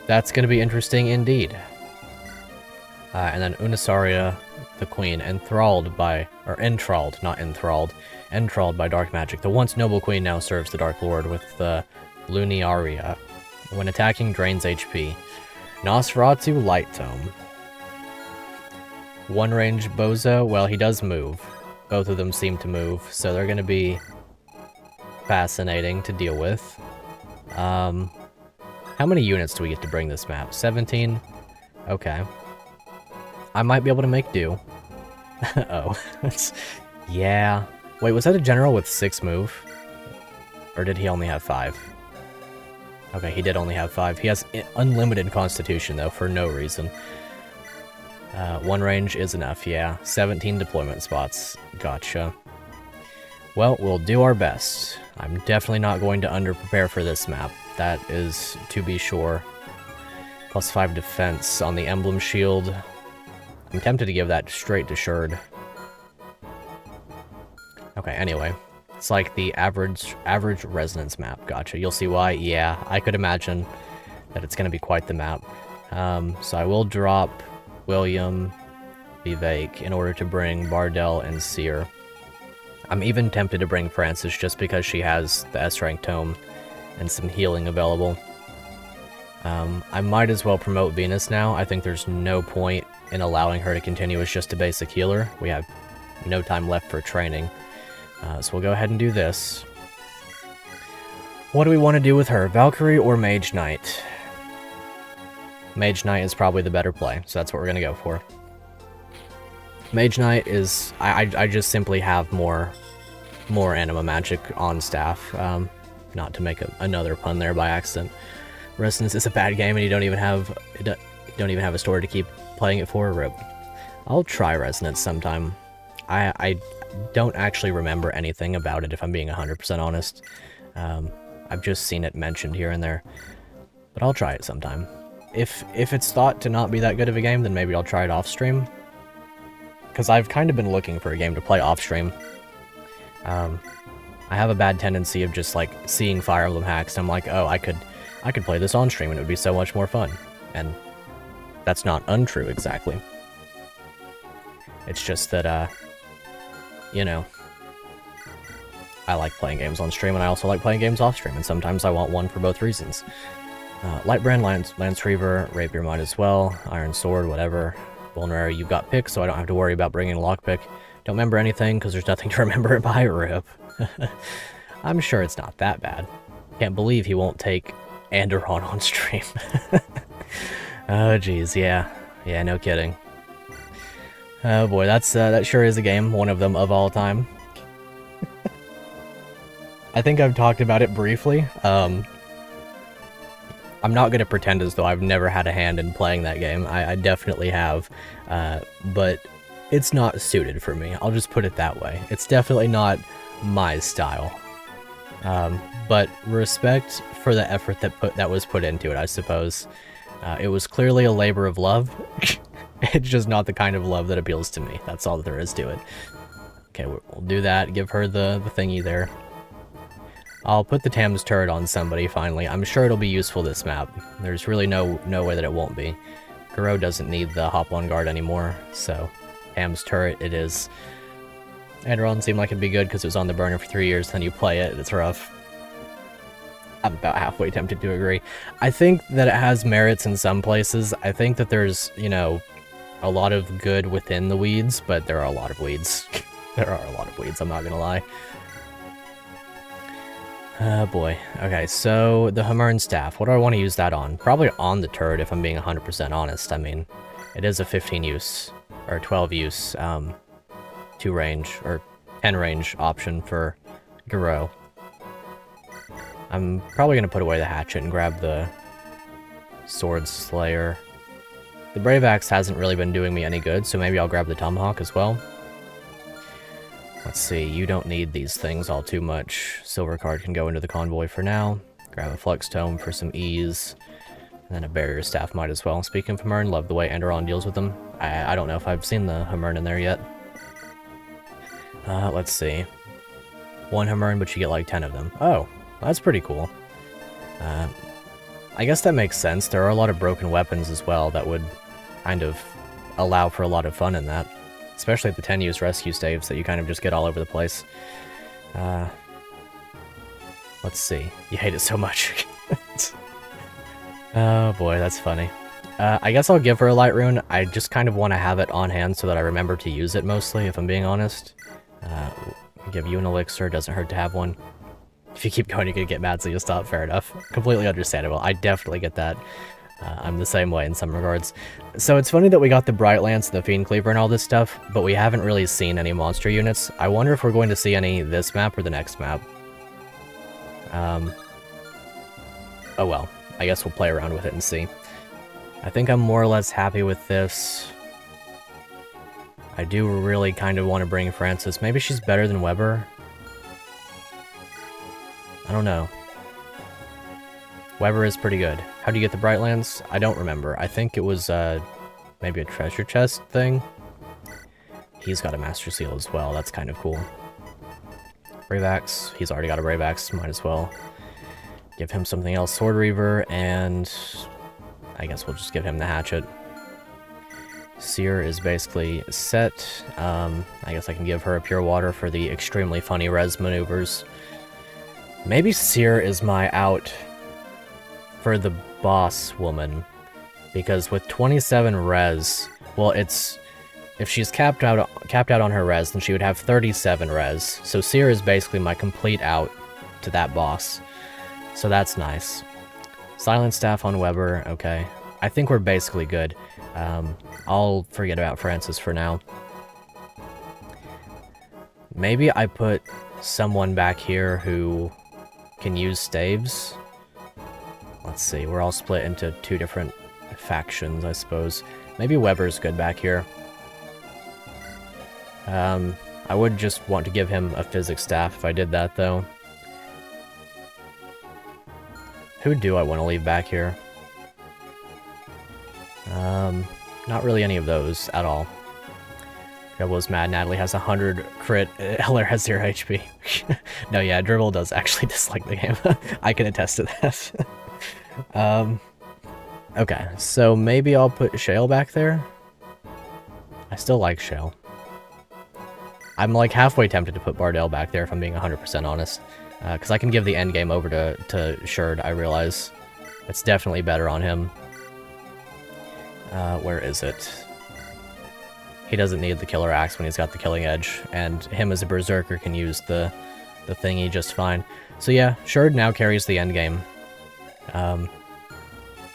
That's gonna be interesting indeed. And then Unasaria, the queen, enthralled by dark magic. The once noble queen now serves the Dark Lord with the Luniaria. When attacking, drains HP. Nosferatu, Light Tome. One range Bozo, well, he does move. Both of them seem to move, so they're gonna be fascinating to deal with. How many units do we get to bring this map? 17? Okay. I might be able to make do. Oh. Yeah. Wait, was that a general with 6 move? Or did he only have 5? Okay, he did only have 5. He has unlimited constitution, though, for no reason. 1 range is enough, yeah. 17 deployment spots. Gotcha. Well, we'll do our best. I'm definitely not going to under-prepare for this map. That is to be sure. Plus 5 defense on the emblem shield. I'm tempted to give that straight to Sherd. Okay, anyway. It's like the average resonance map. Gotcha. You'll see why. Yeah, I could imagine that it's going to be quite the map. So I will drop William Vivek in order to bring Bardell and Seer. I'm even tempted to bring Francis just because she has the S-rank tome and some healing available. I might as well promote Venus now. I think there's no point in allowing her to continue as just a basic healer. We have no time left for training. So we'll go ahead and do this. What do we want to do with her? Valkyrie or Mage Knight? Mage Knight is probably the better play, so that's what we're going to go for. Mage Knight is... I just simply have more anima magic on staff. Not to make another pun there by accident. Resonance is a bad game, and you don't even have a story to keep playing it for. Rip. I'll try Resonance sometime. I don't actually remember anything about it, if I'm being 100% honest. I've just seen it mentioned here and there, but I'll try it sometime. If it's thought to not be that good of a game, then maybe I'll try it off stream. Because I've kind of been looking for a game to play off stream. I have a bad tendency of just like seeing Fire Emblem hacks, and I'm like, oh, I could play this on stream and it would be so much more fun. And that's not untrue exactly. It's just that, you know, I like playing games on stream, and I also like playing games off stream, and sometimes I want one for both reasons. Lightbrand, Lance Reaver, Rapier might as well, Iron Sword, whatever. Vulnerary, you've got pick, so I don't have to worry about bringing lockpick. Don't remember anything, because there's nothing to remember it by, Rip. I'm sure it's not that bad. Can't believe he won't take Anderon on stream. Oh, jeez, yeah. Yeah, no kidding. Oh boy, that sure is a game, one of them of all time. I think I've talked about it briefly. I'm not going to pretend as though I've never had a hand in playing that game. I definitely have, but it's not suited for me. I'll just put it that way. It's definitely not my style. But respect for the effort that was put into it, I suppose. It was clearly a labor of love. It's just not the kind of love that appeals to me. That's all that there is to it. Okay, we'll do that. Give her the thingy there. I'll put the Thames turret on somebody, finally. I'm sure it'll be useful this map. There's really no way that it won't be. Garou doesn't need the hop-on guard anymore, so Thames turret it is. Anderon seemed like it'd be good because it was on the burner for 3 years, then you play it, it's rough. I'm about halfway tempted to agree. I think that it has merits in some places. I think that there's, you know, a lot of good within the weeds, but there are a lot of weeds. There are a lot of weeds, I'm not gonna lie. Oh boy. Okay, so the Hamurn staff. What do I want to use that on? Probably on the turret, if I'm being 100% honest. I mean, it is a 15 use, or 12 use, 2 range, or 10 range option for Garou. I'm probably going to put away the hatchet and grab the Sword Slayer. The Brave Axe hasn't really been doing me any good, so maybe I'll grab the Tomahawk as well. Let's see, you don't need these things all too much. Silver card can go into the convoy for now. Grab a Flux Tome for some ease. And then a barrier staff might as well. Speaking of Hamern, love the way Enderon deals with them. I don't know if I've seen the Hamern in there yet. Let's see. 1 Hamern, but you get like 10 of them. Oh, that's pretty cool. I guess that makes sense. There are a lot of broken weapons as well that would kind of allow for a lot of fun in that. Especially the 10-use rescue staves that you kind of just get all over the place. Let's see. You hate it so much. Oh boy, that's funny. I guess I'll give her a light rune. I just kind of want to have it on hand so that I remember to use it mostly, if I'm being honest. Give you an elixir, doesn't hurt to have one. If you keep going, you're gonna get mad, so you'll stop. Fair enough. Completely understandable. I definitely get that. I'm the same way in some regards. So it's funny that we got the Bright Lance and the Fiend Cleaver and all this stuff, but we haven't really seen any monster units. I wonder if we're going to see any this map or the next map. Oh well. I guess we'll play around with it and see. I think I'm more or less happy with this. I do really kind of want to bring Francis. Maybe she's better than Weber? I don't know. Weber is pretty good. How do you get the Bright Lands? I don't remember. I think it was maybe a treasure chest thing. He's got a Master Seal as well. That's kind of cool. Brave Axe. He's already got a Brave Axe. Might as well give him something else. Sword Reaver, and I guess we'll just give him the hatchet. Seer is basically set. I guess I can give her a Pure Water for the extremely funny res maneuvers. Maybe Seer is my out for the boss woman, because with 27 res, well, it's if she's capped out on her res, then she would have 37 res. So Seer is basically my complete out to that boss. So that's nice. Silent Staff on Weber, okay. I think we're basically good. I'll forget about Francis for now. Maybe I put someone back here who can use staves. Let's see, we're all split into 2 different factions, I suppose. Maybe Weber's good back here. I would just want to give him a physics staff if I did that, though. Who do I want to leave back here? Not really any of those at all. Dribble's mad. Natalie has 100 crit. Eller has 0 HP. No, yeah, Dribble does actually dislike the game. I can attest to that. Okay, so maybe I'll put Shale back there. I still like Shale. I'm like halfway tempted to put Bardell back there if I'm being 100% honest. Because I can give the endgame over to Sherd, I realize. It's definitely better on him. Where is it? He doesn't need the Killer Axe when he's got the Killing Edge, and him as a Berserker can use the thingy just fine. So yeah, Sherd now carries the endgame.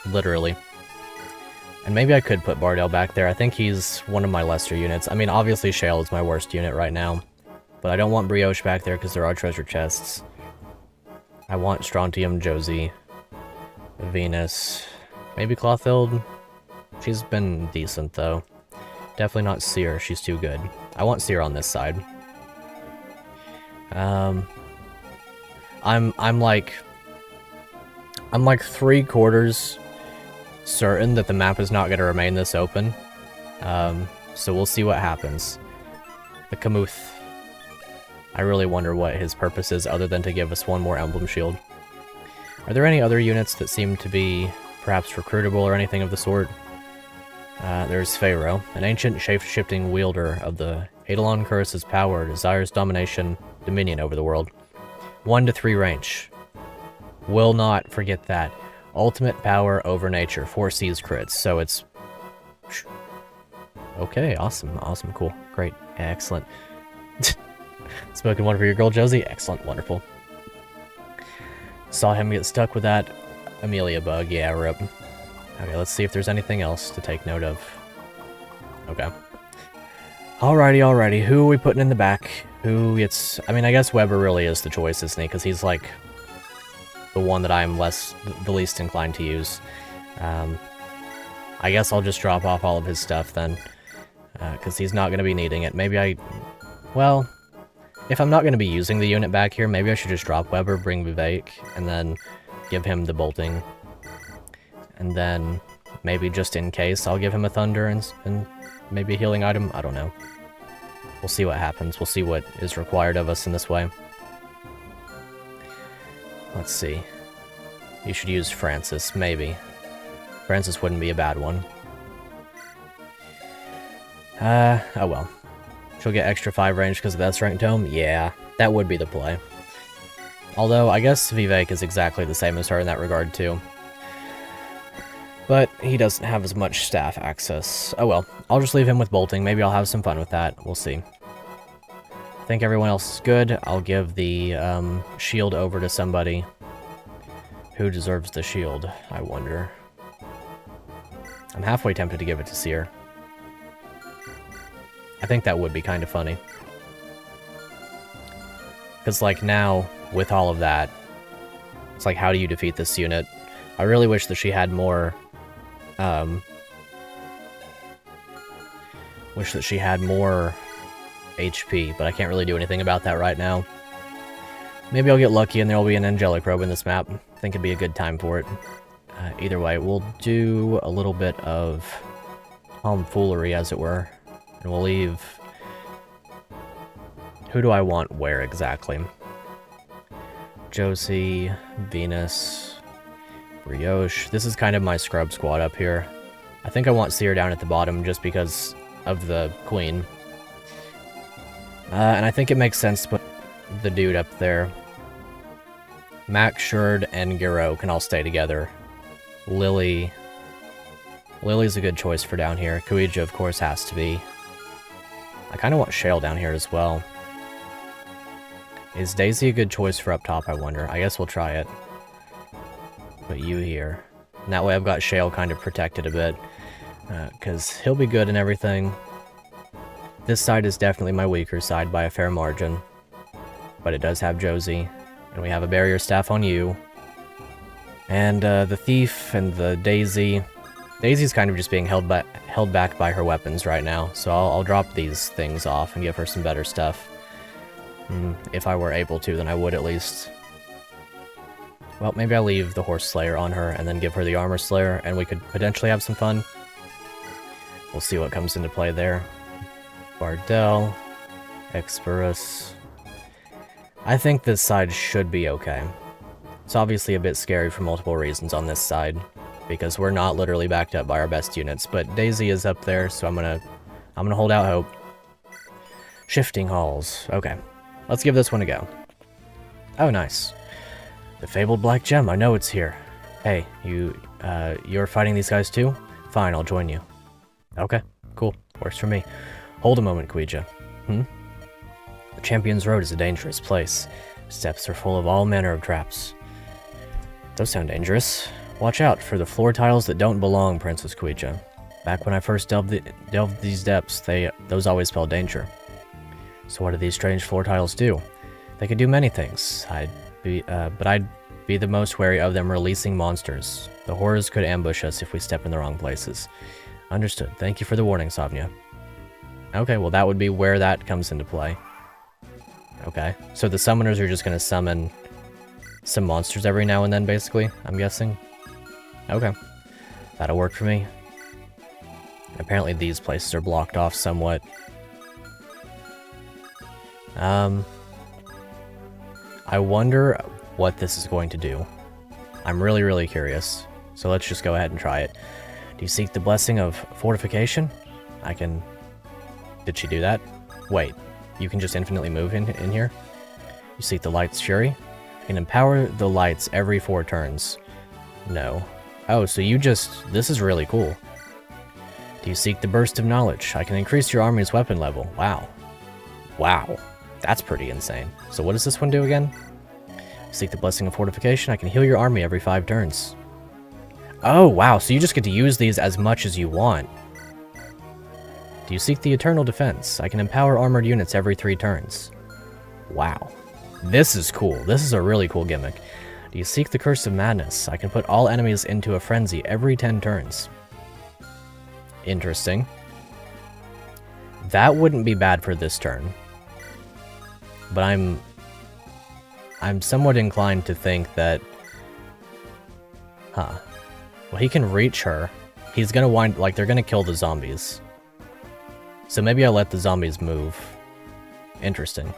Literally. And maybe I could put Bardell back there. I think he's one of my lesser units. I mean, obviously Shale is my worst unit right now. But I don't want Brioche back there because there are treasure chests. I want Strontium, Josie, Venus, maybe Clothild. She's been decent though. Definitely not Seer, she's too good. I want Seer on this side. I'm like 3/4 certain that the map is not going to remain this open. So we'll see what happens. The Kamuth. I really wonder what his purpose is other than to give us 1 more emblem shield. Are there any other units that seem to be perhaps recruitable or anything of the sort? There's Pharaoh, an ancient shape-shifting wielder of the Eidolon Curse's power, desires domination, dominion over the world. 1 to 3 range. Will not forget that. Ultimate power over nature, 4 C's crits, so it's... Okay, awesome, cool, great, excellent. Spoken one for your girl, Josie. Excellent, wonderful. Saw him get stuck with that Amelia bug. Yeah, rip. Okay, let's see if there's anything else to take note of. Okay. Alrighty. Who are we putting in the back? Who gets... I mean, I guess Weber really is the choice, isn't he? Because he's, like, the one that I'm the least inclined to use. I guess I'll just drop off all of his stuff, then. Because he's not going to be needing it. Maybe well... If I'm not going to be using the unit back here, maybe I should just drop Weber, bring Vivek, and then give him the bolting. And then, maybe just in case, I'll give him a Thunder and maybe a healing item. I don't know. We'll see what happens. We'll see what is required of us in this way. Let's see. You should use Francis, maybe. Francis wouldn't be a bad one. Oh well. She'll get extra 5 range because of that strength tome? Yeah, that would be the play. Although, I guess Vivek is exactly the same as her in that regard, too. But he doesn't have as much staff access. Oh well, I'll just leave him with bolting. Maybe I'll have some fun with that. We'll see. I think everyone else is good. I'll give the shield over to somebody. Who deserves the shield, I wonder. I'm halfway tempted to give it to Seer. I think that would be kind of funny. Because, like, now, with all of that, it's like, how do you defeat this unit? I really wish that she had more, wish that she had more HP, but I can't really do anything about that right now. Maybe I'll get lucky and there'll be an angelic robe in this map. I think it'd be a good time for it. Either way, we'll do a little bit of tomfoolery, as it were. And we'll leave... Who do I want where exactly? Josie, Venus, Brioche. This is kind of my scrub squad up here. I think I want Seer down at the bottom just because of the queen. And I think it makes sense to put the dude up there. Mac, Shurd, and Giro can all stay together. Lily's a good choice for down here. Kuija, of course, has to be. I kind of want Shale down here as well. Is Daisy a good choice for up top, I wonder? I guess we'll try it. Put you here. And that way I've got Shale kind of protected a bit. Because he'll be good and everything. This side is definitely my weaker side by a fair margin. But it does have Josie. And we have a barrier staff on you. And the Thief and the Daisy. Daisy's kind of just being held back by her weapons right now. So I'll drop these things off and give her some better stuff. If I were able to, then I would at least. Well, maybe I'll leave the Horse Slayer on her and then give her the Armor Slayer, and we could potentially have some fun. We'll see what comes into play there. Bardell, Experus. I think this side should be okay. It's obviously a bit scary for multiple reasons on this side, because we're not literally backed up by our best units, but Daisy is up there, so I'm gonna hold out hope. Shifting Halls. Okay. Let's give this one a go. Oh, nice. The Fabled Black Gem, I know it's here. Hey, you're fighting these guys too? Fine, I'll join you. Okay, cool. Works for me. Hold a moment, Kuija. The Champion's Road is a dangerous place. Steps are full of all manner of traps. Those sound dangerous. Watch out for the floor tiles that don't belong, Princess Kuija. Back when I first delved these depths, those always spelled danger. So what do these strange floor tiles do? They could do many things. But I'd be the most wary of them releasing monsters. The horrors could ambush us if we step in the wrong places. Understood. Thank you for the warning, Sovnia. Okay, well that would be where that comes into play. Okay, so the summoners are just going to summon some monsters every now and then, basically, I'm guessing. Okay, that'll work for me. Apparently these places are blocked off somewhat. I wonder what this is going to do. I'm really, really curious. So let's just go ahead and try it. Do you seek the blessing of fortification? I can... Did she do that? Wait, you can just infinitely move in here? You seek the light's fury? You can empower the lights every 4 turns. No. Oh, so you just... This is really cool. Do you seek the burst of knowledge? I can increase your army's weapon level. Wow. Wow. That's pretty insane. So what does this one do again? Seek the blessing of fortification. I can heal your army every 5 turns. Oh, wow. So you just get to use these as much as you want. Do you seek the eternal defense? I can empower armored units every 3 turns. Wow. This is cool. This is a really cool gimmick. Do you seek the curse of madness? I can put all enemies into a frenzy every 10 turns. Interesting. That wouldn't be bad for this turn. But I'm somewhat inclined to think that... Well, he can reach her. He's gonna like, they're gonna kill the zombies. So maybe I'll let the zombies move. Interesting.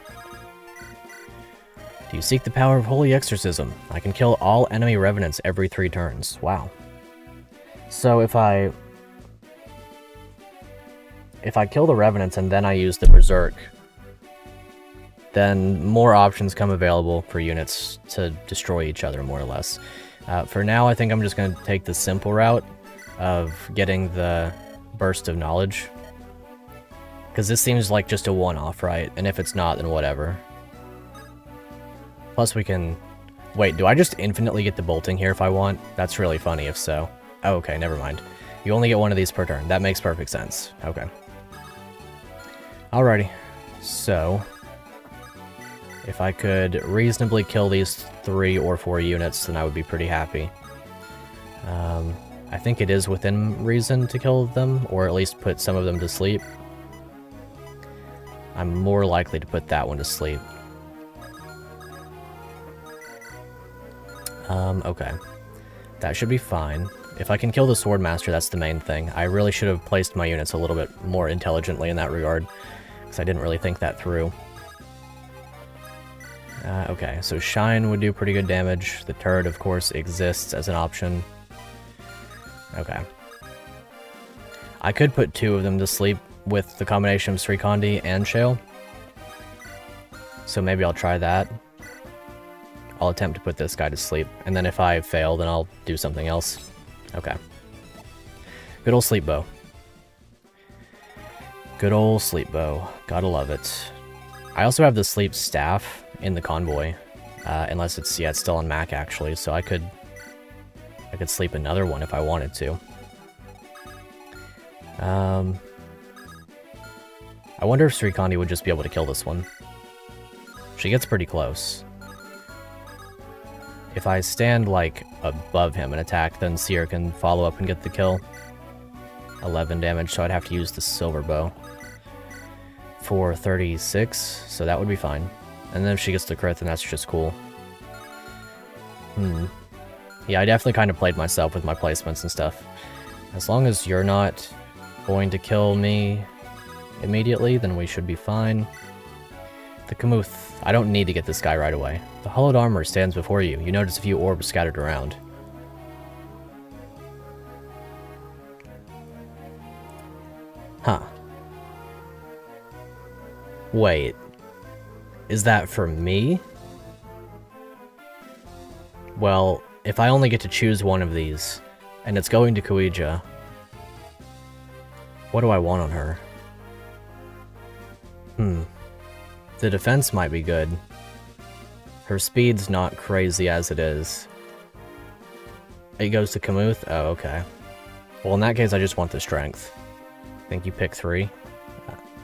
Do you seek the power of Holy Exorcism? I can kill all enemy revenants every 3 turns. Wow. So if I kill the revenants and then I use the Berserk, then more options come available for units to destroy each other, more or less. For now, I think I'm just going to take the simple route of getting the Burst of Knowledge. Because this seems like just a one-off, right? And if it's not, then whatever. Plus we can... Wait, do I just infinitely get the bolting here if I want? That's really funny if so. Oh, okay, never mind. You only get one of these per turn. That makes perfect sense. Okay. Alrighty. So... if I could reasonably kill these 3 or 4 units, then I would be pretty happy. I think it is within reason to kill them, or at least put some of them to sleep. I'm more likely to put that one to sleep. Okay. That should be fine. If I can kill the Swordmaster, that's the main thing. I really should have placed my units a little bit more intelligently in that regard, because I didn't really think that through. Okay, so Shine would do pretty good damage. The turret, of course, exists as an option. Okay. I could put 2 of them to sleep with the combination of Srikandi and Shale. So maybe I'll try that. I'll attempt to put this guy to sleep, and then if I fail, then I'll do something else. Okay. Good old sleep bow. Good old sleep bow. Gotta love it. I also have the sleep staff in the convoy, unless it's, yeah, it's still on Mac actually, so I could sleep another one if I wanted to. I wonder if Srikandi would just be able to kill this one. She gets pretty close. If I stand, like, above him and attack, then Seer can follow up and get the kill. 11 damage, so I'd have to use the silver bow for 36, so that would be fine. And then if she gets the crit, then that's just cool. Yeah, I definitely kind of played myself with my placements and stuff. As long as you're not going to kill me immediately, then we should be fine. The Kamuth. I don't need to get this guy right away. The hollowed armor stands before you. You notice a few orbs scattered around. Huh. Wait. Is that for me? Well, if I only get to choose one of these, and it's going to Kuija, what do I want on her? The defense might be good. Her speed's not crazy as it is. It goes to Kamuth? Oh, okay. Well, in that case, I just want the strength. I think you pick 3.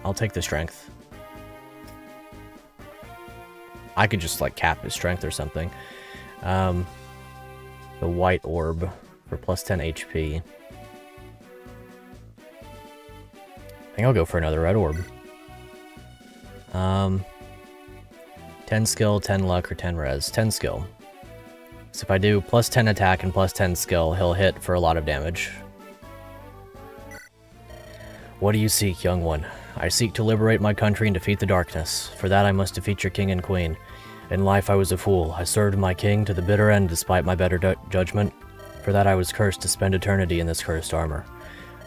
I'll take the strength. I could just, like, cap his strength or something. The white orb for plus 10 HP. I think I'll go for another red orb. 10 skill, 10 luck, or 10 res. 10 skill. So if I do plus 10 attack and plus 10 skill, he'll hit for a lot of damage. What do you seek, young one? I seek to liberate my country and defeat the darkness. For that I must defeat your king and queen. In life I was a fool. I served my king to the bitter end despite my better judgment. For that I was cursed to spend eternity in this cursed armor.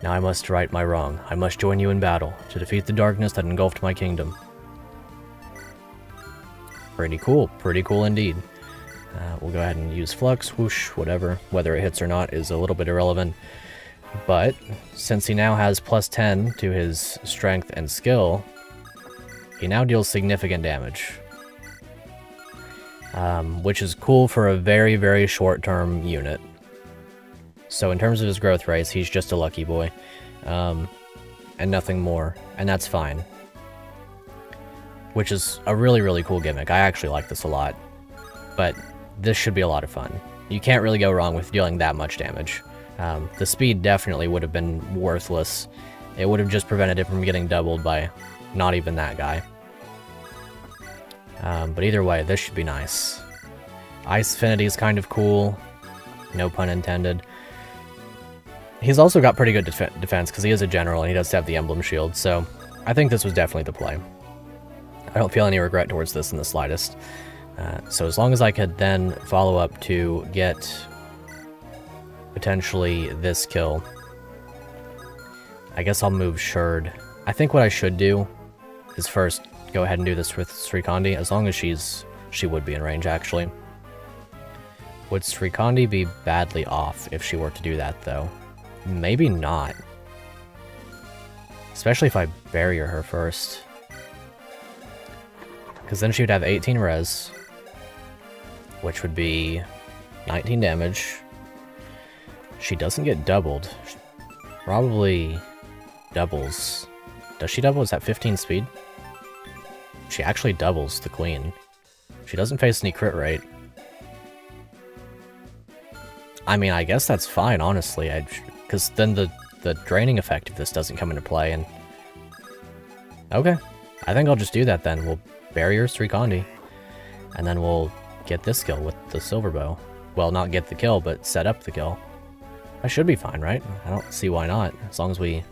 Now I must right my wrong. I must join you in battle to defeat the darkness that engulfed my kingdom. Pretty cool indeed. We'll go ahead and use Flux, whoosh, whatever. Whether it hits or not is a little bit irrelevant. But, since he now has plus 10 to his strength and skill, he now deals significant damage. Which is cool for a very, very short-term unit. So in terms of his growth rates, he's just a lucky boy. And nothing more. And that's fine. Which is a really, really cool gimmick. I actually like this a lot. But this should be a lot of fun. You can't really go wrong with dealing that much damage. The speed definitely would have been worthless. It would have just prevented it from getting doubled by not even that guy. But either way, this should be nice. Ice Affinity is kind of cool. No pun intended. He's also got pretty good defense because he is a general and he does have the emblem shield, so I think this was definitely the play. I don't feel any regret towards this in the slightest. So as long as I could then follow up to get potentially this kill, I guess I'll move Sherd. I think what I should do is first go ahead and do this with Srikandi, as long as she would be in range, actually. Would Srikandi be badly off if she were to do that, though? Maybe not. Especially if I barrier her first. Because then she would have 18 res, which would be 19 damage. She doesn't get doubled. She probably doubles. Does she double? Is that 15 speed? She actually doubles the queen. She doesn't face any crit rate. I mean, I guess that's fine, honestly. Because then the draining effect of this doesn't come into play, and... Okay. I think I'll just do that then. We'll barrier Srikandi, and then we'll get this kill with the silver bow. Well, not get the kill, but set up the kill. I should be fine, right? I don't see why not, as long as we...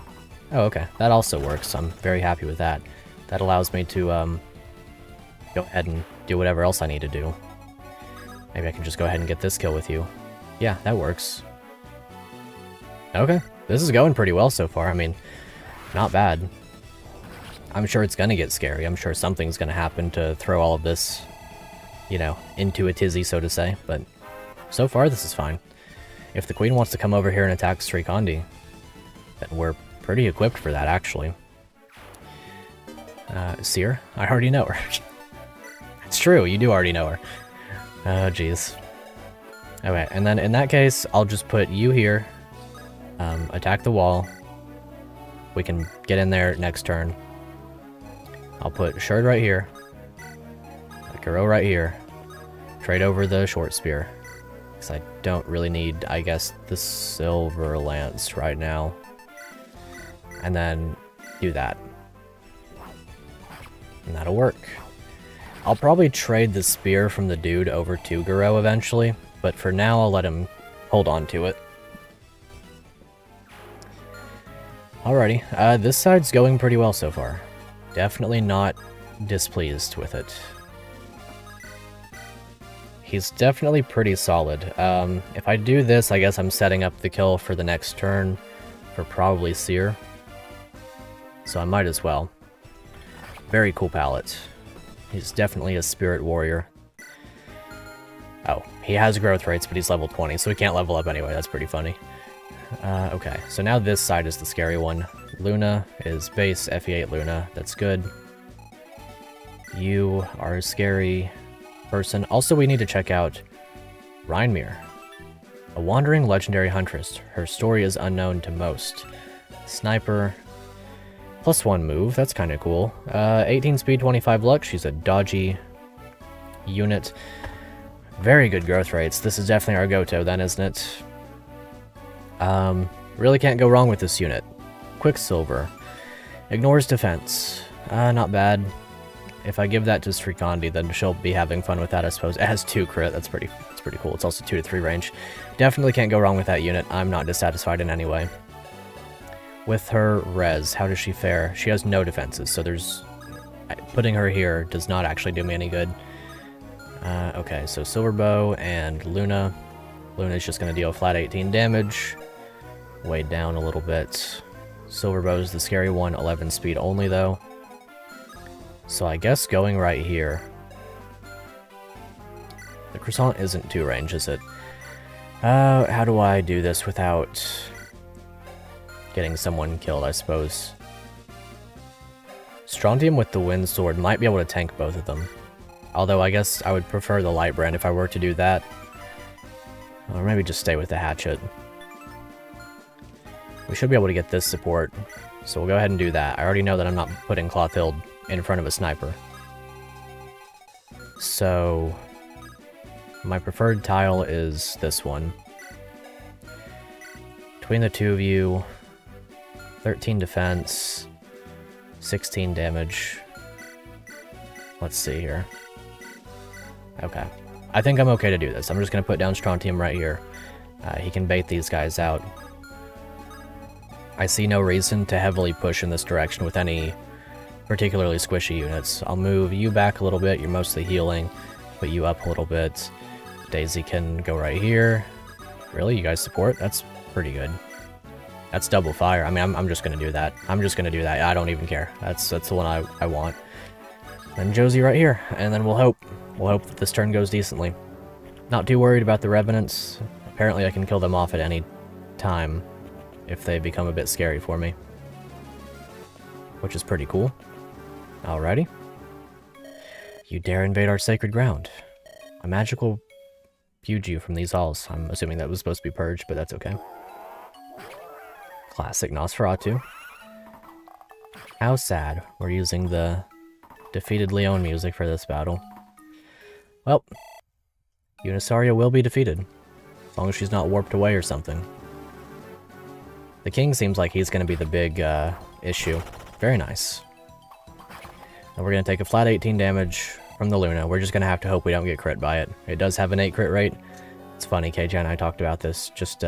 Oh, okay. That also works. I'm very happy with that. That allows me to, go ahead and do whatever else I need to do. Maybe I can just go ahead and get this kill with you. Yeah, that works. Okay. This is going pretty well so far. I mean, not bad. I'm sure it's gonna get scary. I'm sure something's gonna happen to throw all of this, you know, into a tizzy, so to say. But so far, this is fine. If the queen wants to come over here and attack Srikandi, then we're pretty equipped for that, actually. Seer? I already know her. It's true, you do already know her. Oh, jeez. Okay, and then in that case, I'll just put you here. Attack the wall. We can get in there next turn. I'll put Sherd right here. Kuro right here. Trade over the short spear. Because I don't really need, I guess, the silver lance right now. And then do that. And that'll work. I'll probably trade the spear from the dude over to Garo eventually, but for now I'll let him hold on to it. Alrighty, this side's going pretty well so far. Definitely not displeased with it. He's definitely pretty solid. If I do this, I guess I'm setting up the kill for the next turn for probably Seer. So I might as well. Very cool palette. He's definitely a spirit warrior. Oh, he has growth rates, but he's level 20, so he can't level up anyway. That's pretty funny. Okay, so now this side is the scary one. Luna is base FE8 Luna. That's good. You are a scary person. Also, we need to check out Reinmir, a wandering legendary huntress. Her story is unknown to most. Sniper, +1 move. That's kind of cool. 18 speed, 25 luck. She's a dodgy unit. Very good growth rates. This is definitely our Goto then, isn't it? Really can't go wrong with this unit. Quicksilver. Ignores defense. Not bad. If I give that to Srikandi, then she'll be having fun with that, I suppose. It has 2 crit. That's pretty cool. It's also 2 to 3 range. Definitely can't go wrong with that unit. I'm not dissatisfied in any way. With her res, how does she fare? She has no defenses, so there's... Putting her here does not actually do me any good. Okay, so Silver Bow and Luna. Luna's just going to deal flat 18 damage. Weighed down a little bit. Silver Bow is the scary one, 11 speed only though. So I guess going right here. The croissant isn't 2 range, is it? How do I do this without getting someone killed, I suppose? Strontium with the Wind Sword might be able to tank both of them. Although I guess I would prefer the Light Brand if I were to do that. Or maybe just stay with the Hatchet. We should be able to get this support, so we'll go ahead and do that. I already know that I'm not putting Clothild in front of a sniper. So my preferred tile is this one. Between the two of you, 13 defense, 16 damage. Let's see here. Okay. I think I'm okay to do this. I'm just going to put down Strontium right here. He can bait these guys out. I see no reason to heavily push in this direction with any particularly squishy units. I'll move you back a little bit, you're mostly healing, put you up a little bit. Daisy can go right here. Really? You guys support? That's pretty good. That's double fire. I mean, I'm just gonna do that. I'm just gonna do that. I don't even care. That's the one I want. And Josie right here, and then we'll hope that this turn goes decently. Not too worried about the Revenants. Apparently I can kill them off at any time if they become a bit scary for me. Which is pretty cool. Alrighty. You dare invade our sacred ground. A magical purge you from these halls. I'm assuming that was supposed to be purged, but that's okay. Classic Nosferatu. How sad we're using the defeated Leon music for this battle. Well, Unisaria will be defeated, as long as she's not warped away or something. The king seems like he's going to be the big issue. Very nice. And we're going to take a flat 18 damage from the Luna. We're just going to have to hope we don't get crit by it. It does have an 8 crit rate. It's funny, KJ and I talked about this just,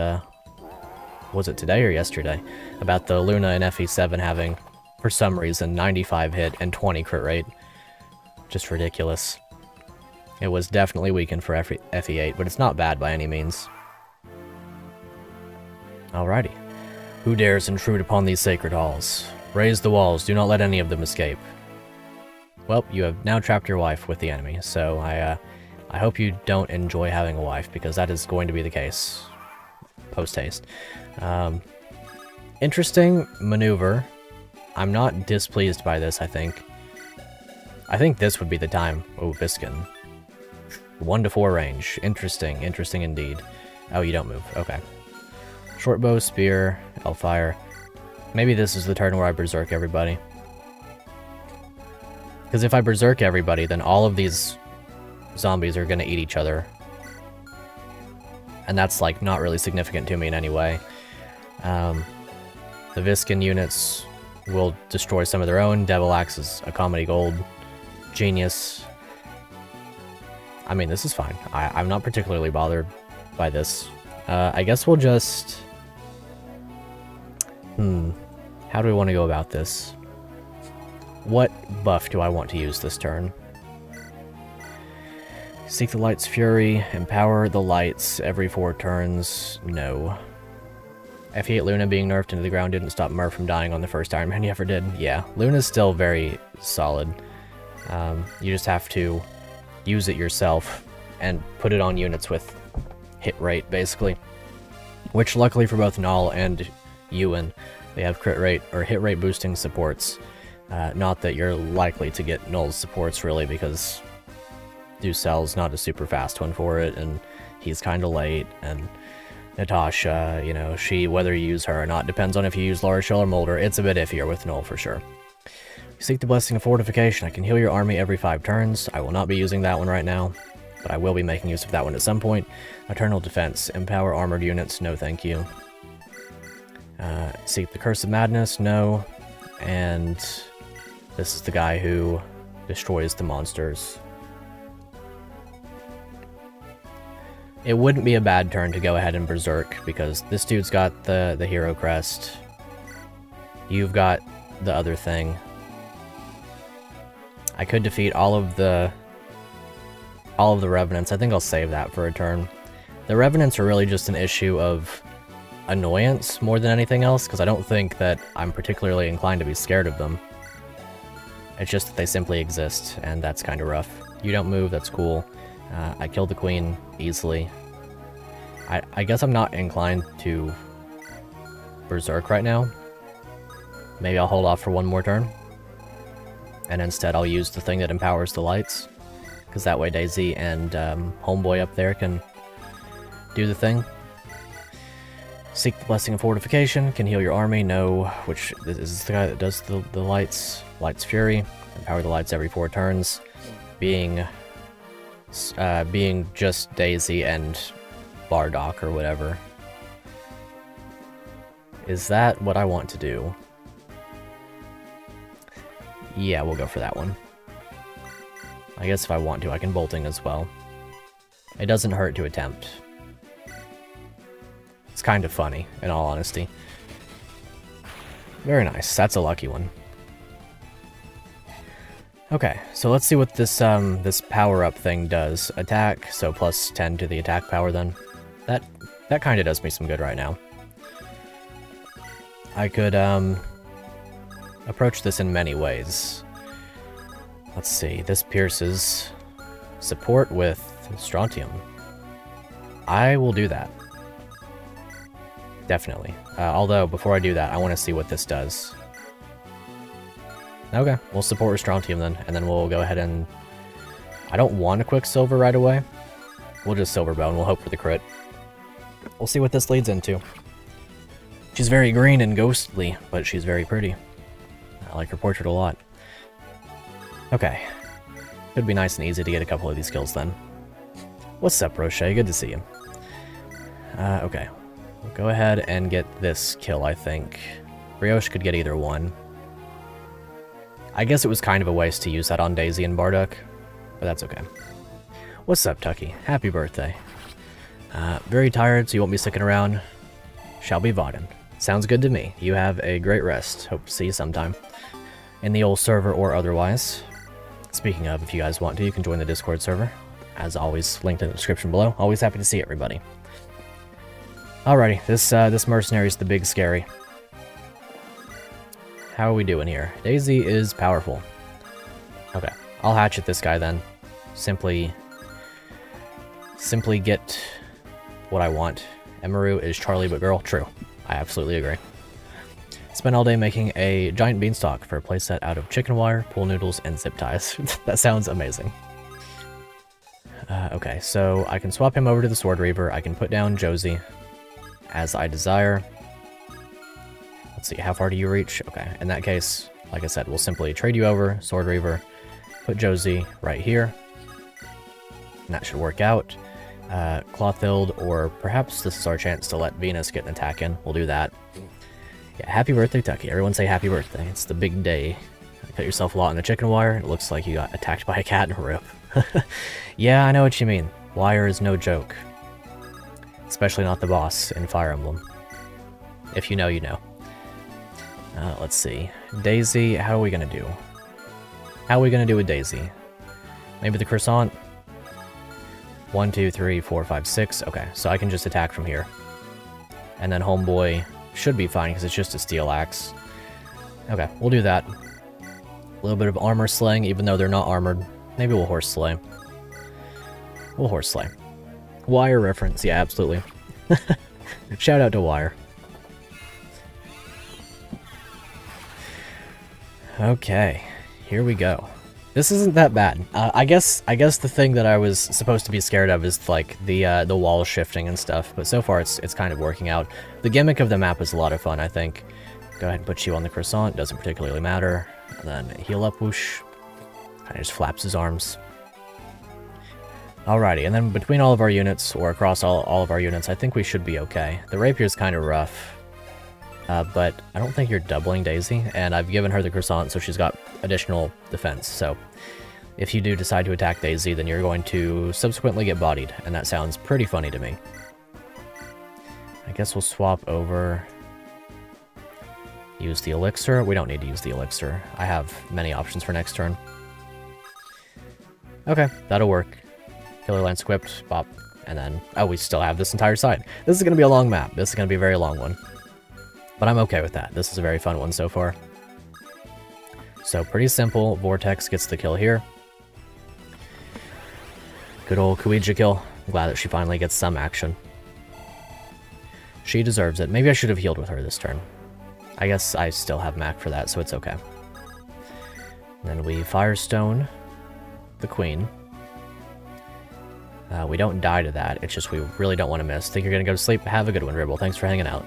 was it today or yesterday? About the Luna and FE7 having, for some reason, 95 hit and 20 crit rate. Just ridiculous. It was definitely weakened for FE8, but it's not bad by any means. Alrighty. Who dares intrude upon these sacred halls? Raise the walls, do not let any of them escape. Well, you have now trapped your wife with the enemy, so I hope you don't enjoy having a wife, because that is going to be the case. Post-haste. Interesting maneuver. I'm not displeased by this, I think. I think this would be the time. Oh, Viskin. 1 to 4 range. Interesting. Interesting indeed. Oh, you don't move. Okay. Short bow, spear, Hellfire. Maybe this is the turn where I berserk everybody. Because if I berserk everybody, then all of these zombies are going to eat each other. And that's, like, not really significant to me in any way. The Viskin units will destroy some of their own. Devil Axe is a comedy gold. Genius. I mean, this is fine. I'm not particularly bothered by this. I guess we'll just... How do we want to go about this? What buff do I want to use this turn? Seek the Light's Fury. Empower the lights every 4 turns. No. FE8 Luna being nerfed into the ground didn't stop Murph from dying on the first Iron Man he ever did. Yeah, Luna's still very solid. You just have to use it yourself and put it on units with hit rate, basically. Which, luckily for both Null and Ewan, they have crit rate or hit rate boosting supports. Not that you're likely to get Null's supports, really, because Ducel's not a super fast one for it, and he's kind of late, and Natasha, you know, whether you use her or not, depends on if you use Laura Shell or Mulder. It's a bit iffier with Null, for sure. You seek the Blessing of Fortification. I can heal your army every 5 turns. I will not be using that one right now, but I will be making use of that one at some point. Eternal Defense. Empower armored units. No, thank you. Seek the Curse of Madness. No. And this is the guy who destroys the monsters. It wouldn't be a bad turn to go ahead and Berserk, because this dude's got the Hero Crest. You've got the other thing. I could defeat all of the Revenants. I think I'll save that for a turn. The Revenants are really just an issue of annoyance more than anything else, because I don't think that I'm particularly inclined to be scared of them. It's just that they simply exist, and that's kind of rough. You don't move, that's cool. I killed the queen easily. I guess I'm not inclined to Berserk right now. Maybe I'll hold off for one more turn. And instead I'll use the thing that empowers the lights. Because that way Daisy and Homeboy up there can do the thing. Seek the Blessing of Fortification. Can heal your army. No. Which is the guy that does the lights. Light's Fury. Empower the lights every 4 turns. Being just Daisy and Bardock or whatever. Is that what I want to do? Yeah, we'll go for that one. I guess if I want to, I can bolting as well. It doesn't hurt to attempt. It's kind of funny, in all honesty. Very nice. That's a lucky one. Okay, so let's see what this this power-up thing does. Attack, so plus 10 to the attack power then. That kind of does me some good right now. I could approach this in many ways. Let's see, this pierces support with strontium. I will do that. Definitely. Although, before I do that, I want to see what this does. Okay, we'll support with strontium then, and then we'll go ahead and... I don't want a Quicksilver right away. We'll just Silver Bone, we'll hope for the crit. We'll see what this leads into. She's very green and ghostly, but she's very pretty. I like her portrait a lot. Okay. Should be nice and easy to get a couple of these kills then. What's up, Roche? Good to see you. Okay. We'll go ahead and get this kill, I think. Brioche could get either one. I guess it was kind of a waste to use that on Daisy and Bardock, but that's okay. What's up, Tucky? Happy birthday. Very tired, so you won't be sticking around. Shall be Vaden. Sounds good to me. You have a great rest. Hope to see you sometime. In the old server or otherwise. Speaking of, if you guys want to, you can join the Discord server. As always, linked in the description below. Always happy to see everybody. Alrighty, this mercenary's the big scary. How are we doing here? Daisy is powerful. Okay, I'll hatchet this guy then. Simply get what I want. Emaru is Charlie but girl. True. I absolutely agree. Spend all day making a giant beanstalk for a playset out of chicken wire, pool noodles, and zip ties. That sounds amazing. Okay, so I can swap him over to the Sword Reaver. I can put down Josie as I desire. Let's see, how far do you reach? Okay, in that case, like I said, we'll simply trade you over, Sword Reaver, put Josie right here. And that should work out. Clothild, or perhaps this is our chance to let Venus get an attack in. We'll do that. Yeah, happy birthday, Tucky. Everyone say happy birthday. It's the big day. Cut yourself a lot in the chicken wire. It looks like you got attacked by a cat and a rip. Yeah, I know what you mean. Wire is no joke. Especially not the boss in Fire Emblem. If you know, you know. Let's see. Daisy, how are we gonna do? How are we gonna do with Daisy? Maybe the croissant? 1, 2, 3, 4, 5, 6. Okay, so I can just attack from here. And then Homeboy should be fine because it's just a steel axe. Okay, we'll do that. A little bit of armor slaying, even though they're not armored. Maybe we'll horse slay. We'll horse slay. Wire reference, yeah, absolutely. Shout out to Wire. Okay, here we go. This isn't that bad. I guess the thing that I was supposed to be scared of is like the wall shifting and stuff, but so far it's kind of working out. The gimmick of the map is a lot of fun, I think. Go ahead and put you on the croissant, doesn't particularly matter. And then heal up, whoosh. Kind of just flaps his arms. Alrighty, and then between all of our units, or across all of our units, I think we should be okay. The rapier's kind of rough. But I don't think you're doubling Daisy, and I've given her the croissant, so she's got additional defense. So if you do decide to attack Daisy, then you're going to subsequently get bodied, and that sounds pretty funny to me. I guess we'll swap over. Use the elixir. We don't need to use the elixir. I have many options for next turn. Okay, that'll work. Killer Lance equipped, bop, and then... Oh, we still have this entire side. This is going to be a long map. This is going to be a very long one. But I'm okay with that. This is a very fun one so far. So pretty simple. Vortex gets the kill here. Good old Kuija kill. I'm glad that she finally gets some action. She deserves it. Maybe I should have healed with her this turn. I guess I still have Mac for that, so it's okay. And then we Firestone the Queen. We don't die to that. It's just we really don't want to miss. Think you're going to go to sleep? Have a good one, Ribble. Thanks for hanging out.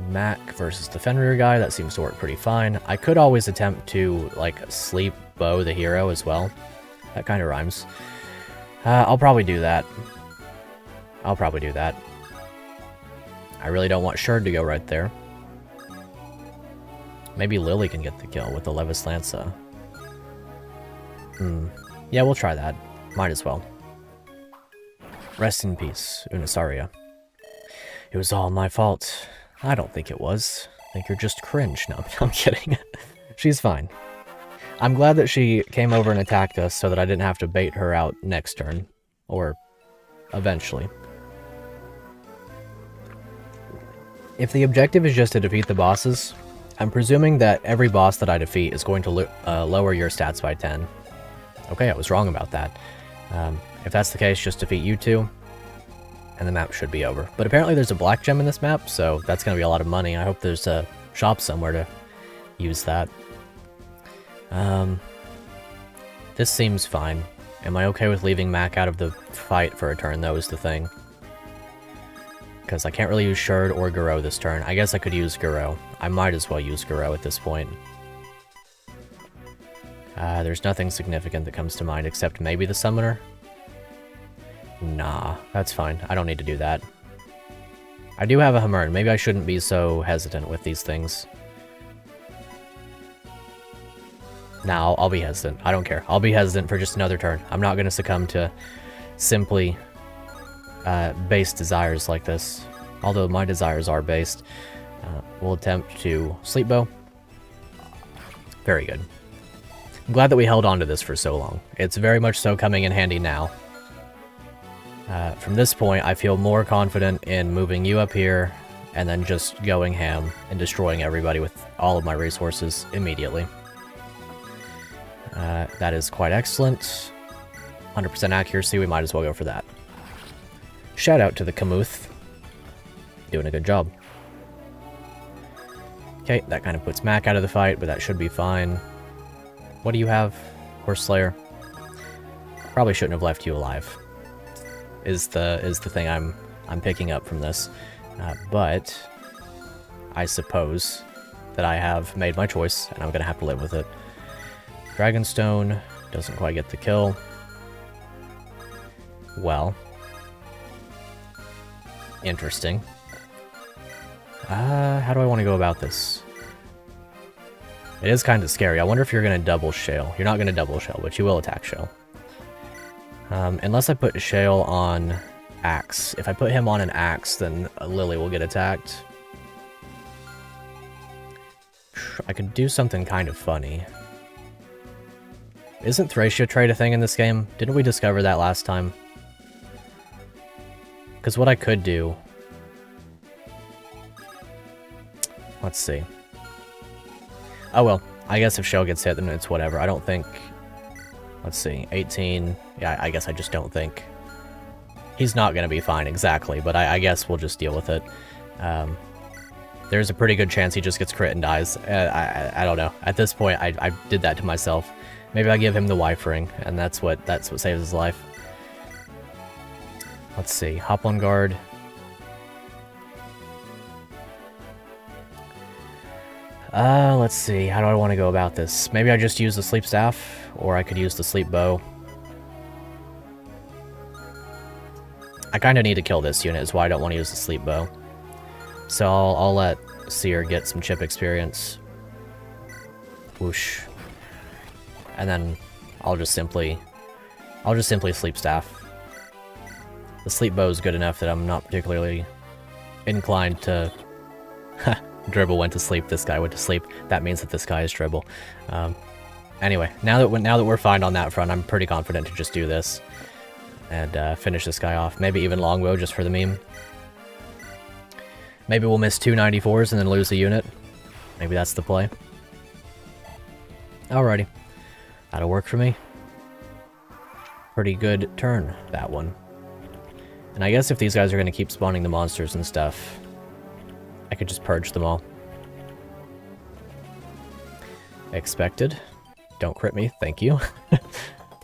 Mac versus the Fenrir guy, that seems to work pretty fine. I could always attempt to, like, sleep bow the hero as well. That kind of rhymes. I'll probably do that. I really don't want Sherd to go right there. Maybe Lily can get the kill with the Levis Lanza. Yeah, we'll try that. Might as well. Rest in peace, Unasaria. It was all my fault. I don't think it was. think you're just cringe. No, I'm kidding. She's fine. I'm glad that she came over and attacked us so that I didn't have to bait her out next turn. Or eventually. If the objective is just to defeat the bosses, I'm presuming that every boss that I defeat is going to lower your stats by 10. Okay, I was wrong about that. If that's the case, just defeat you two, and the map should be over. But apparently there's a black gem in this map, so that's going to be a lot of money. I hope there's a shop somewhere to use that. This seems fine. Am I okay with leaving Mac out of the fight for a turn, though, is the thing. Because I can't really use Sherd or Garou this turn. I guess I could use Garou. I might as well use Garou at this point. There's nothing significant that comes to mind except maybe the Summoner. Nah, that's fine. I don't need to do that. I do have a Hammer. Maybe I shouldn't be so hesitant with these things. Nah, I'll be hesitant. I don't care. I'll be hesitant for just another turn. I'm not going to succumb to simply based desires like this. Although my desires are based. We'll attempt to Sleep Bow. Very good. I'm glad that we held on to this for so long. It's very much so coming in handy now. From this point, I feel more confident in moving you up here and then just going ham and destroying everybody with all of my resources immediately. That is quite excellent. 100% accuracy, we might as well go for that. Shout out to the Kamuth. Doing a good job. Okay, that kind of puts Mac out of the fight, but that should be fine. What do you have? Horse Slayer? Probably shouldn't have left you alive. Is the thing I'm picking up from this. But I suppose that I have made my choice, and I'm gonna have to live with it. Dragonstone doesn't quite get the kill. Well, interesting. How do I want to go about this? It is kind of scary. I wonder if you're going to double Shale. You're not going to double Shale, but you will attack Shale. Unless I put Shale on Axe. If I put him on an Axe, then Lily will get attacked. I could do something kind of funny. Isn't Thracia trade a thing in this game? Didn't we discover that last time? Because what I could do... Let's see. Oh well, I guess if Shell gets hit, then it's whatever. I don't think... Let's see, 18... Yeah, I guess I just don't think... He's not going to be fine, exactly, but I guess we'll just deal with it. There's a pretty good chance he just gets crit and dies. I don't know. At this point, I did that to myself. Maybe I give him the wife ring, and that's what saves his life. Let's see. Hop on guard. Let's see. How do I want to go about this? Maybe I just use the sleep staff, or I could use the sleep bow. I kind of need to kill this unit, is why I don't want to use the sleep bow. So I'll let Seer get some chip experience. Whoosh. And then I'll just simply sleep staff. The sleep bow is good enough that I'm not particularly inclined to... Dribble went to sleep, this guy went to sleep. That means that this guy is Dribble. Anyway, now that we're fine on that front, I'm pretty confident to just do this. And finish this guy off. Maybe even longbow, just for the meme. Maybe we'll miss 2 94s and then lose a unit. Maybe that's the play. Alrighty. That'll work for me. Pretty good turn, that one. And I guess if these guys are going to keep spawning the monsters and stuff, I could just purge them all. Expected. Don't crit me, thank you.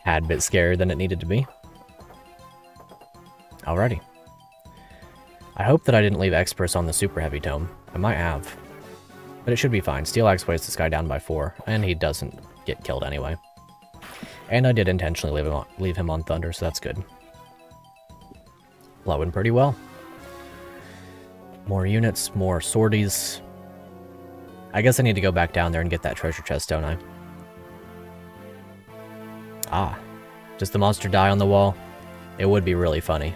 Tad bit scarier than it needed to be. Alrighty. I hope that I didn't leave Express on the super heavy tome. I might have. But it should be fine. Steel Axe weighs this guy down by 4, and he doesn't get killed anyway. And I did intentionally leave him on Thunder, so that's good. Flowing pretty well. More units, more sorties. I guess I need to go back down there and get that treasure chest, don't I? Ah. Does the monster die on the wall? It would be really funny.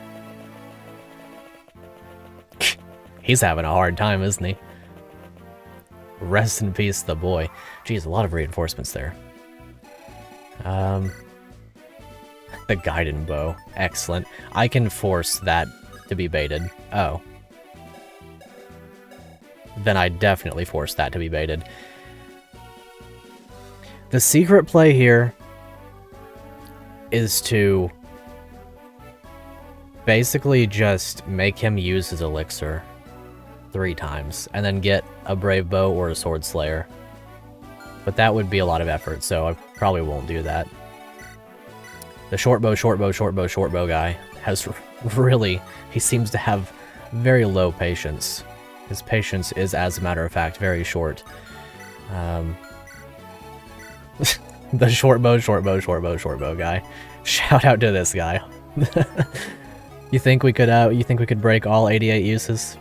He's having a hard time, isn't he? Rest in peace, the boy. Geez, a lot of reinforcements there. The guided bow. Excellent. I can force that to be baited. Oh. Then I definitely force that to be baited. The secret play here is to basically just make him use his elixir 3 times, and then get a Brave Bow or a Sword Slayer. But that would be a lot of effort, so I probably won't do that. The short bow guy has really... he seems to have very low patience. His patience is, as a matter of fact, very short. The short bow guy. Shout out to this guy. You think we could break all 88 uses?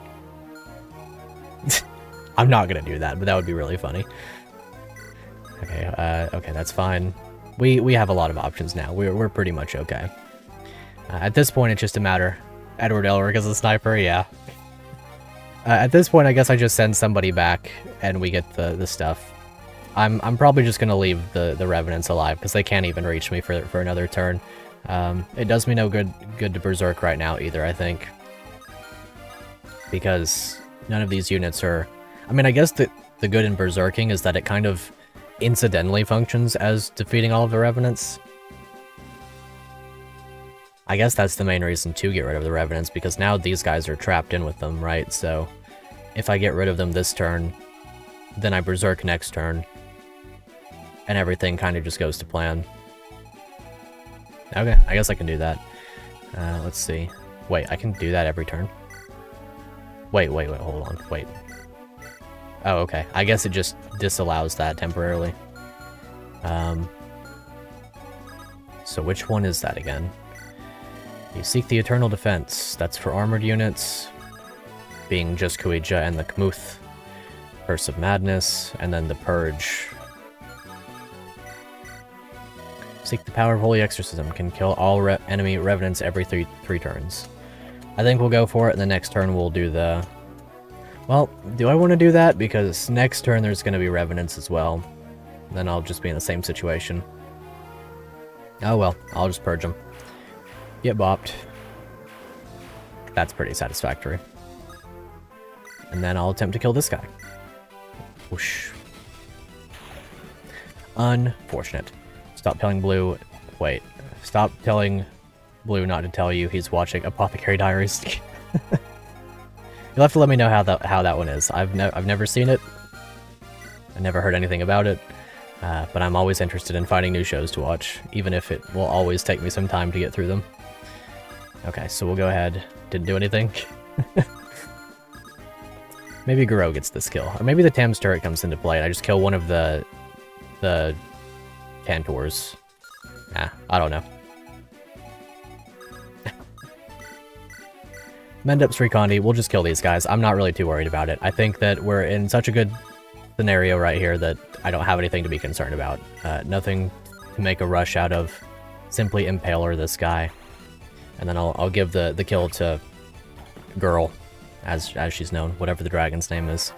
I'm not gonna do that, but that would be really funny. Okay, okay, that's fine. We have a lot of options now. We're pretty much okay. At this point, it's just a matter. Edward Elric as a sniper, yeah. At this point, I guess I just send somebody back and we get the stuff. I'm probably just gonna leave the Revenants alive because they can't even reach me for another turn. It does me no good to Berserk right now either, I think. Because none of these units are... I mean, I guess the good in Berserking is that it kind of incidentally functions as defeating all of the Revenants. I guess that's the main reason to get rid of the Revenants, because now these guys are trapped in with them, right? So if I get rid of them this turn, then I Berserk next turn, and everything kind of just goes to plan. Okay, I guess I can do that. Let's see. Wait, I can do that every turn? Wait, hold on, wait. Oh, okay. I guess it just disallows that temporarily. So which one is that again? You seek the Eternal Defense. That's for armored units, being just Kuija and the Kmuth. Curse of Madness, and then the Purge. Seek the power of Holy Exorcism. Can kill all enemy Revenants every three turns. I think we'll go for it, and the next turn we'll do the... Well, do I want to do that? Because next turn there's going to be Revenants as well. Then I'll just be in the same situation. Oh well, I'll just purge them. Get bopped. That's pretty satisfactory. And then I'll attempt to kill this guy. Whoosh. Unfortunate. Stop telling Blue... Wait. Stop telling Blue not to tell you he's watching Apothecary Diaries. You'll have to let me know how that one is. I've never seen it. I never heard anything about it. But I'm always interested in finding new shows to watch, even if it will always take me some time to get through them. Okay, so we'll go ahead. Didn't do anything. Maybe Garou gets this kill. Or maybe the Tam's turret comes into play and I just kill one of the Cantors. Nah, I don't know. Mend up Srikandi, we'll just kill these guys. I'm not really too worried about it. I think that we're in such a good scenario right here that I don't have anything to be concerned about. Nothing to make a rush out of. Simply impaler this guy. And then I'll give the kill to Girl, as she's known, whatever the dragon's name is.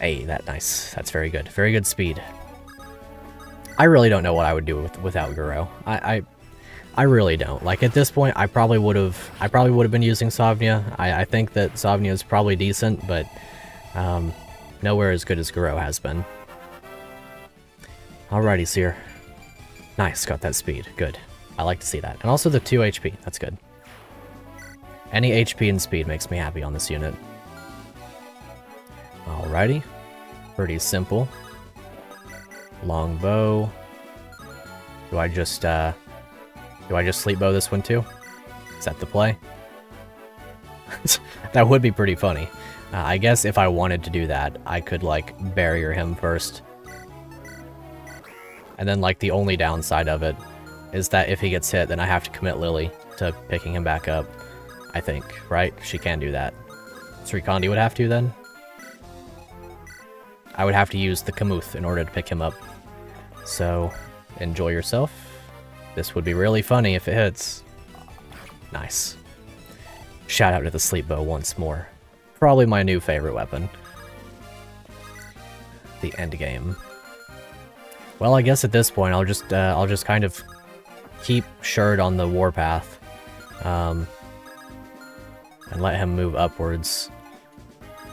Hey, nice. That's very good. Very good speed. I really don't know what I would do without Garou. I really don't. Like, at this point, I probably would have been using Sovnia. I think that Sovnia is probably decent, but nowhere as good as Garou has been. Alrighty, Seer. Nice, got that speed. Good. I like to see that. And also the 2 HP. That's good. Any HP and speed makes me happy on this unit. Alrighty. Pretty simple. Long bow. Do I just sleep bow this one too? Is that the play? That would be pretty funny. I guess if I wanted to do that, I could, like, barrier him first. And then, like, the only downside of it is that if he gets hit, then I have to commit Lily to picking him back up. I think, right? She can do that. Srikandi would have to, then? I would have to use the Kmuth in order to pick him up. So, enjoy yourself. This would be really funny if it hits. Nice. Shout out to the sleep bow once more. probably my new favorite weapon. The end game. Well, I guess at this point I'll just kind of keep Sherd on the warpath, and let him move upwards,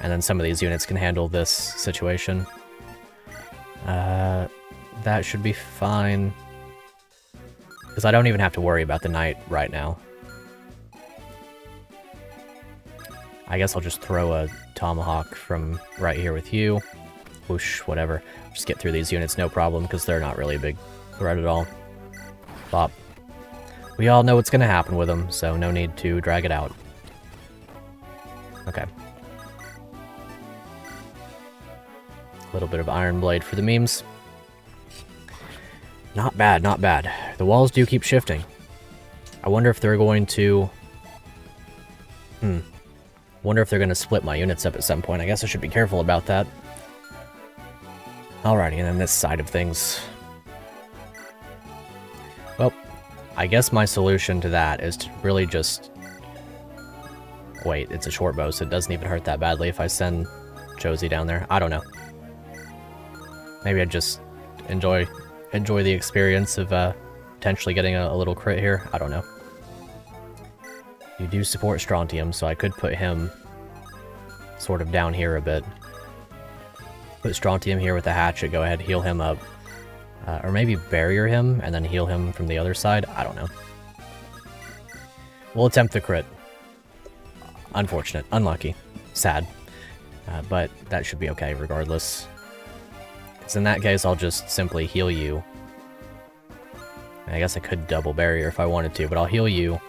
and then some of these units can handle this situation. That should be fine, because I don't even have to worry about the knight right now. I guess I'll just throw a tomahawk from right here with you. Whoosh, whatever. Just get through these units, no problem, because they're not really a big threat at all. Bop. We all know what's going to happen with them, so no need to drag it out. Okay. A little bit of Iron Blade for the memes. Not bad, not bad. The walls do keep shifting. I wonder if they're going to... Wonder if they're going to split my units up at some point. I guess I should be careful about that. Alrighty, and then this side of things. Well, I guess my solution to that is to really just... Wait, it's a short bow, so it doesn't even hurt that badly if I send Josie down there. I don't know. Maybe I just enjoy the experience of potentially getting a little crit here. I don't know. You do support Strontium, so I could put him sort of down here a bit. Put Strontium here with the hatchet, go ahead, heal him up. Or maybe barrier him, and then heal him from the other side. I don't know. We'll attempt the crit. Unfortunate. Unlucky. Sad. But that should be okay regardless. Because in that case, I'll just simply heal you. I guess I could double barrier if I wanted to, but I'll heal you,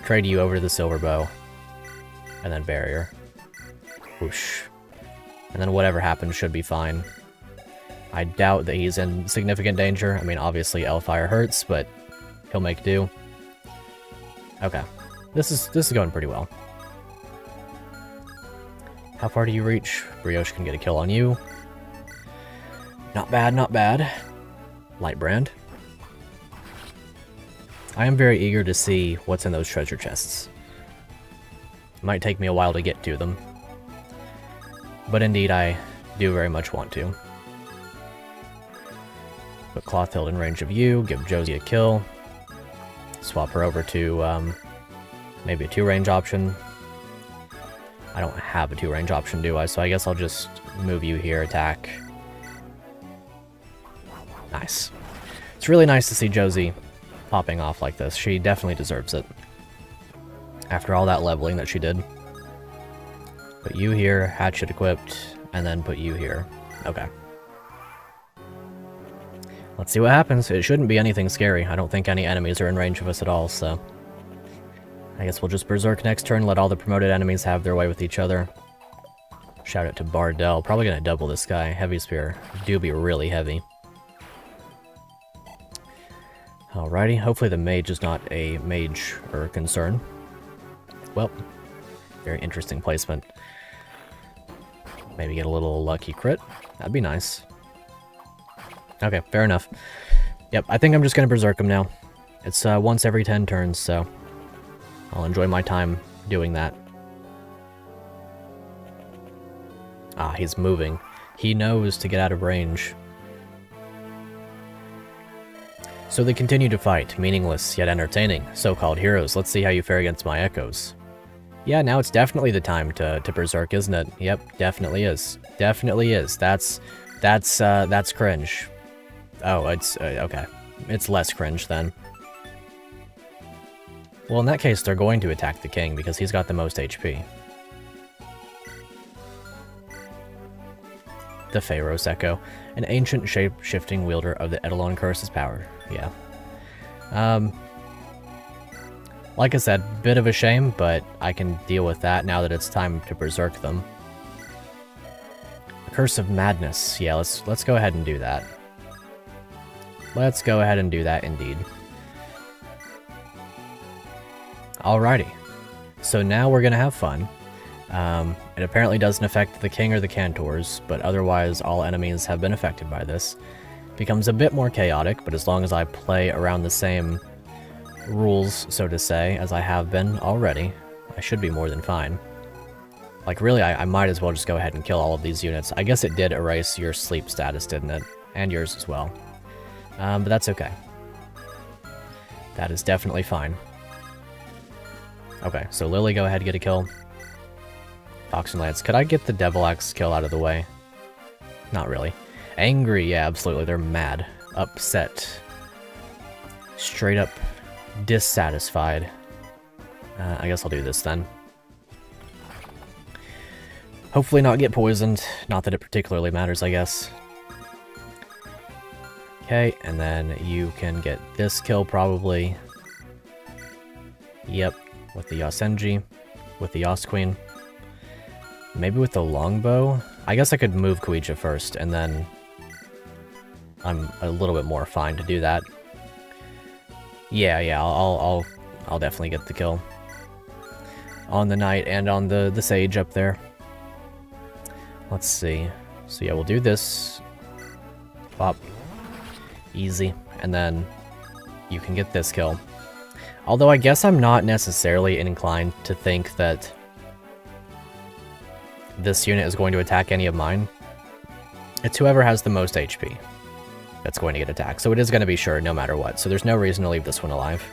trade you over to the silver bow, and then barrier. Whoosh. And then whatever happens should be fine. I doubt that he's in significant danger. I mean, obviously Hellfire hurts, but he'll make do. Okay. This is going pretty well. How far do you reach? Brioche can get a kill on you. Not bad, not bad. Lightbrand. I am very eager to see what's in those treasure chests. It might take me a while to get to them. But indeed, I do very much want to. Put Clothild in range of you, give Josie a kill. Swap her over to maybe a 2-range option. I don't have a 2-range option, do I? So I guess I'll just move you here, attack. Nice. It's really nice to see Josie popping off like this. She definitely deserves it. After all that leveling that she did. Put you here, hatchet equipped, and then put you here. Okay. Let's see what happens. It shouldn't be anything scary. I don't think any enemies are in range of us at all, so... I guess we'll just Berserk next turn, let all the promoted enemies have their way with each other. Shout out to Bardell. Probably gonna double this guy. Heavy Spear. Do be really heavy. Alrighty, hopefully the mage is not a mage or concern. Well, very interesting placement. Maybe get a little lucky crit. That'd be nice. Okay, fair enough. Yep, I think I'm just gonna Berserk him now. It's once every 10 turns, so I'll enjoy my time doing that. Ah, he's moving. He knows to get out of range. So they continue to fight, meaningless yet entertaining. So-called heroes, let's see how you fare against my echoes. Yeah, now it's definitely the time to Berserk, isn't it? Yep, definitely is. Definitely is. That's cringe. Oh, it's, okay. It's less cringe then. Well, in that case, they're going to attack the king because he's got the most HP. The Pharaoh's Echo, an ancient shape-shifting wielder of the Eidolon Curse's power. Yeah. Like I said, bit of a shame, but I can deal with that now that it's time to Berserk them. Curse of Madness. Yeah, let's go ahead and do that. Let's go ahead and do that indeed. Alrighty. So now we're gonna have fun. It apparently doesn't affect the king or the cantors, but otherwise all enemies have been affected by this. Becomes a bit more chaotic, but as long as I play around the same rules, so to say, as I have been already, I should be more than fine. Like, really, I might as well just go ahead and kill all of these units. I guess it did erase your sleep status, didn't it? And yours as well. But that's okay. That is definitely fine. Okay, so Lily, go ahead and get a kill. Fox and Lance. Could I get the Devil Axe kill out of the way? Not really. Angry, yeah, absolutely. They're mad. Upset. Straight up dissatisfied. I guess I'll do this then. Hopefully not get poisoned. Not that it particularly matters, I guess. Okay, and then you can get this kill probably. Yep, with the Yosenji, with the Yos Queen. Maybe with the longbow? I guess I could move Kuija first, and then I'm a little bit more fine to do that. Yeah, I'll definitely get the kill. On the knight and on the sage up there. Let's see. So yeah, we'll do this. Pop. Easy. And then you can get this kill. Although I guess I'm not necessarily inclined to think that this unit is going to attack any of mine. It's whoever has the most HP that's going to get attacked. So it is going to be sure no matter what. So there's no reason to leave this one alive.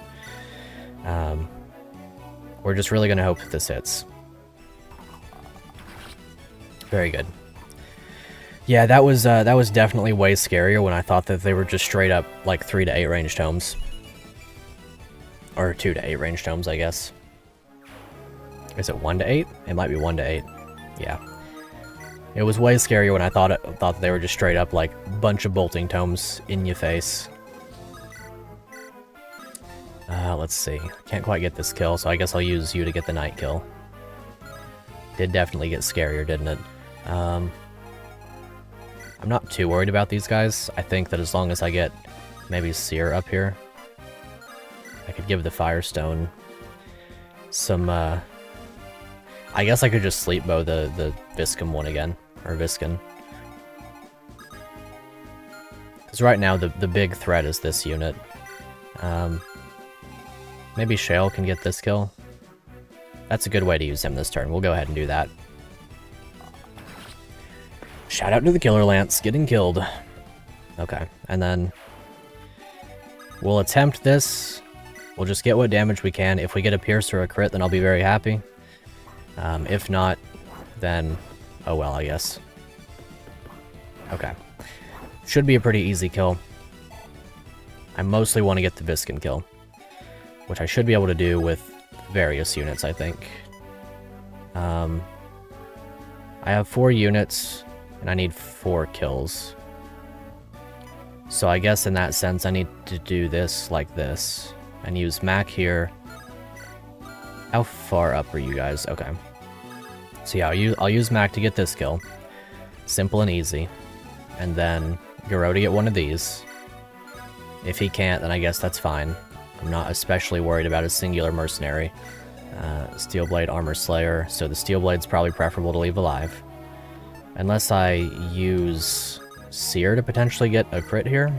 We're just really going to hope that this hits. Very good. Yeah, that was definitely way scarier when I thought that they were just straight up like 3 to 8 ranged homes. Or 2 to 8 ranged homes, I guess. Is it 1 to 8? It might be 1 to 8. Yeah. It was way scarier when I thought that they were just straight up like bunch of bolting tomes in your face. Let's see. Can't quite get this kill, so I guess I'll use you to get the knight kill. Did definitely get scarier, didn't it? I'm not too worried about these guys. I think that as long as I get maybe Seer up here, I could give the Firestone some, I guess I could just sleep bow the Viscum one again, or Viscan. Because right now the big threat is this unit. Maybe Shale can get this kill. That's a good way to use him this turn. We'll go ahead and do that. Shout out to the Killer Lance, getting killed. Okay, and then we'll attempt this. We'll just get what damage we can. If we get a Pierce or a crit, then I'll be very happy. If not, then oh well, I guess. Okay. Should be a pretty easy kill. I mostly want to get the Viscan kill, which I should be able to do with various units, I think. I have 4 units, and I need 4 kills. So I guess in that sense, I need to do this like this, and use Mac here. How far up are you guys? Okay. So yeah, I'll use Mac to get this kill. Simple and easy. And then Garo to get one of these. If he can't, then I guess that's fine. I'm not especially worried about a singular mercenary. Steelblade, Armor Slayer, so the Steelblade's probably preferable to leave alive. Unless I use Seer to potentially get a crit here.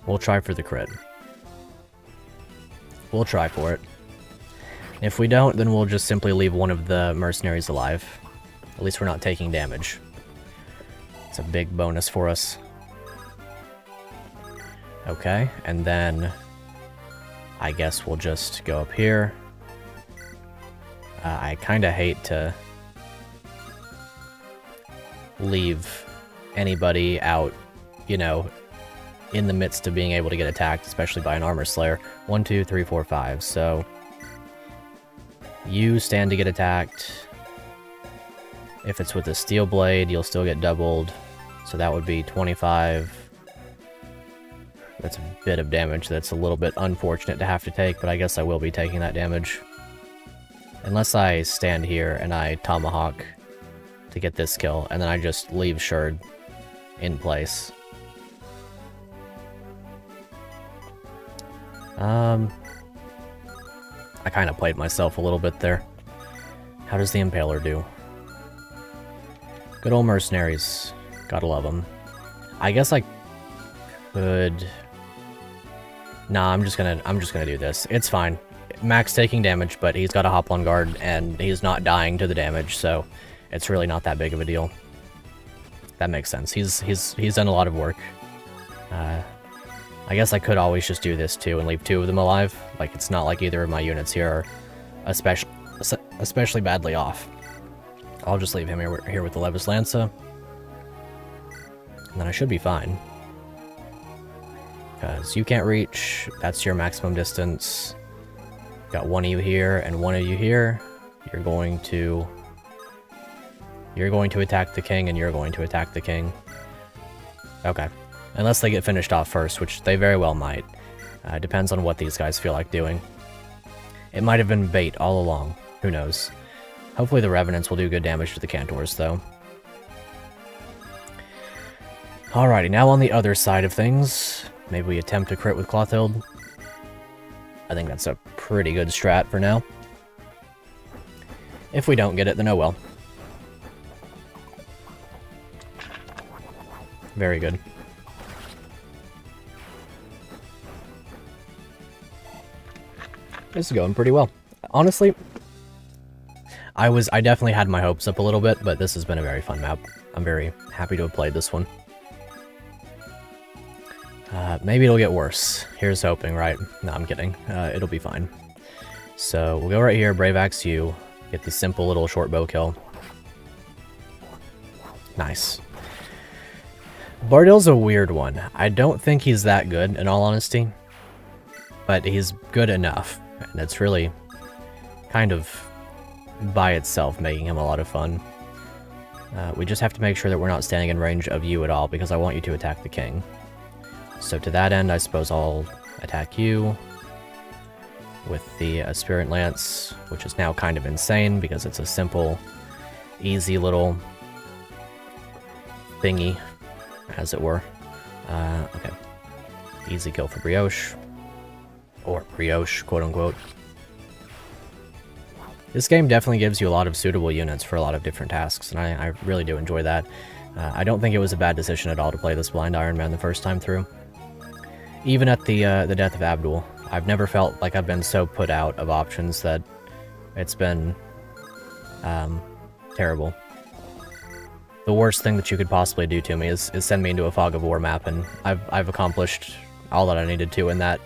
We'll try for the crit. We'll try for it. If we don't, then we'll just simply leave one of the mercenaries alive. At least we're not taking damage. It's a big bonus for us. Okay, and then I guess we'll just go up here. I kind of hate to leave anybody out, you know, in the midst of being able to get attacked, especially by an Armor Slayer. 1, 2, 3, 4, 5. So you stand to get attacked. If it's with a Steel Blade, you'll still get doubled. So that would be 25. That's a bit of damage. That's a little bit unfortunate to have to take, but I guess I will be taking that damage. Unless I stand here and I Tomahawk to get this kill, and then I just leave Sherd in place. I kind of played myself a little bit there. How does the Impaler do? Good old mercenaries. Gotta love them. I guess I could Nah, I'm just gonna do this. It's fine. Max taking damage, but he's got a hop on guard, and he's not dying to the damage, so it's really not that big of a deal. That makes sense. He's done a lot of work. I guess I could always just do this too and leave 2 of them alive. Like, it's not like either of my units here are especially badly off. I'll just leave him here with the Levis Lanza, and then I should be fine. Because you can't reach, that's your maximum distance. Got 1 of you here and 1 of you here. You're going to attack the king, and you're going to attack the king. Okay. Unless they get finished off first, which they very well might. Depends on what these guys feel like doing. It might have been bait all along. Who knows? Hopefully the Revenants will do good damage to the Cantors, though. Alrighty, now on the other side of things, maybe we attempt to crit with Clothild. I think that's a pretty good strat for now. If we don't get it, then oh well. Very good. This is going pretty well. Honestly, I definitely had my hopes up a little bit, but this has been a very fun map. I'm very happy to have played this one. Maybe it'll get worse. Here's hoping, right? No, I'm kidding. It'll be fine. So we'll go right here, Brave Axe you, get the simple little short bow kill. Nice. Bardill's a weird one. I don't think he's that good, in all honesty, but he's good enough, and it's really kind of by itself making him a lot of fun. We just have to make sure that we're not standing in range of you at all, because I want you to attack the king. So to that end, I suppose I'll attack you with the Spirit Lance, which is now kind of insane because it's a simple, easy little thingy, as it were. Okay. Easy kill for Brioche. Or Brioche, quote-unquote. This game definitely gives you a lot of suitable units for a lot of different tasks, and I really do enjoy that. I don't think it was a bad decision at all to play this Blind Iron Man the first time through. Even at the death of Abdul, I've never felt like I've been so put out of options that it's been terrible. The worst thing that you could possibly do to me is send me into a Fog of War map, and I've accomplished all that I needed to in that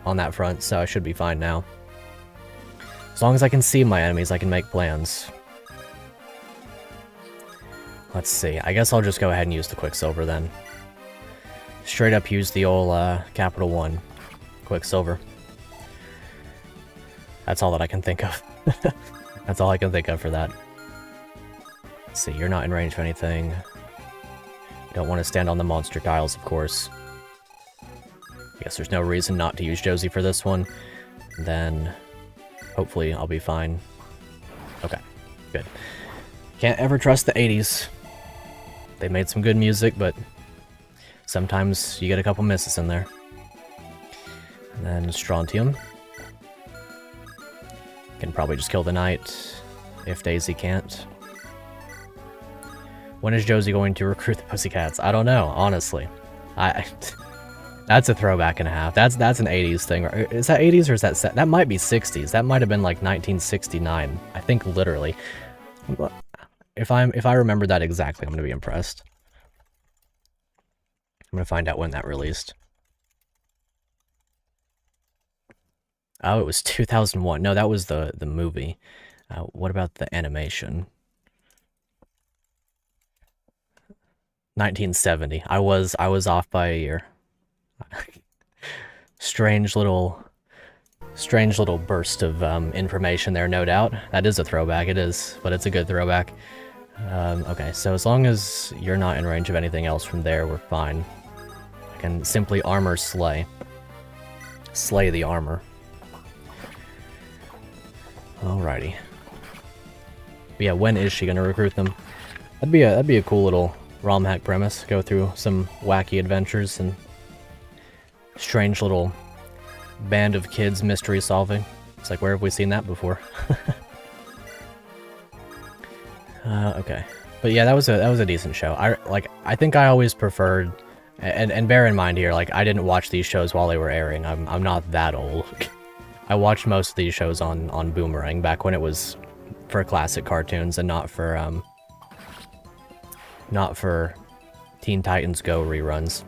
on that front, so I should be fine now. As long as I can see my enemies, I can make plans. Let's see. I guess I'll just go ahead and use the Quicksilver then. Straight up use the old Capital One Quicksilver. That's all that I can think of. That's all I can think of for that. Let's see, you're not in range of anything. Don't want to stand on the monster tiles, of course. I guess there's no reason not to use Josie for this one. Then, hopefully, I'll be fine. Okay, good. Can't ever trust the 80s. They made some good music, but sometimes you get a couple misses in there. And then Strontium. Can probably just kill the knight, if Daisy can't. When is Josie going to recruit the Pussycats? I don't know, honestly. That's a throwback and a half. That's an 80s thing. Is that 80s or is that... That might be 60s. That might have been like 1969. I think literally. If I remember that exactly, I'm going to be impressed. I'm going to find out when that released. Oh, it was 2001. No, that was the movie. What about the animation? 1970. I was off by a year. Strange little burst of information there, no doubt. That is a throwback, it is, but it's a good throwback. Okay, so as long as you're not in range of anything else from there, we're fine. I can simply armor slay. Slay the armor. Alrighty. But yeah, when is she gonna recruit them? That'd be a cool little romhack premise. Go through some wacky adventures and strange little band of kids mystery solving. It's like, where have we seen that before? Okay, but yeah, that was a decent show. I think I always preferred And bear in mind here, like, I didn't watch these shows while they were airing. I'm not that old. I watched most of these shows on Boomerang back when it was for classic cartoons and not for Teen Titans Go reruns.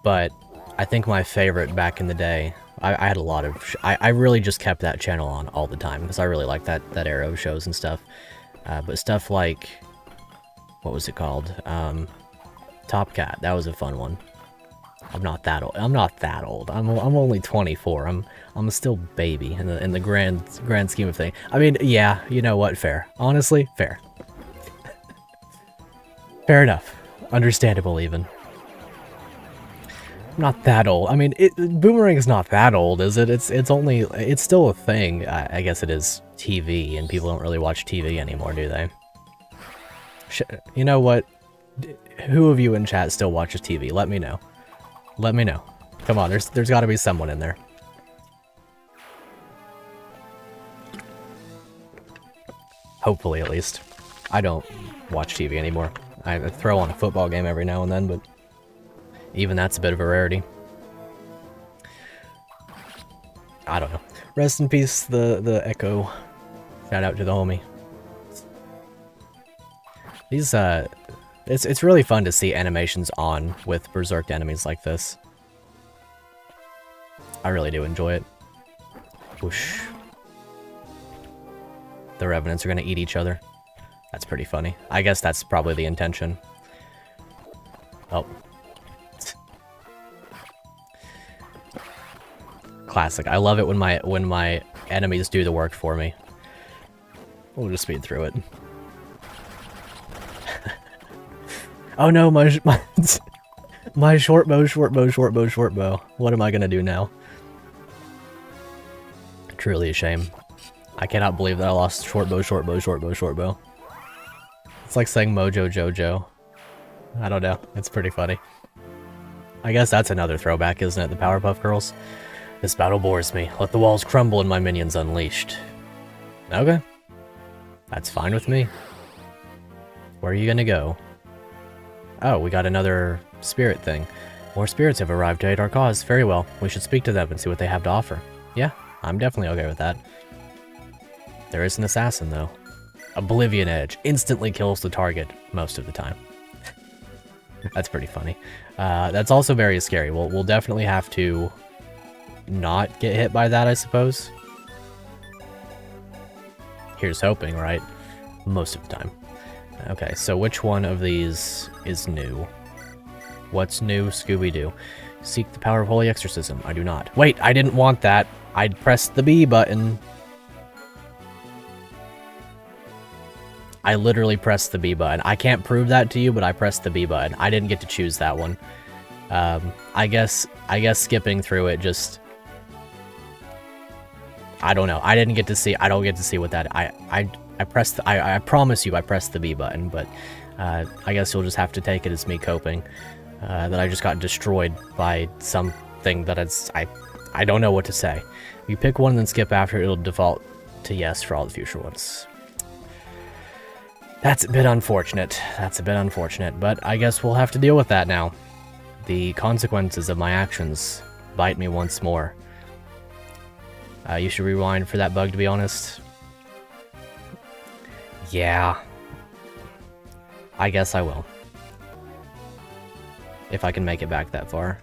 But I think my favorite back in the day, I had a lot of... I really just kept that channel on all the time, because I really liked that era of shows and stuff. But stuff like... What was it called? Top Cat. That was a fun one. I'm not that old. I'm not that old. I'm only 24. I'm still baby in the grand scheme of things. I mean, yeah, you know what? Fair. Honestly, fair. Fair enough. Understandable, even. I'm not that old. I mean, Boomerang is not that old, is it? It's still a thing. I guess it is TV, and people don't really watch TV anymore, do they? You know what? Who of you in chat still watches TV? Let me know. Let me know. Come on, there's got to be someone in there. Hopefully, at least. I don't watch TV anymore. I throw on a football game every now and then, but even that's a bit of a rarity. I don't know. Rest in peace, the Echo. Shout out to the homie. These, it's really fun to see animations on with berserked enemies like this. I really do enjoy it. Whoosh. The Revenants are gonna eat each other. That's pretty funny. I guess that's probably the intention. Oh. Classic. I love it when my enemies do the work for me. We'll just speed through it. Oh no, my short bow. What am I gonna do now? Truly a shame. I cannot believe that I lost short bow. It's like saying Mojo Jojo. I don't know. It's pretty funny. I guess that's another throwback, isn't it? The Powerpuff Girls. This battle bores me. Let the walls crumble and my minions unleashed. Okay. That's fine with me. Where are you gonna go? Oh, we got another spirit thing. More spirits have arrived to aid our cause. Very well. We should speak to them and see what they have to offer. Yeah, I'm definitely okay with that. There is an assassin, though. Oblivion Edge. Instantly kills the target most of the time. That's pretty funny. That's also very scary. We'll definitely have to not get hit by that, I suppose. Here's hoping, right? Most of the time. Okay, so which one of these is new? What's new, Scooby-Doo? Seek the power of holy exorcism. I do not. Wait, I didn't want that. I'd pressed the B button. I literally pressed the B button. I can't prove that to you, but I pressed the B button. I didn't get to choose that one. I guess skipping through it just... I don't know. I don't get to see what that... I pressed... I promise you I pressed the B button, but I guess you'll just have to take it as me coping. That I just got destroyed by something that it's... I don't know what to say. If you pick one and then skip after, it'll default to yes for all the future ones. That's a bit unfortunate. But I guess we'll have to deal with that now. The consequences of my actions bite me once more. You should rewind for that bug, to be honest. Yeah. I guess I will. If I can make it back that far.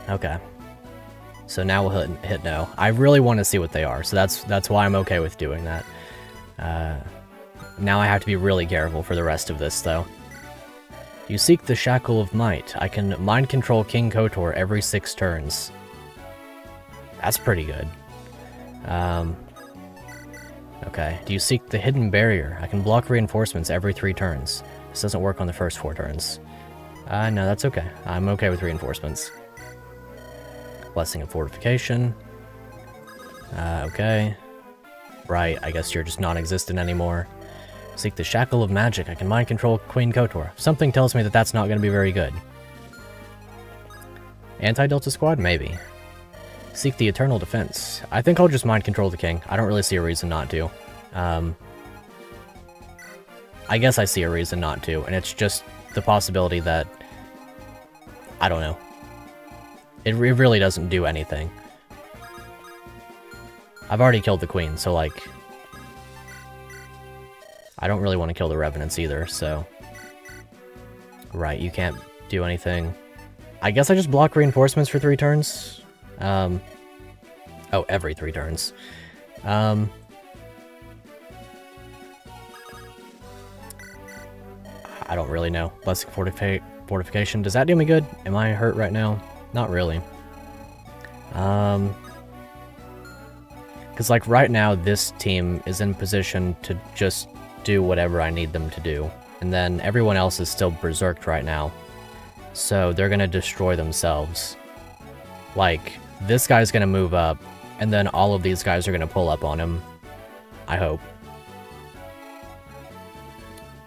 Okay. So now we'll hit no. I really want to see what they are, so that's why I'm okay with doing that. Now I have to be really careful for the rest of this, though. You seek the Shackle of Might. I can mind control King Kotor every 6 turns. That's pretty good. Okay. Do you seek the Hidden Barrier? I can block reinforcements every 3 turns. This doesn't work on the first 4 turns. No, that's okay. I'm okay with reinforcements. Blessing of Fortification. Okay. Right, I guess you're just non-existent anymore. Seek the Shackle of Magic. I can mind control Queen Kotor. Something tells me that that's not going to be very good. Anti-Delta Squad? Maybe. Seek the Eternal Defense. I think I'll just mind control the king. I don't really see a reason not to. I guess I see a reason not to, and it's just the possibility that, I don't know. It really doesn't do anything. I've already killed the queen, so like, I don't really want to kill the revenants either, so. Right, you can't do anything. I guess I just block reinforcements for 3 turns. Oh, every 3 turns. I don't really know. Blessing Fortification, does that do me good? Am I hurt right now? Not really. Because like right now, this team is in position to just do whatever I need them to do. And then everyone else is still berserked right now. So they're gonna destroy themselves. Like, this guy's gonna move up, and then all of these guys are gonna pull up on him. I hope.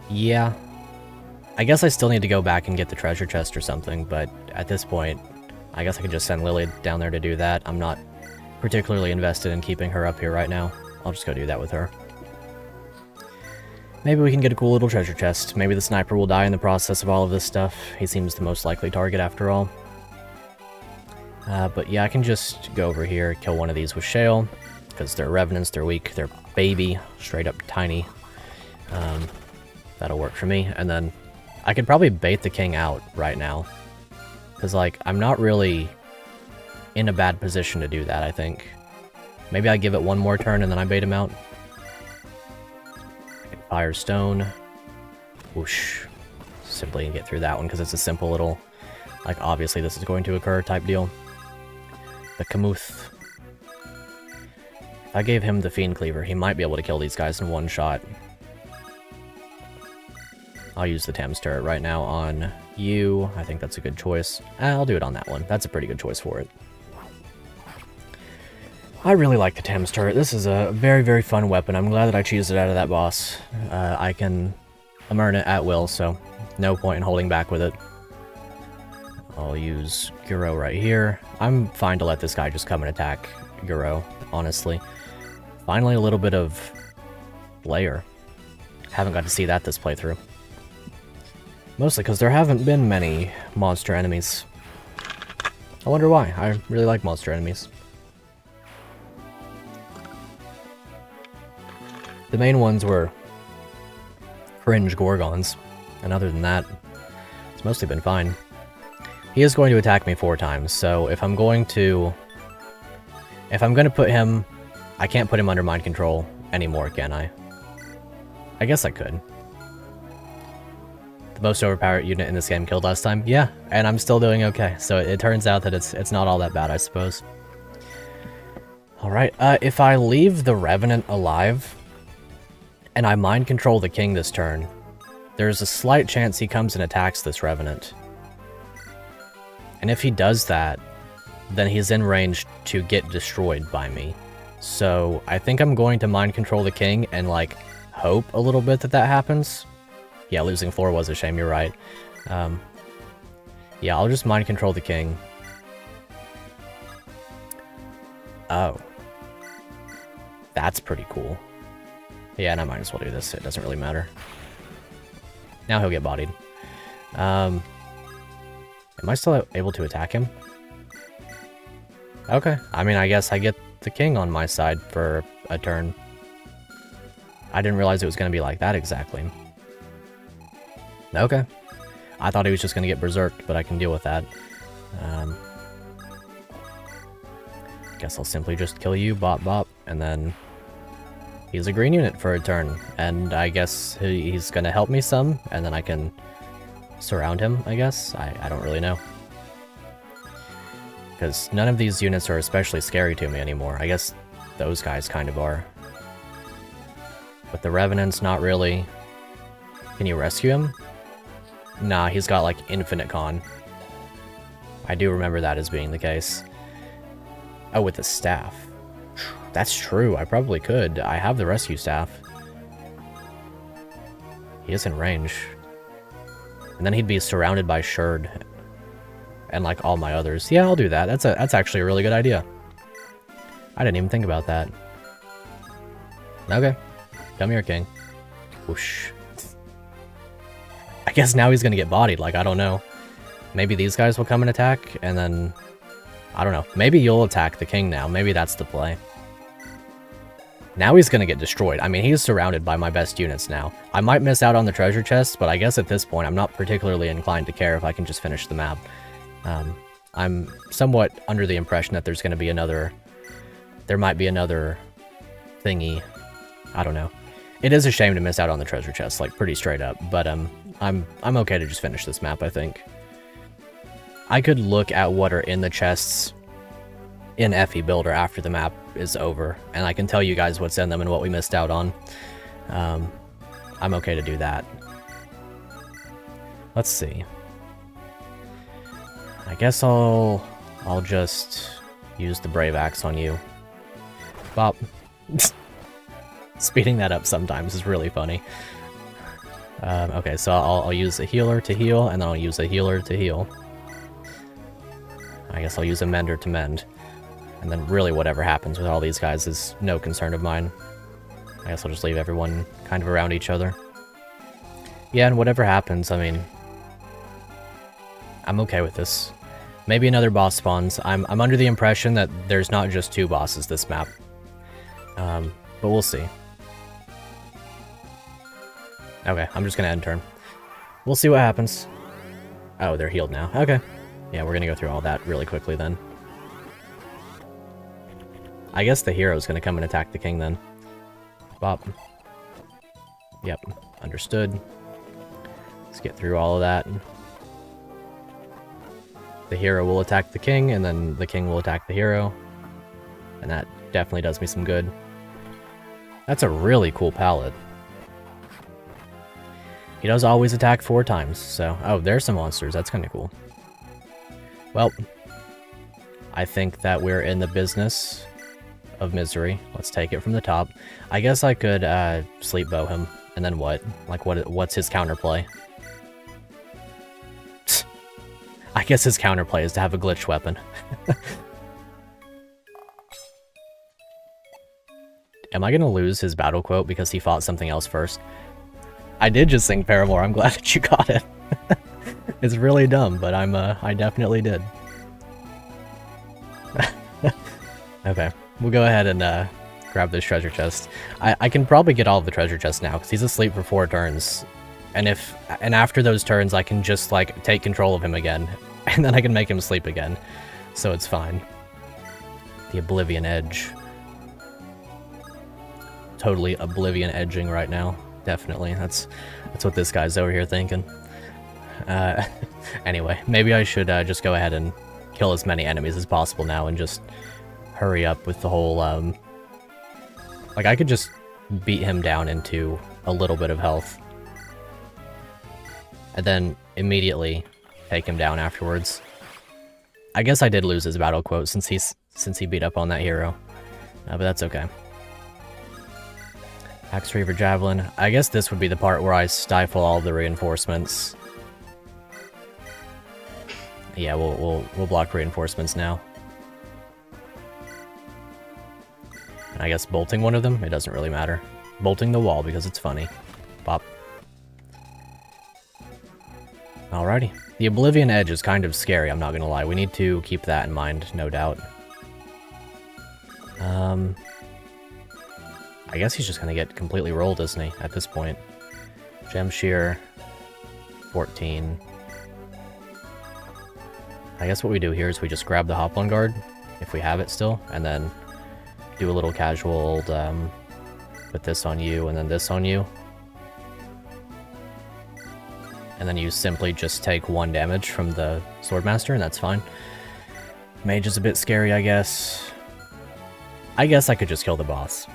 Yeah. I guess I still need to go back and get the treasure chest or something, but at this point, I guess I could just send Lily down there to do that. I'm not particularly invested in keeping her up here right now. I'll just go do that with her. Maybe we can get a cool little treasure chest. Maybe the sniper will die in the process of all of this stuff. He seems the most likely target after all. But yeah, I can just go over here, kill one of these with Shale, because they're revenants, they're weak, they're baby, straight up tiny. That'll work for me, and then I could probably bait the king out right now. Because, like, I'm not really in a bad position to do that, I think. Maybe I give it one more turn and then I bait him out. Fire Stone. Whoosh. Simply get through that one because it's a simple little, like, obviously this is going to occur type deal. The Kamuth. If I gave him the Fiend Cleaver, he might be able to kill these guys in one shot. I'll use the Thames Turret right now on you. I think that's a good choice. I'll do it on that one. That's a pretty good choice for it. I really like the Thames Turret. This is a very, very fun weapon. I'm glad that I cheesed it out of that boss. I can earn it at will, so no point in holding back with it. I'll use Guro right here. I'm fine to let this guy just come and attack Guro, honestly. Finally, a little bit of layer. Haven't got to see that this playthrough. Mostly because there haven't been many monster enemies. I wonder why. I really like monster enemies. The main ones were cringe Gorgons, and other than that, it's mostly been fine. He is going to attack me 4 times, so if I'm going to put him, I can't put him under mind control anymore, can I? I guess I could. The most overpowered unit in this game killed last time? Yeah, and I'm still doing okay, so it turns out that it's not all that bad, I suppose. Alright, if I leave the Revenant alive, and I mind control the king this turn, there's a slight chance he comes and attacks this Revenant. And if he does that, then he's in range to get destroyed by me. So I think I'm going to mind control the king and, like, hope a little bit that that happens. Yeah, losing 4 was a shame, you're right. Yeah, I'll just mind control the king. Oh. That's pretty cool. Yeah, and I might as well do this. It doesn't really matter. Now he'll get bodied. Am I still able to attack him? Okay. I mean, I guess I get the king on my side for a turn. I didn't realize it was going to be like that exactly. Okay. I thought he was just going to get berserked, but I can deal with that. Guess I'll simply just kill you, bop bop, and then he's a green unit for a turn. And I guess he's going to help me some, and then I can surround him, I guess? I don't really know. Because none of these units are especially scary to me anymore. I guess those guys kind of are. But the Revenant's not really... Can you rescue him? Nah, he's got, like, infinite con. I do remember that as being the case. Oh, with the staff. That's true, I probably could. I have the rescue staff. He is in range. And then he'd be surrounded by Sherd. And, like, all my others. Yeah, I'll do that. That's actually a really good idea. I didn't even think about that. Okay. Come here, king. Whoosh. guess now he's gonna get bodied, like, I don't know. Maybe these guys will come and attack, and then... I don't know. Maybe you'll attack the king now. Maybe that's the play. Now he's gonna get destroyed. I mean, he's surrounded by my best units now. I might miss out on the treasure chest, but I guess at this point I'm not particularly inclined to care if I can just finish the map. I'm somewhat under the impression that there's gonna be another... There might be another thingy. I don't know. It is a shame to miss out on the treasure chest, like, pretty straight up, but I'm okay to just finish this map, I think. I could look at what are in the chests in FE Builder after the map is over, and I can tell you guys what's in them and what we missed out on. I'm okay to do that. Let's see. I guess I'll just use the Brave Axe on you. Bop. Speeding that up sometimes is really funny. Okay, so I'll use a healer to heal, and then I'll use a healer to heal. I guess I'll use a mender to mend. And then really whatever happens with all these guys is no concern of mine. I guess I'll just leave everyone kind of around each other. Yeah, and whatever happens, I mean... I'm okay with this. Maybe another boss spawns. I'm under the impression that there's not just 2 bosses this map. But we'll see. Okay, I'm just gonna end turn. We'll see what happens. Oh, they're healed now. Okay. Yeah, we're gonna go through all that really quickly then. I guess the hero's gonna come and attack the king then. Bop. Yep, understood. Let's get through all of that. The hero will attack the king, and then the king will attack the hero. And that definitely does me some good. That's a really cool palette. He does always attack 4 times, so... Oh, there's some monsters. That's kind of cool. Well, I think that we're in the business of misery. Let's take it from the top. I guess I could sleep bow him, and then what? Like, what's his counterplay? I guess his counterplay is to have a glitch weapon. Am I gonna lose his battle quote because he fought something else first? I did just sing Paramore. I'm glad that you got it. It's really dumb, but I definitely did. Okay, we'll go ahead and grab this treasure chest. I can probably get all of the treasure chests now because he's asleep for 4 turns, and after those turns I can just like take control of him again, and then I can make him sleep again, so it's fine. The Oblivion Edge. Totally Oblivion edging right now. Definitely, that's what this guy's over here thinking. Anyway, maybe I should just go ahead and kill as many enemies as possible now and just hurry up with the whole, like, I could just beat him down into a little bit of health. And then immediately take him down afterwards. I guess I did lose his battle quote since he beat up on that hero. But that's okay. Axe Reaver Javelin. I guess this would be the part where I stifle all the reinforcements. Yeah, we'll block reinforcements now. And I guess bolting one of them, it doesn't really matter. Bolting the wall because it's funny. Pop. Alrighty. The Oblivion Edge is kind of scary, I'm not gonna lie. We need to keep that in mind, no doubt. I guess he's just gonna get completely rolled, isn't he, at this point? Gem Shear. 14. I guess what we do here is we just grab the Hop on Guard, if we have it still, and then do a little casual put this on you and then this on you. And then you simply just take 1 damage from the Swordmaster, and that's fine. Mage is a bit scary, I guess. I guess I could just kill the boss.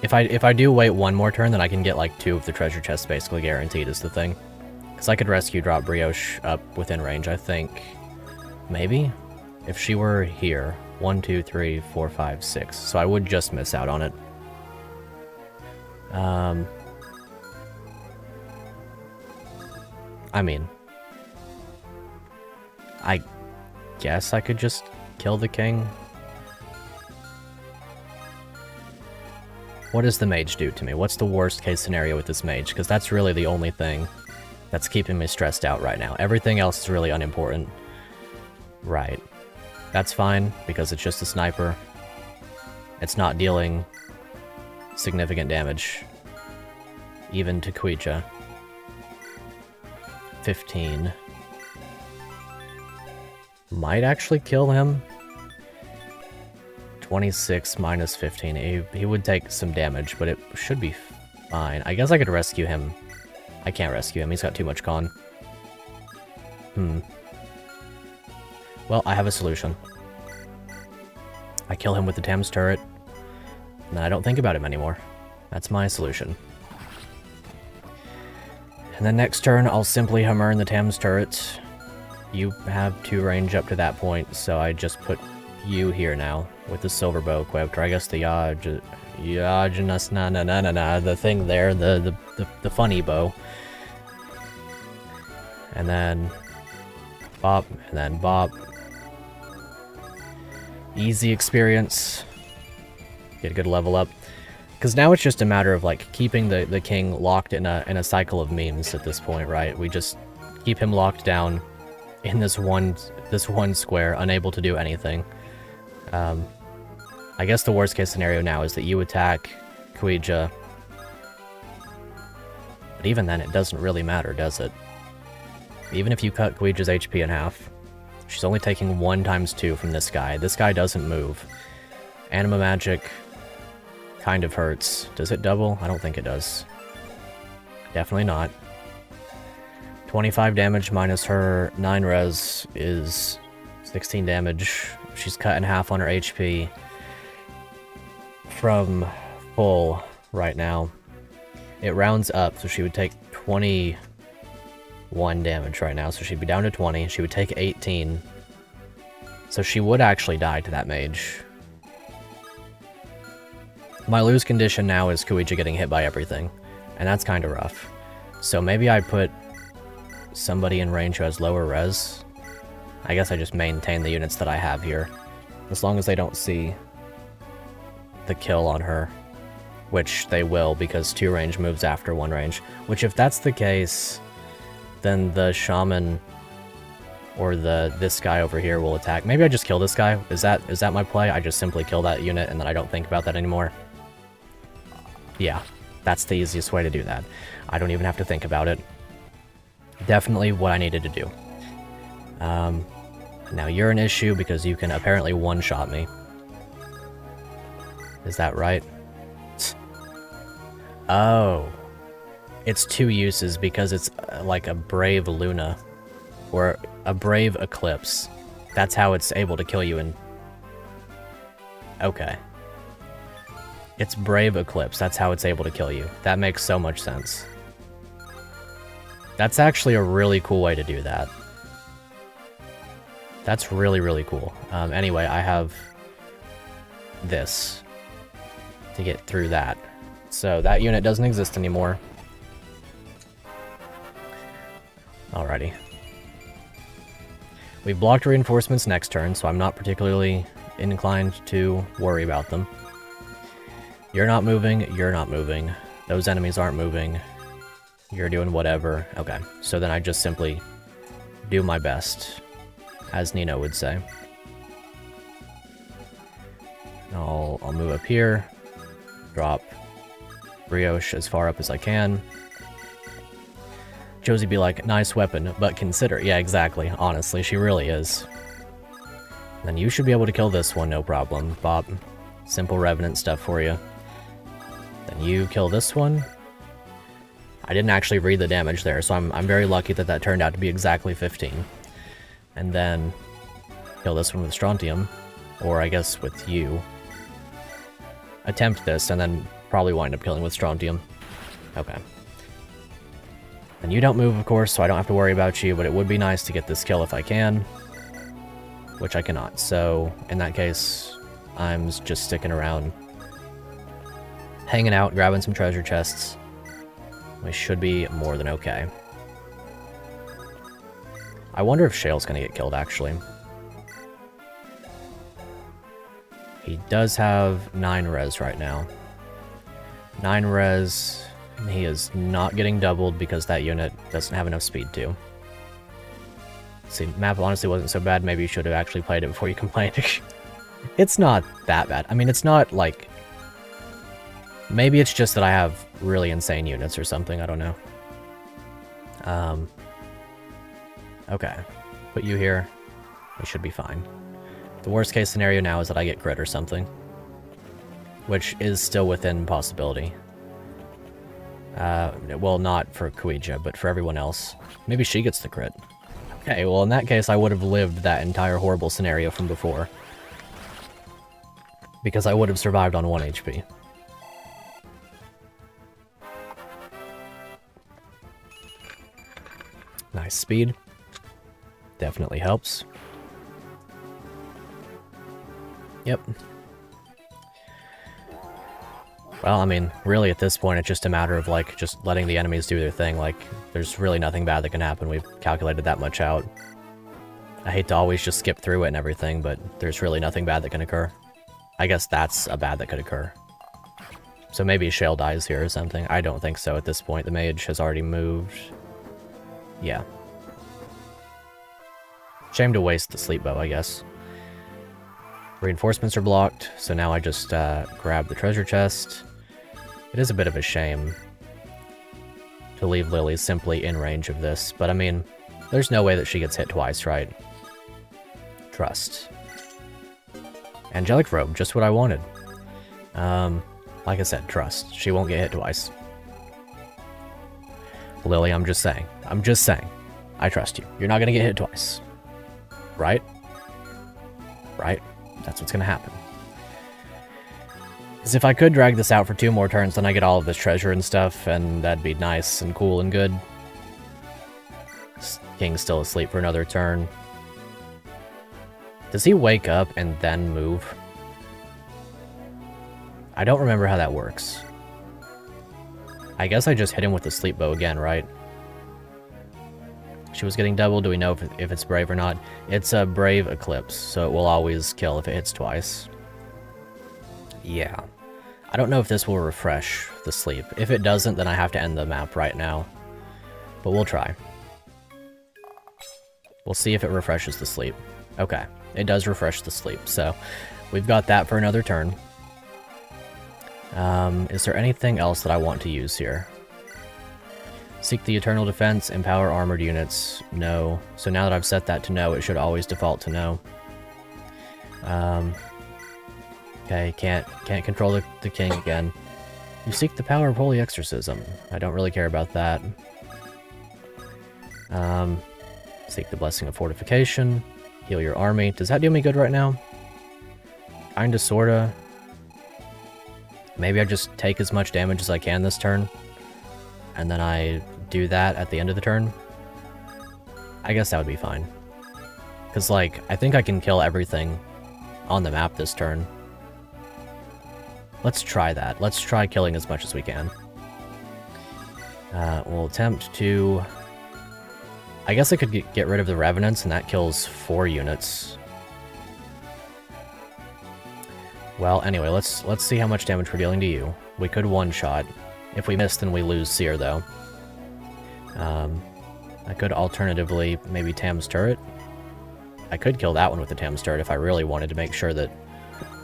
If I do wait 1 more turn, then I can get like 2 of the treasure chests basically guaranteed is the thing. Because I could rescue drop Brioche up within range, I think. Maybe? If she were here. 1, 2, 3, 4, 5, 6. So I would just miss out on it. I mean, I guess I could just kill the king. What does the mage do to me? What's the worst case scenario with this mage? Because that's really the only thing that's keeping me stressed out right now. Everything else is really unimportant. Right. That's fine, because it's just a sniper. It's not dealing significant damage. Even to Kuija. 15. Might actually kill him. 26 minus 15. He would take some damage, but it should be fine. I guess I could rescue him. I can't rescue him. He's got too much con. Well, I have a solution. I kill him with the Thames turret, and then I don't think about him anymore. That's my solution. And then next turn, I'll simply hammer in the Thames turret. You have 2 range up to that point, so I just put you here now with the silver bow equipped, or I guess the the thing there, the funny bow. And then bop, and then bop. Easy experience. Get a good level up. Because now it's just a matter of like keeping the king locked in a cycle of memes at this point, right? We just keep him locked down in this one square, unable to do anything. I guess the worst case scenario now is that you attack Kuija. But even then, it doesn't really matter, does it? Even if you cut Kuija's HP in half, she's only taking 1 times 2 from this guy. This guy doesn't move. Anima magic kind of hurts. Does it double? I don't think it does. Definitely not. 25 damage minus her 9 res is 16 damage. She's cut in half on her HP from full right now. It rounds up, so she would take 21 damage right now, so she'd be down to 20. She would take 18. So she would actually die to that mage. My lose condition now is Kuija getting hit by everything, and that's kind of rough. So maybe I put somebody in range who has lower res. I guess I just maintain the units that I have here, as long as they don't see the kill on her, which they will because 2 range moves after 1 range, which if that's the case, then the shaman or this guy over here will attack. Maybe I just kill this guy. Is that my play? I just simply kill that unit and then I don't think about that anymore. Yeah, that's the easiest way to do that. I don't even have to think about it. Definitely what I needed to do. Now you're an issue because you can apparently one-shot me. Is that right? Oh. It's 2 uses because it's like a Brave Luna. Or a Brave Eclipse. That's how it's able to kill you in... Okay. It's Brave Eclipse. That's how it's able to kill you. That makes so much sense. That's actually a really cool way to do that. That's really, really cool. Anyway, I have this to get through that. So that unit doesn't exist anymore. Alrighty. We've blocked reinforcements next turn, so I'm not particularly inclined to worry about them. You're not moving, you're not moving. Those enemies aren't moving. You're doing whatever. Okay, so then I just simply do my best, as Nino would say. I'll move up here, drop Brioche as far up as I can. Josie be like, nice weapon, but consider. Yeah, exactly. Honestly, she really is. Then you should be able to kill this one, no problem. Bob, simple Revenant stuff for you. Then you kill this one. I didn't actually read the damage there, so I'm very lucky that that turned out to be exactly 15. And then kill this one with Strontium, or I guess with you. Attempt this, and then probably wind up killing with Strontium. Okay. And you don't move, of course, so I don't have to worry about you, but it would be nice to get this kill if I can. Which I cannot, so in that case, I'm just sticking around. Hanging out, grabbing some treasure chests. We should be more than okay. I wonder if Shale's gonna get killed, actually. He does have 9 res right now. 9 res. And he is not getting doubled because that unit doesn't have enough speed to. See, map honestly wasn't so bad. Maybe you should have actually played it before you complained. It's not that bad. I mean, it's not like... Maybe it's just that I have really insane units or something. I don't know. Okay. Put you here. We should be fine. The worst case scenario now is that I get crit or something. Which is still within possibility. Well, not for Kuija, but for everyone else. Maybe she gets the crit. Okay, well in that case I would have lived that entire horrible scenario from before. Because I would have survived on 1 HP. Nice speed. Definitely helps. Yep. Well, I mean, really at this point it's just a matter of, like, just letting the enemies do their thing. Like, there's really nothing bad that can happen. We've calculated that much out. I hate to always just skip through it and everything, but there's really nothing bad that can occur. I guess that's a bad that could occur. So maybe Shale dies here or something. I don't think so at this point. The mage has already moved. Yeah. Shame to waste the sleep bow, I guess. Reinforcements are blocked, so now I just grab the treasure chest. It is a bit of a shame to leave Lily simply in range of this, but I mean, there's no way that she gets hit twice, right? Trust. Angelic robe, just what I wanted. Like I said, trust. She won't get hit twice. Lily, I'm just saying. I'm just saying. I trust you. You're not gonna get hit twice. Right? Right? That's what's gonna happen. Because if I could drag this out for 2 more turns, then I get all of this treasure and stuff, and that'd be nice and cool and good. King's still asleep for another turn. Does he wake up and then move? I don't remember how that works. I guess I just hit him with the sleep bow again, right? She was getting doubled. Do we know if it's brave or not? It's a brave eclipse, so it will always kill if it hits twice. Yeah. I don't know if this will refresh the sleep. If it doesn't, then I have to end the map right now. But we'll try. We'll see if it refreshes the sleep. Okay. It does refresh the sleep, so we've got that for another turn. Is there anything else that I want to use here? Seek the Eternal Defense, empower armored units. No. So now that I've set that to no, it should always default to no. Okay, can't control the king again. You seek the power of Holy Exorcism. I don't really care about that. Seek the Blessing of Fortification. Heal your army. Does that do me good right now? Kinda, sorta. Maybe I just take as much damage as I can this turn. And then I do that at the end of the turn. I guess that would be fine. Because, like, I think I can kill everything on the map this turn. Let's try that. Let's try killing as much as we can. We'll attempt to... I guess I could get rid of the Revenants, and that kills 4 units. Well, anyway, let's see how much damage we're dealing to you. We could one-shot. If we miss, then we lose Seer, though. I could alternatively maybe Tam's Turret. I could kill that one with the Tam's Turret if I really wanted to make sure that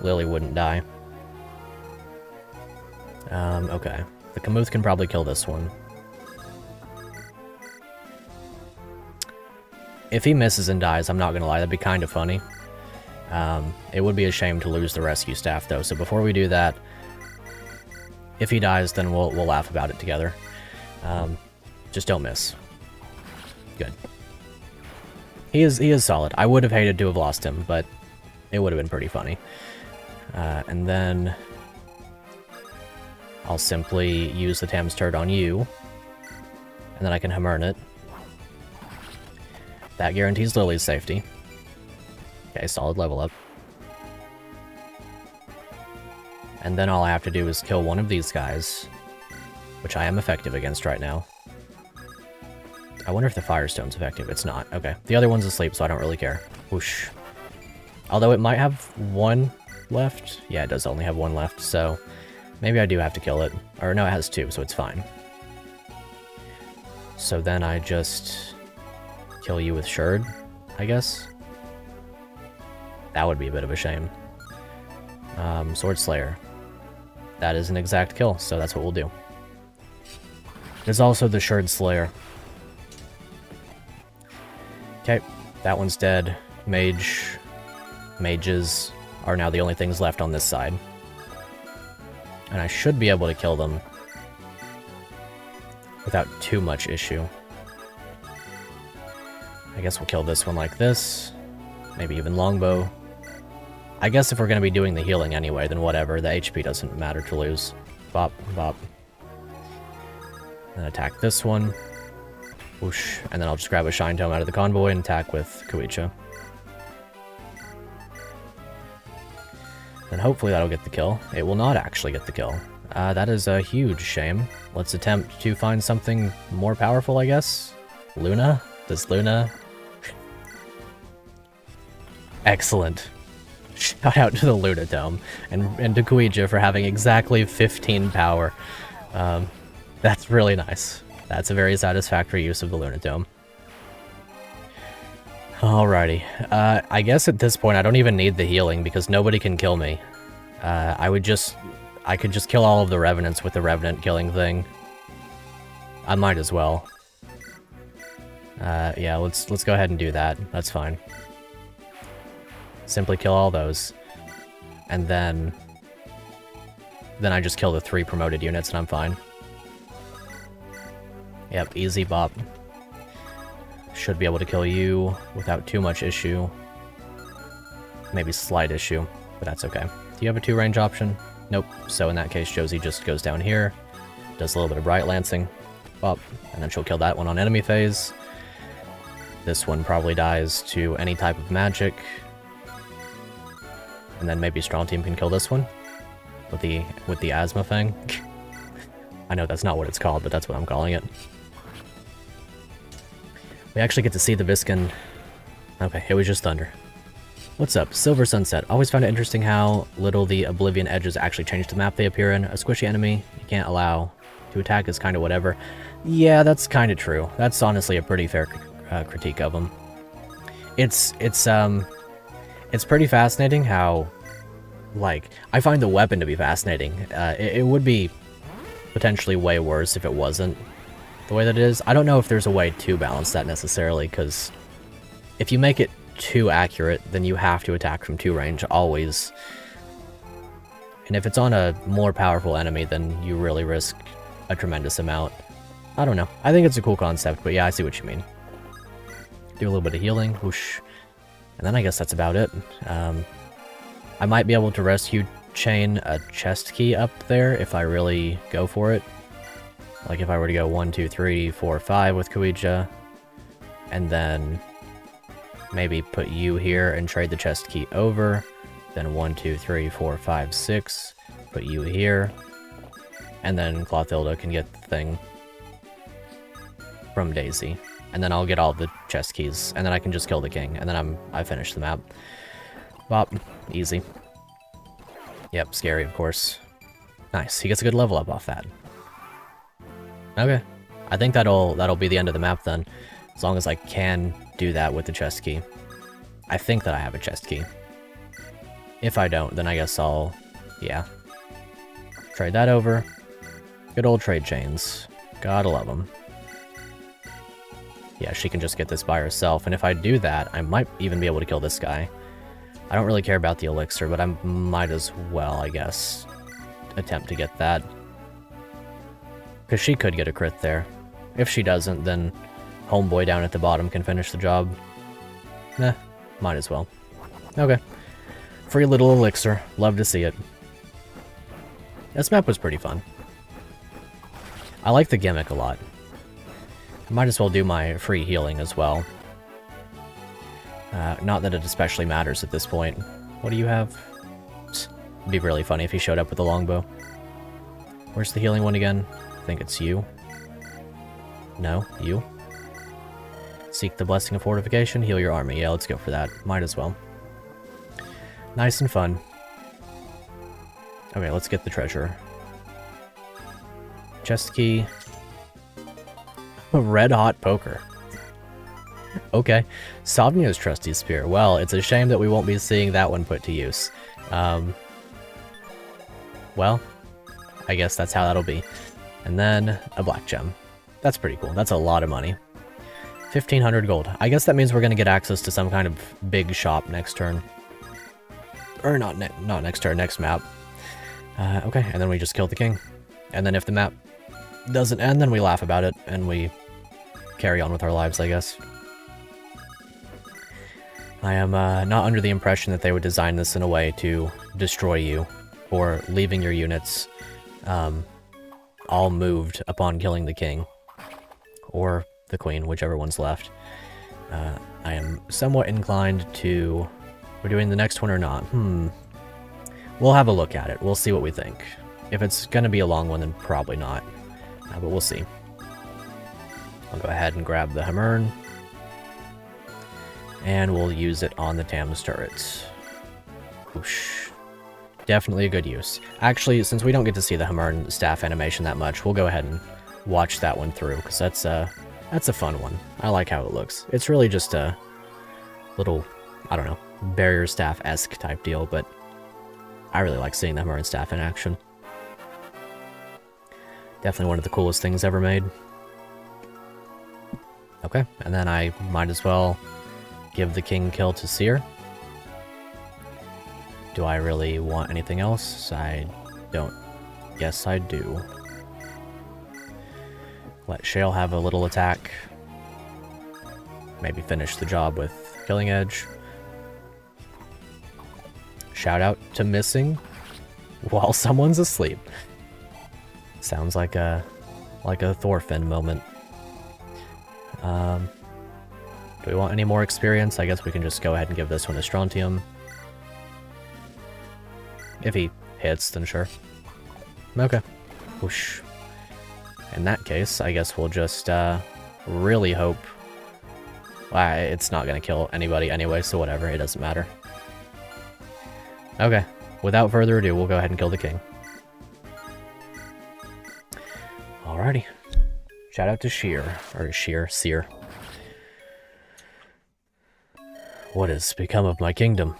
Lily wouldn't die. Okay. The Kamuth can probably kill this one. If he misses and dies, I'm not gonna lie, that'd be kind of funny. It would be a shame to lose the rescue staff, though, so before we do that, if he dies, then we'll laugh about it together. Just don't miss. Good. He is solid. I would have hated to have lost him, but it would have been pretty funny. And then I'll simply use the Tam's Turret on you, and then I can Hamurn it. That guarantees Lily's safety. Okay, solid level up. And then all I have to do is kill one of these guys, which I am effective against right now. I wonder if the Firestone's effective. It's not. Okay. The other one's asleep, so I don't really care. Whoosh. Although it might have 1 left. Yeah, it does only have 1 left, so Maybe I do have to kill it. Or no, it has 2, so it's fine. So then I just kill you with Sherd, I guess? That would be a bit of a shame. Sword Slayer. That is an exact kill, so that's what we'll do. There's also the Sherd Slayer. Okay, that one's dead. Mages are now the only things left on this side. And I should be able to kill them without too much issue. I guess we'll kill this one like this. Maybe even longbow. I guess if we're going to be doing the healing anyway, then whatever. The HP doesn't matter to lose. Bop, bop. And attack this one. Whoosh. And then I'll just grab a Shine Tome out of the convoy and attack with Kuicha. Then hopefully that'll get the kill. It will not actually get the kill. That is a huge shame. Let's attempt to find something more powerful, I guess. Luna? Does Luna... Excellent. Shout out to the Luna Dome, and to Kuija for having exactly 15 power. That's really nice. That's a very satisfactory use of the Luna Dome. Alrighty. I guess at this point I don't even need the healing because nobody can kill me. I could just kill all of the Revenants with the Revenant killing thing. I might as well. Yeah, let's go ahead and do that. That's fine. Simply kill all those. And then I just kill the 3 promoted units and I'm fine. Yep, easy bop. Should be able to kill you without too much issue. Maybe slight issue, but that's okay. Do you have a 2 range option? Nope. So in that case, Josie just goes down here, does a little bit of Bright Lancing, bop, and then she'll kill that one on enemy phase. This one probably dies to any type of magic. And then maybe Strong Team can kill this one with the asthma thing. I know that's not what it's called, but that's what I'm calling it. We actually get to see the Viscon. Okay, it was just thunder. What's up? Silver Sunset. Always found it interesting how little the Oblivion edges actually change the map they appear in. A squishy enemy you can't allow to attack is kind of whatever. Yeah, that's kind of true. That's honestly a pretty fair critique of them. It's pretty fascinating how, like, I find the weapon to be fascinating. It would be potentially way worse if it wasn't the way that it is. I don't know if there's a way to balance that necessarily, because if you make it too accurate, then you have to attack from 2 range, always. And if it's on a more powerful enemy, then you really risk a tremendous amount. I don't know. I think it's a cool concept, but yeah, I see what you mean. Do a little bit of healing, whoosh. And then I guess that's about it. I might be able to rescue chain a chest key up there if I really go for it. Like if I were to go 1, 2, 3, 4, 5 with Kuija, and then maybe put you here and trade the chest key over, then 1, 2, 3, 4, 5, 6, put you here, and then Clothilda can get the thing from Daisy. And then I'll get all the chest keys, and then I can just kill the king, and then I finish the map. Bop. Easy. Yep, scary, of course. Nice. He gets a good level up off that. Okay. I think that'll be the end of the map then, as long as I can do that with the chest key. I think that I have a chest key. If I don't, then I guess I'll... yeah. Trade that over. Good old trade chains. Gotta love them. Yeah, she can just get this by herself, and if I do that, I might even be able to kill this guy. I don't really care about the elixir, but I might as well, I guess, attempt to get that. Because she could get a crit there. If she doesn't, then homeboy down at the bottom can finish the job. Nah, might as well. Okay. Free little elixir. Love to see it. This map was pretty fun. I like the gimmick a lot. I might as well do my free healing as well. Not that it especially matters at this point. What do you have? It'd be really funny if he showed up with a longbow. Where's the healing one again? I think it's you. No, you. Seek the blessing of fortification, heal your army. Yeah, let's go for that. Might as well. Nice and fun. Okay, let's get the treasure. Chest key. Red hot poker. Okay. Sovnia's trusty spear. Well, it's a shame that we won't be seeing that one put to use. Well, I guess that's how that'll be. And then a black gem. That's pretty cool. That's a lot of money. 1,500 gold. I guess that means we're going to get access to some kind of big shop next turn. Or not next turn, next map. Okay, and then we just kill the king. And then if the map doesn't end, then we laugh about it, and we carry on with our lives, I guess. I am not under the impression that they would design this in a way to destroy you, or leaving your units all moved upon killing the king. Or the queen, whichever one's left. I am somewhat inclined to... We're doing the next one or not? We'll have a look at it. We'll see what we think. If it's going to be a long one, then probably not. But we'll see. I'll go ahead and grab the Hammern. And we'll use it on the Thames turrets. Whoosh. Definitely a good use. Actually, since we don't get to see the Hammern staff animation that much, we'll go ahead and watch that one through, because that's a fun one. I like how it looks. It's really just a little, I don't know, barrier staff-esque type deal, but I really like seeing the Hammern staff in action. Definitely one of the coolest things ever made. Okay, and then I might as well give the king kill to Seer. Do I really want anything else? I don't. Yes, I do. Let Shale have a little attack. Maybe finish the job with Killing Edge. Shout out to missing while someone's asleep. Sounds like a Thorfinn moment. Do we want any more experience? I guess we can just go ahead and give this one a Strontium. If he hits, then sure. Okay. Whoosh. In that case, I guess we'll just really hope... Well, it's not going to kill anybody anyway, so whatever, it doesn't matter. Okay, without further ado, we'll go ahead and kill the king. Alrighty. Shout out to Seer. What has become of my kingdom?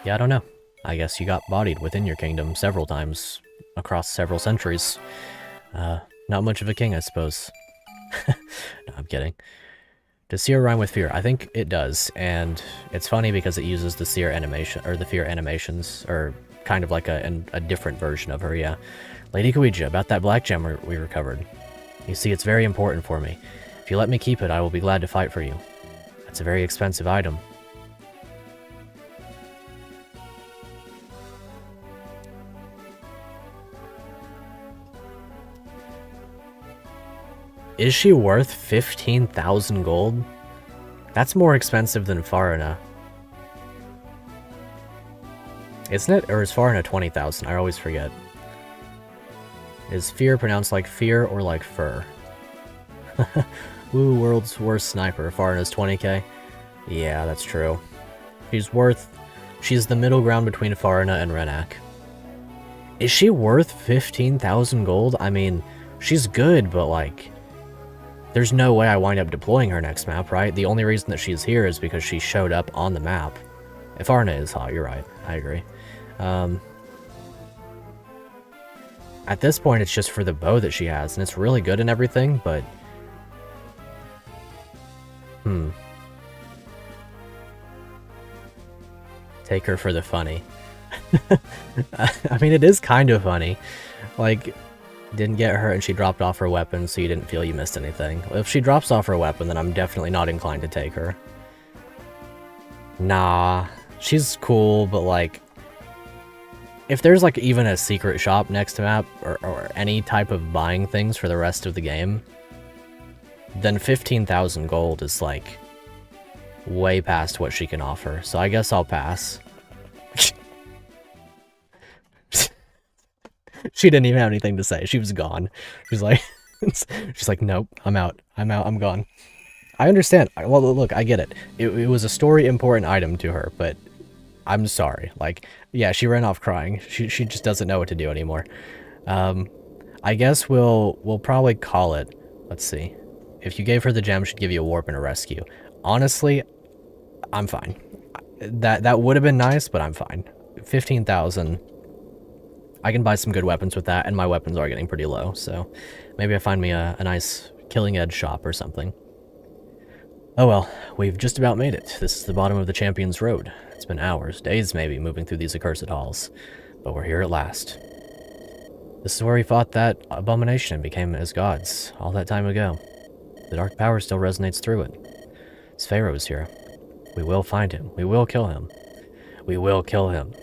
Yeah, I don't know. I guess you got bodied within your kingdom several times across several centuries. Not much of a king, I suppose. No, I'm kidding. Does Seer rhyme with fear? I think it does, and it's funny because it uses the Seer animation, or the fear animations, or kind of like a different version of her, yeah. Lady Kawija, about that black gem we recovered. You see, it's very important for me. If you let me keep it, I will be glad to fight for you. It's a very expensive item. Is she worth 15,000 gold? That's more expensive than Farina. Isn't it? Or is Farina 20,000? I always forget. Is fear pronounced like fear or like fur? Woo, world's worst sniper. Farina's 20k? Yeah, that's true. She's the middle ground between Farina and Renak. Is she worth 15,000 gold? I mean, she's good, but like... There's no way I wind up deploying her next map, right? The only reason that she's here is because she showed up on the map. If Arna is hot, you're right. I agree. At this point, it's just for the bow that she has, and it's really good and everything, but... Take her for the funny. I mean, it is kind of funny. Like... Didn't get her and she dropped off her weapon, so you didn't feel you missed anything. If she drops off her weapon, then I'm definitely not inclined to take her. Nah, she's cool, but like... If there's like even a secret shop next to map, or any type of buying things for the rest of the game, then 15,000 gold is like... way past what she can offer, so I guess I'll pass. She didn't even have anything to say. She was gone. She's like, nope, I'm out, I'm gone. I understand. Well, look, I get it. It was a story important item to her, but I'm I yeah, she ran off crying. She just doesn't know what to do anymore. I I guess we'll probably call it. Let's see. If you gave her the gem, she'd give you a warp and a rescue. Honestly, I'm fine. That would have been nice, but I'm fine. 15,000. I can buy some good weapons with that, and my weapons are getting pretty low, so maybe I find me a nice killing edge shop or something. Oh well, we've just about made it. This is the bottom of the Champion's Road. It's been hours, days maybe, moving through these accursed halls, but we're here at last. This is where we fought that abomination and became as gods, all that time ago. The dark power still resonates through it. Sphairo's here. We will find him. We will kill him. We will kill him.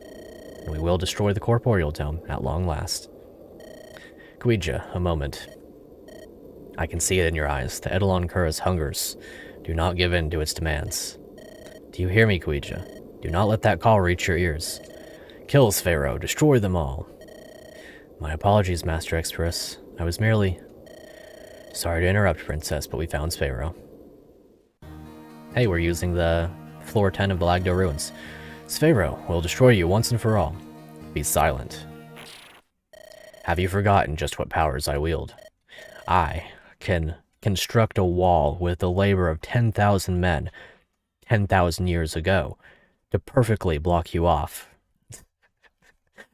And we will destroy the corporeal tome at long last. Kuija, a moment. I can see it in your eyes. The Eidolon Curus hungers. Do not give in to its demands. Do you hear me, Kuija? Do not let that call reach your ears. Kill Sphero. Destroy them all. My apologies, Master Express. I was merely... Sorry to interrupt, Princess, but we found Sphero. Hey, we're using the floor 10 of the Lagdo Ruins. Sphero will destroy you once and for all. Be silent. Have you forgotten just what powers I wield? I can construct a wall with the labor of 10,000 men 10,000 years ago to perfectly block you off.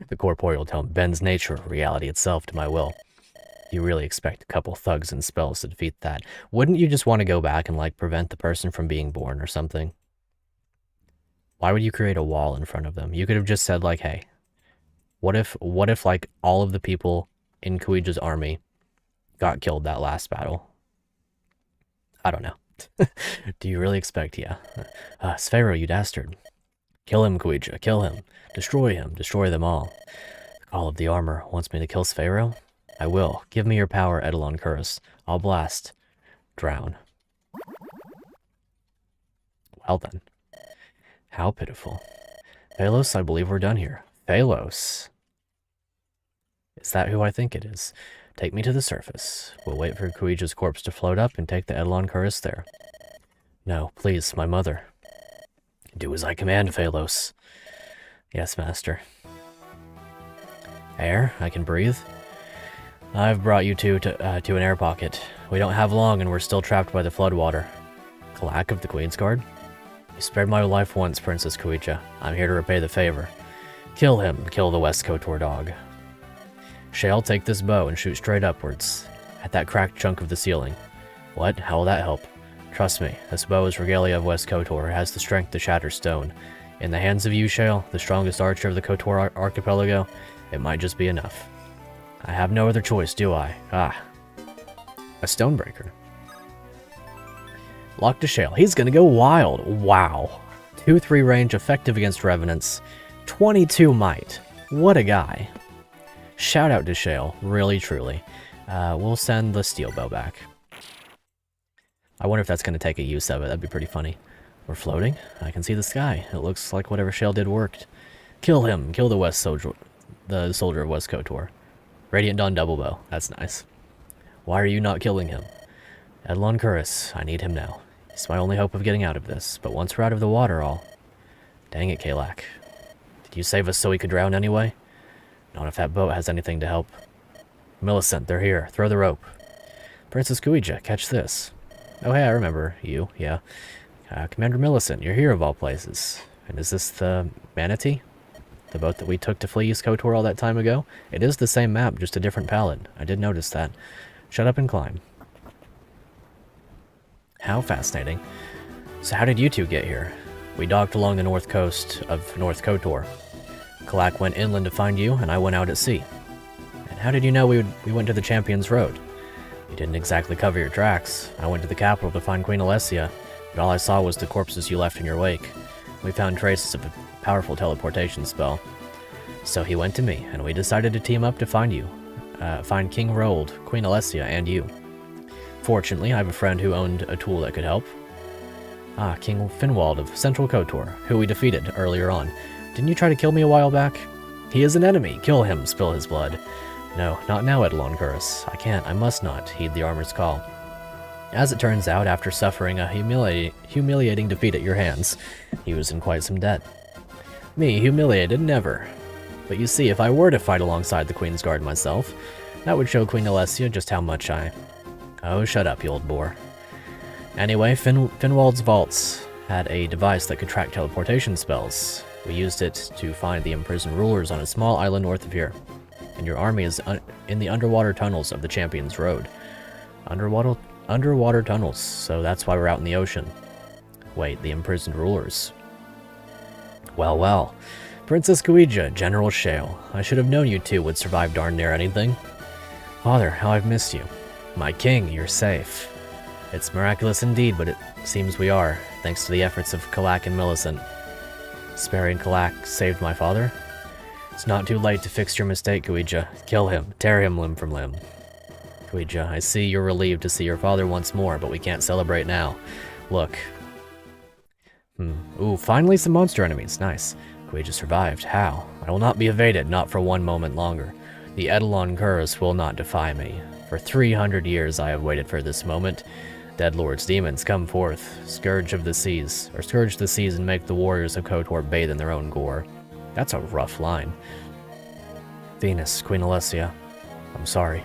The corporeal tome bends nature, reality itself, to my will. You really expect a couple thugs and spells to defeat that? Wouldn't you just want to go back and, like, prevent the person from being born or something? Why would you create a wall in front of them? You could have just said, like, hey, what if, like, all of the people in Kuija's army got killed that last battle? I don't know. Do you really expect, yeah. Sphero, you dastard. Kill him, Kuija, kill him. Destroy him, destroy them all. The Call of the Armor wants me to kill Sphero? I will. Give me your power, Eidolon Curus. I'll blast. Drown. Well then. How pitiful. Phalos, I believe we're done here. Phalos. Is that who I think it is? Take me to the surface. We'll wait for Kuija's corpse to float up and take the Eidolon Curus there. No, please, my mother. Do as I command, Phalos. Yes, Master. Air? I can breathe? I've brought you to an air pocket. We don't have long and we're still trapped by the floodwater. Kalak of the Queen's Guard? You spared my life once, Princess Kuija. I'm here to repay the favor. Kill him, kill the West Kotor dog. Shale, take this bow and shoot straight upwards, at that cracked chunk of the ceiling. What? How will that help? Trust me, this bow is regalia of West Kotor. It has the strength to shatter stone. In the hands of you, Shale, the strongest archer of the Kotor archipelago, it might just be enough. I have no other choice, do I? Ah. A Stonebreaker. Lock to Shale. He's gonna go wild. Wow. 2-3 range, effective against Revenants. 22 might. What a guy. Shout out to Shale. Really, truly. We'll send the steel bow back. I wonder if that's gonna take a use of it. That'd be pretty funny. We're floating. I can see the sky. It looks like whatever Shale did worked. Kill him. Kill the soldier of West Kotor. Radiant Dawn double bow. That's nice. Why are you not killing him? Eidolon Curus. I need him now. He's my only hope of getting out of this. But once we're out of the water, I'll... Dang it, Kalak. Did you save us so we could drown anyway? Not if that boat has anything to help. Millicent, they're here. Throw the rope. Princess Kuija, catch this. Oh hey, I remember you, yeah. Commander Millicent, you're here of all places. And is this the Manatee? The boat that we took to flee East Kotor all that time ago? It is the same map, just a different palette. I did notice that. Shut up and climb. How fascinating. So how did you two get here? We docked along the north coast of North Kotor. Kalak went inland to find you, and I went out at sea. And how did you know we went to the Champion's Road? You didn't exactly cover your tracks. I went to the capital to find Queen Alessia, but all I saw was the corpses you left in your wake. We found traces of a powerful teleportation spell. So he went to me, and we decided to team up to find you. Find King Rold, Queen Alessia, and you. Fortunately, I have a friend who owned a tool that could help. Ah, King Finwald of Central Kotor, who we defeated earlier on. Didn't you try to kill me a while back? He is an enemy. Kill him, spill his blood. No, not now, Eidolon Curus. I can't, I must not heed the armor's call. As it turns out, after suffering a humiliating defeat at your hands, he was in quite some debt. Me, humiliated? Never. But you see, if I were to fight alongside the Queen's Guard myself, That would show Queen Alessia just how much I... Oh, shut up, you old boar. Anyway, Finwald's vaults had a device that could track teleportation spells. We used it to find the imprisoned rulers on a small island north of here. And your army is in the underwater tunnels of the Champion's Road. Underwater tunnels, so that's why we're out in the ocean. Wait, the imprisoned rulers. Well, well. Princess Kuija, General Shale. I should have known you two would survive darn near anything. Father, how I've missed you. My king, you're safe. It's miraculous indeed, but it seems we are, thanks to the efforts of Kalak and Millicent. Sperry and Kalak saved my father. It's not too late to fix your mistake, Kuija. Kill him. Tear him limb from limb. Kuija, I see you're relieved to see your father once more, but we can't celebrate now. Look. Ooh, finally some monster enemies. Nice. Kuija survived. How? I will not be evaded, not for one moment longer. The Eidolon curse will not defy me. For 300 years I have waited for this moment. Deadlord's demons, come forth. Scourge the seas and make the warriors of KOTOR bathe in their own gore. That's a rough line. Venus, Queen Alessia, I'm sorry.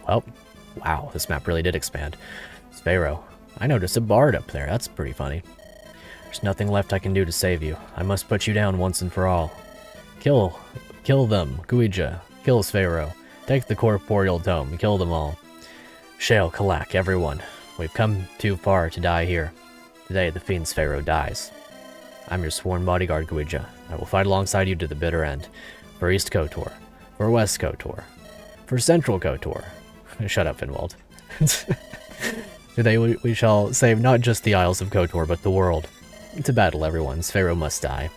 Well, wow, this map really did expand. Pharaoh, I noticed a bard up there. That's pretty funny. There's nothing left I can do to save you. I must put you down once and for all. Kill them, Kuija. Kill Pharaoh. Take the corporeal tome. Kill them all. Shale, Kalak, everyone. We've come too far to die here. Today, the fiend's Pharaoh dies. I'm your sworn bodyguard, Kuija. I will fight alongside you to the bitter end. For East KOTOR. For West KOTOR. For Central KOTOR. Shut up, Finwald. Today we shall save not just the Isles of KOTOR, but the world. To battle, everyone. Pharaoh must die.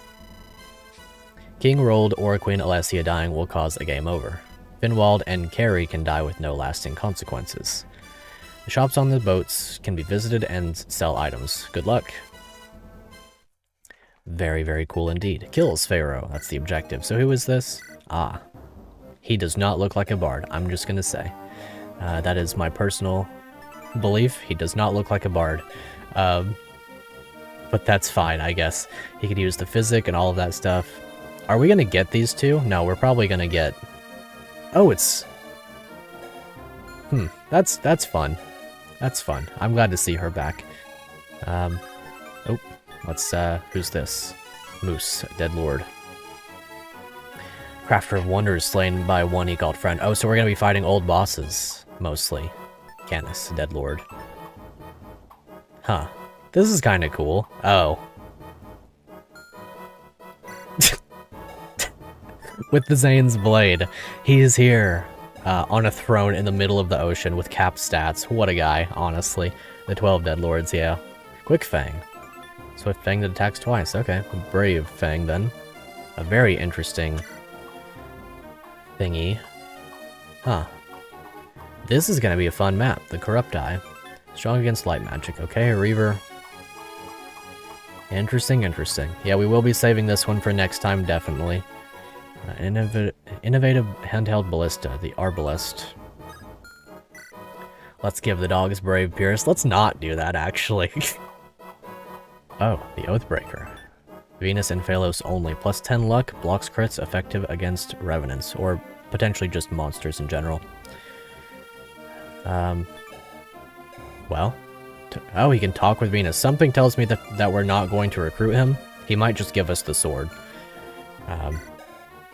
King Rold or Queen Alessia dying will cause a game over. Finwald and Carrie can die with no lasting consequences. The shops on the boats can be visited and sell items. Good luck. Very, very cool indeed. Kills Pharaoh. That's the objective. So who is this? Ah. He does not look like a bard. I'm just gonna say. That is my personal belief. He does not look like a bard. But that's fine, I guess. He could use the physic and all of that stuff. Are we gonna get these two? No, we're probably gonna get... Oh, it's... That's fun. That's fun. I'm glad to see her back. Oh, let's, who's this? Moose, dead lord. Crafter of Wonders slain by one he called friend. Oh, so we're gonna be fighting old bosses, mostly. Canis, dead lord. Huh. This is kinda cool. Oh. With the Zane's blade. He is here. On a throne in the middle of the ocean with capped stats. What a guy, honestly. The 12 dead lords, yeah. Quick Fang. Swift Fang that attacks twice. Okay. A brave Fang, then. A very interesting thingy. Huh. This is gonna be a fun map. The Corrupt Eye. Strong against light magic. Okay, a Reaver. Interesting, interesting. Yeah, we will be saving this one for next time, definitely. Innovative handheld ballista, the Arbalest. Let's give the dogs Brave Pierce. Let's not do that, actually. Oh, the Oathbreaker. Venus and Phalos only. Plus 10 luck, blocks crits, effective against revenants, or potentially just monsters in general. Well. Oh, he can talk with Venus. Something tells me that we're not going to recruit him. He might just give us the sword.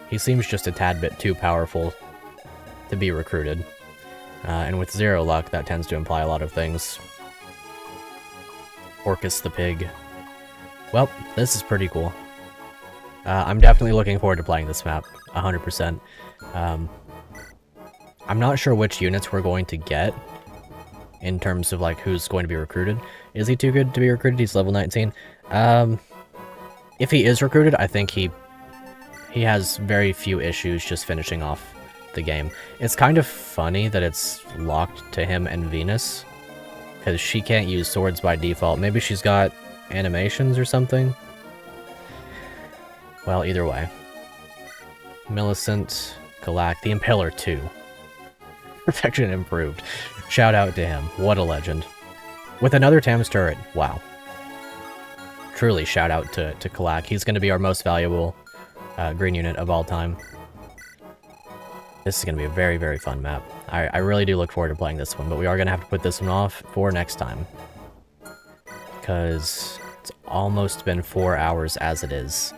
He seems just a tad bit too powerful to be recruited. And with 0 luck, that tends to imply a lot of things. Orcus the Pig. Well, this is pretty cool. I'm definitely looking forward to playing this map, 100%. I'm not sure which units we're going to get in terms of like who's going to be recruited. Is he too good to be recruited? He's level 19. If he is recruited, I think he has very few issues just finishing off the game. It's kind of funny that it's locked to him and Venus, because she can't use swords by default. Maybe she's got animations or something? Well, either way. Millicent, Kalak, the Impaler 2. Perfection improved. Shout out to him. What a legend. With another Tam's turret. Wow. Truly shout out to Kalak. He's going to be our most valuable green unit of all time. This is going to be a very, very fun map. I really do look forward to playing this one, but we are going to have to put this one off for next time. Because it's almost been 4 hours as it is.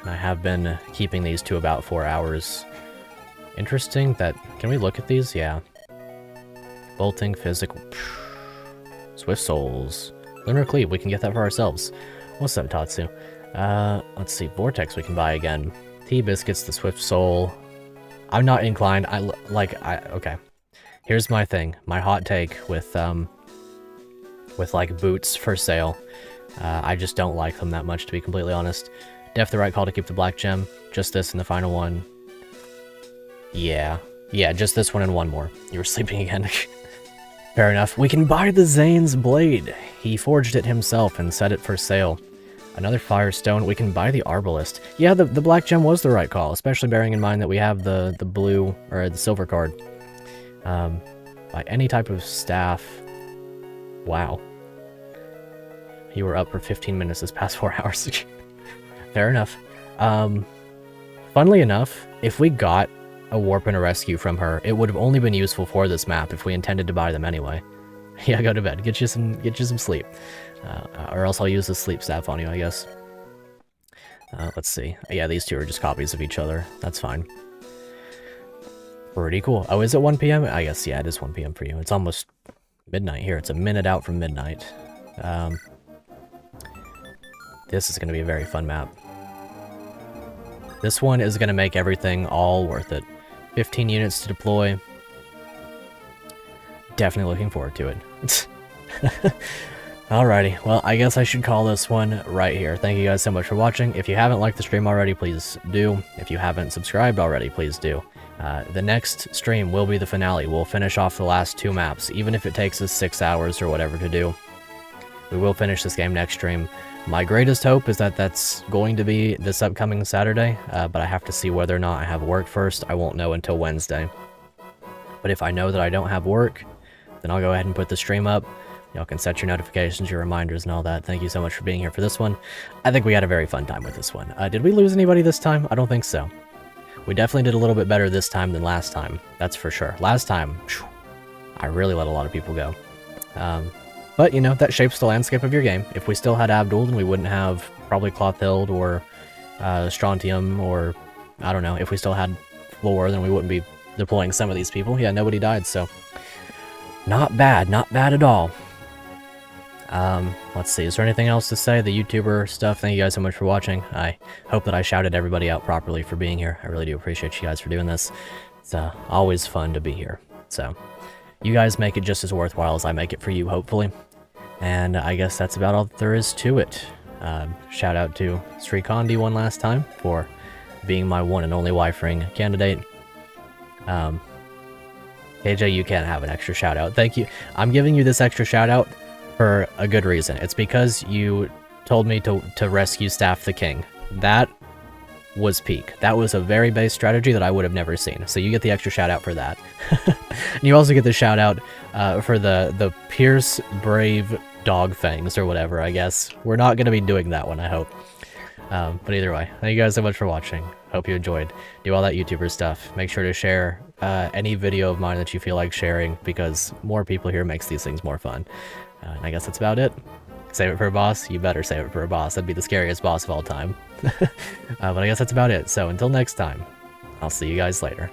And I have been keeping these to about 4 hours. Interesting that... Can we look at these? Yeah. Bolting, physical... Swift Souls. Lunar Cleave, we can get that for ourselves. What's up, Tatsu? Let's see, Vortex we can buy again. Tea Biscuits, the Swift Soul. I'm not inclined, okay. Here's my thing, my hot take with like, boots for sale. I just don't like them that much, to be completely honest. Def the right call to keep the black gem. Just this and the final one. Yeah, just this one and one more. You were sleeping again. Fair enough. We can buy the Zane's blade. He forged it himself and set it for sale. Another Firestone. We can buy the Arbalist. Yeah, the black gem was the right call, especially bearing in mind that we have the blue, or the silver card. Buy any type of staff. Wow. You were up for 15 minutes this past 4 hours. Fair enough. Funnily enough, if we got a warp and a rescue from her, it would have only been useful for this map if we intended to buy them anyway. Yeah, go to bed. Get you some sleep. Or else I'll use the sleep staff on you, I guess. Let's see. Yeah, these two are just copies of each other. That's fine. Pretty cool. Oh, is it 1 p.m.? I guess, yeah, it is 1 p.m. for you. It's almost midnight here. It's a minute out from midnight. This is going to be a very fun map. This one is going to make everything all worth it. 15 units to deploy. Definitely looking forward to it. Alrighty, well, I guess I should call this one right here. Thank you guys so much for watching. If you haven't liked the stream already, please do. If you haven't subscribed already, please do. The next stream will be the finale. We'll finish off the last 2 maps, even if it takes us 6 hours or whatever to do. We will finish this game next stream. My greatest hope is that that's going to be this upcoming Saturday, but I have to see whether or not I have work first. I won't know until Wednesday. But if I know that I don't have work, then I'll go ahead and put the stream up. Y'all can set your notifications, your reminders, and all that. Thank you so much for being here for this one. I think we had a very fun time with this one. Did we lose anybody this time? I don't think so. We definitely did a little bit better this time than last time. That's for sure. Last time, phew, I really let a lot of people go. But, you know, that shapes the landscape of your game. If we still had Abdul, then we wouldn't have probably Clothild or Strontium, or, I don't know, if we still had Floor, then we wouldn't be deploying some of these people. Yeah, nobody died, so not bad at all. Let's see, is there anything else to say? The YouTuber stuff, thank you guys so much for watching. I hope that I shouted everybody out properly for being here. I really do appreciate you guys for doing this. It's always fun to be here. So, you guys make it just as worthwhile as I make it for you, hopefully. And I guess that's about all that there is to it. Shout out to Srikandi one last time for being my one and only wife ring candidate. KJ, you can't have an extra shout out. Thank you. I'm giving you this extra shout out for a good reason. It's because you told me to rescue Staff the King. That was peak. That was a very base strategy that I would have never seen. So you get the extra shout out for that. And you also get the shout out for the Pierce Brave Dog Fangs or whatever, I guess. We're not going to be doing that one, I hope. But either way, thank you guys so much for watching. Hope you enjoyed. Do all that YouTuber stuff. Make sure to share any video of mine that you feel like sharing, because more people here makes these things more fun. And I guess that's about it. Save it for a boss? You better save it for a boss. That'd be the scariest boss of all time. But I guess that's about it. So until next time, I'll see you guys later.